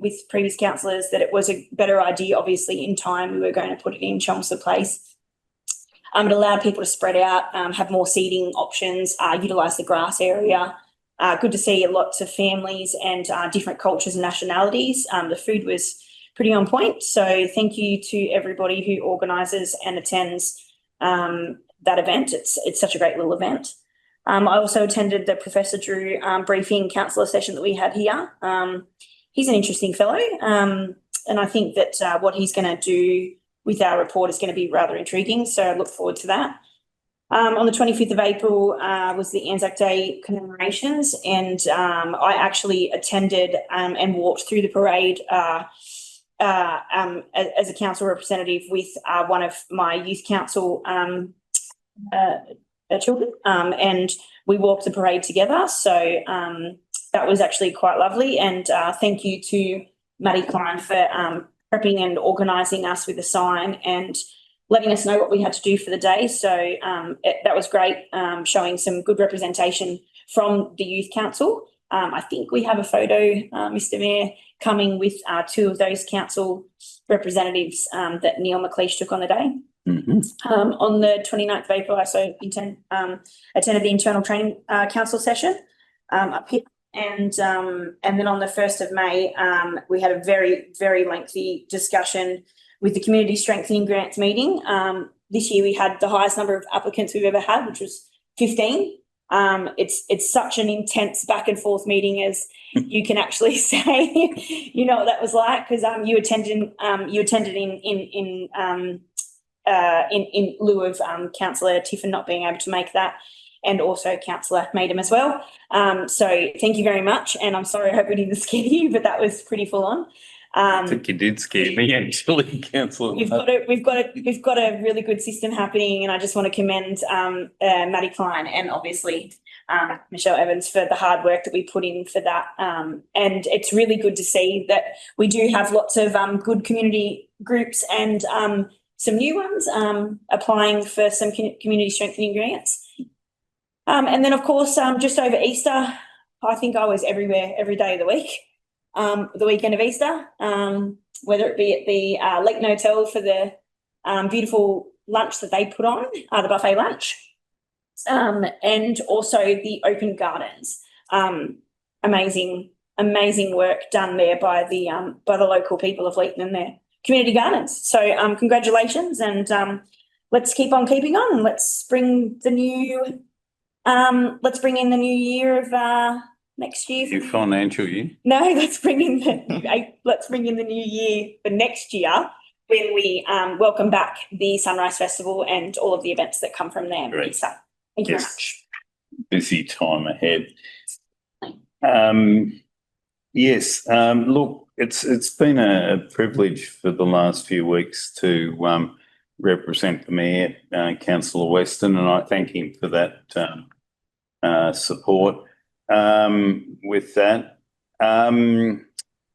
with previous councillors that it was a better idea. Obviously, in time, we were going to put it in Chelmsford Place. It allowed people to spread out, have more seating options, utilise the grass area. Good to see lots of families and different cultures and nationalities. The food was pretty on point. So thank you to everybody who organises and attends that event. It's such a great little event. I also attended the Professor Drew briefing councillor session that we had here. He's an interesting fellow, and I think that what he's going to do with our report is going to be rather intriguing. So I look forward to that. On the 25th of April was the Anzac Day commemorations, and I actually attended and walked through the parade as a council representative with one of my youth council children, and we walked the parade together. So that was actually quite lovely, and thank you to Maddie Klein for prepping and organising us with a sign and letting us know what we had to do for the day. So that was great, showing some good representation from the youth council. I think we have a photo, Mr Mayor, coming with two of those council representatives that Neil McLeish took on the day. Mm-hmm. On the 29th of April, I also attended the internal training council session up here. And then on the 1st of May, we had a very, very lengthy discussion with the Community Strengthening Grants meeting. This year we had the highest number of applicants we've ever had, which was 15. It's such an intense back and forth meeting, as you can actually say. You know what that was like, because you attended in lieu of Councillor Tiffin not being able to make that, and also Councillor Madam as well. So thank you very much, and I'm sorry, I hope we didn't scare you, but that was pretty full on. I think you did scare me, actually, Councillor. We've got a really good system happening, and I just want to commend Maddie Klein and obviously Michelle Evans for the hard work that we put in for that. And it's really good to see that we do have lots of good community groups and some new ones applying for some community strengthening grants. And then, of course, just over Easter, I think I was everywhere every day of the week. The weekend of Easter, whether it be at the Leeton Hotel for the beautiful lunch that they put on, the buffet lunch, and also the open gardens. Amazing amazing work done there by the local people of Leeton and their community gardens. So congratulations, and let's keep on keeping on, and let's bring in the new year of next year. Your financial year? No, let's bring in the new year for next year, when we welcome back the Sunrise Festival and all of the events that come from there. Great. So, thank you very Yes. much. Busy time ahead. Yes, look, it's been a privilege for the last few weeks to represent the Mayor, Councillor Weston, and I thank him for that support. With that,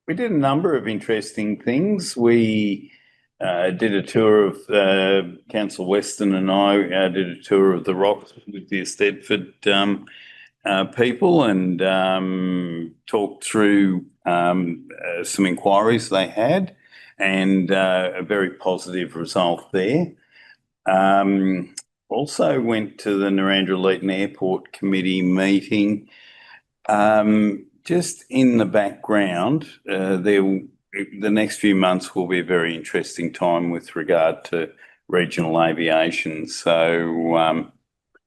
we did a number of interesting things. We did a tour of Councillor Weston and I did a tour of the rocks with the Eisteddfod people, and talked through some inquiries they had, and a very positive result there. Also went to the Narrandera Leeton Airport Committee meeting. Just in the background, the next few months will be a very interesting time with regard to regional aviation. So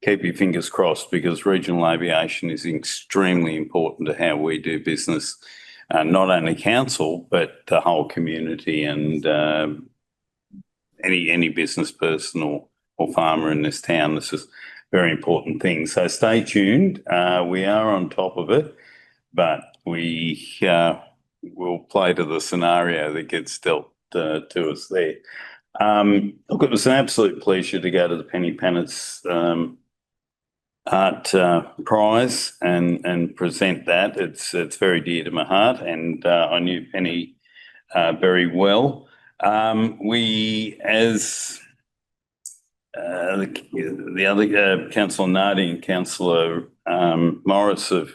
keep your fingers crossed, because regional aviation is extremely important to how we do business, not only council, but the whole community, and any business person or farmer in this town. This is a very important thing. So stay tuned. We are on top of it, but we will play to the scenario that gets dealt to us there. Look, it was an absolute pleasure to go to the Penny Pannets Art Prize and present that. It's very dear to my heart, and I knew Penny very well. We, as the other Councillor Nardi and Councillor Morris have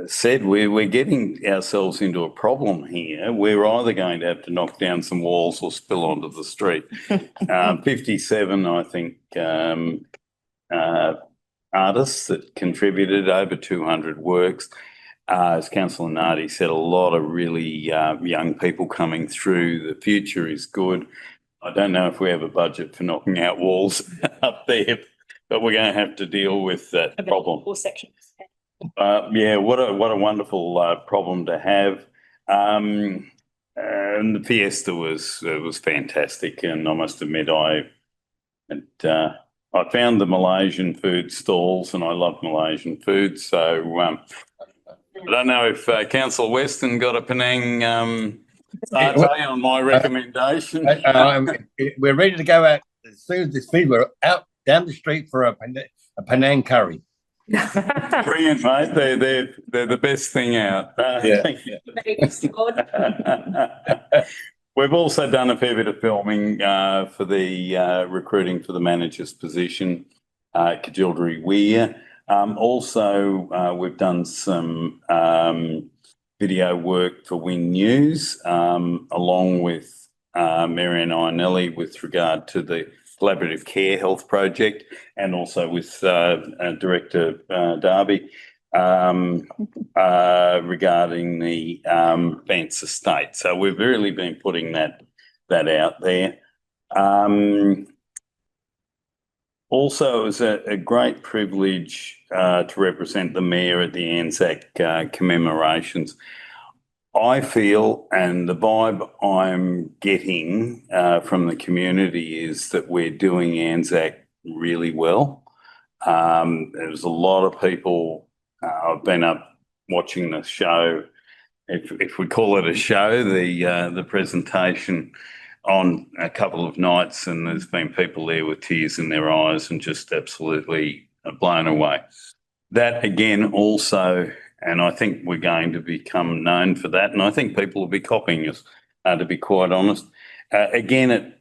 said, we're getting ourselves into a problem here. We're either going to have to knock down some walls or spill onto the street. 57, I think, artists that contributed, over 200 works. As Councillor Nardi said, a lot of really young people coming through. The future is good. I don't know if we have a budget for knocking out walls up there, but we're going to have to deal with that problem. All sections. Yeah, what a wonderful problem to have. And the fiesta was fantastic, and I must admit I found the Malaysian food stalls, and I love Malaysian food. So I don't know if Councillor Weston got a Penang satay on my recommendation. We're ready to go out as soon as this feed. We're out down the street for a Penang curry. Brilliant, mate. They're the best thing out. We've also done a fair bit of filming for the recruiting for the manager's position, GOGELDRIE Weir. Also, we've done some video work for Win News, along with Marianne Ionelli with regard to the Collaborative Care Health Project, and also with Director Darby regarding the Vance Estate. So we've really been putting that out there. Also, it was a great privilege to represent the Mayor at the Anzac commemorations. I feel, and the vibe I'm getting from the community, is that we're doing Anzac really well. There's a lot of people. I've been up watching the show, if we call it a show, the presentation on a couple of nights, and there's been people there with tears in their eyes and just absolutely blown away. That again also, and I think we're going to become known for that, and I think people will be copying us, to be quite honest. Again, it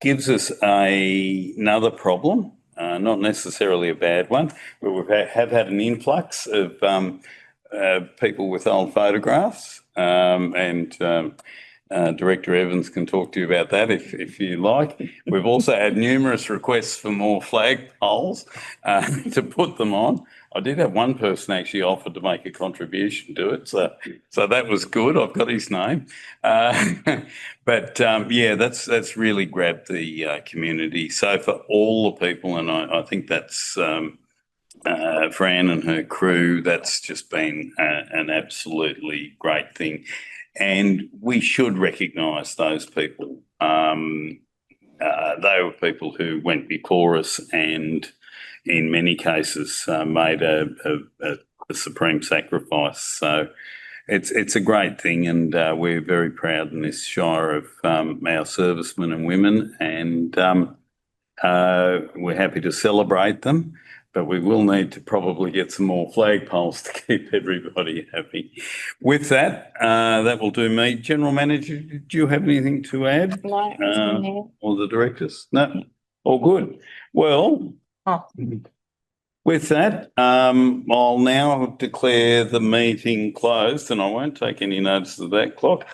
gives us another problem, not necessarily a bad one, but we have had an influx of people with old photographs, and Director Evans can talk to you about that if you like. We've also had numerous requests for more flag poles to put them on. I did have one person actually offered to make a contribution to it, so that was good. I've got his name, but yeah, that's really grabbed the community. So for all the people, and I think that's Fran and her crew, that's just been an absolutely great thing. And we should recognise those people. They were people who went before us and in many cases made a supreme sacrifice. So it's a great thing, and we're very proud in this Shire of our servicemen and women, and we're happy to celebrate them. But we will need to probably get some more flagpoles to keep everybody happy. With that, that will do me. General Manager, do you have anything to add? No. Or the directors? No? All good. Well, with that, I'll now declare the meeting closed, and I won't take any notice of that clock.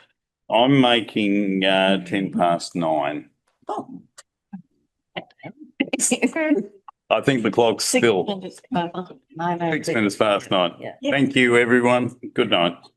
I'm making 9:10. Oh. I think the clock's still 6 minutes past 9. Thank you, everyone. Good night.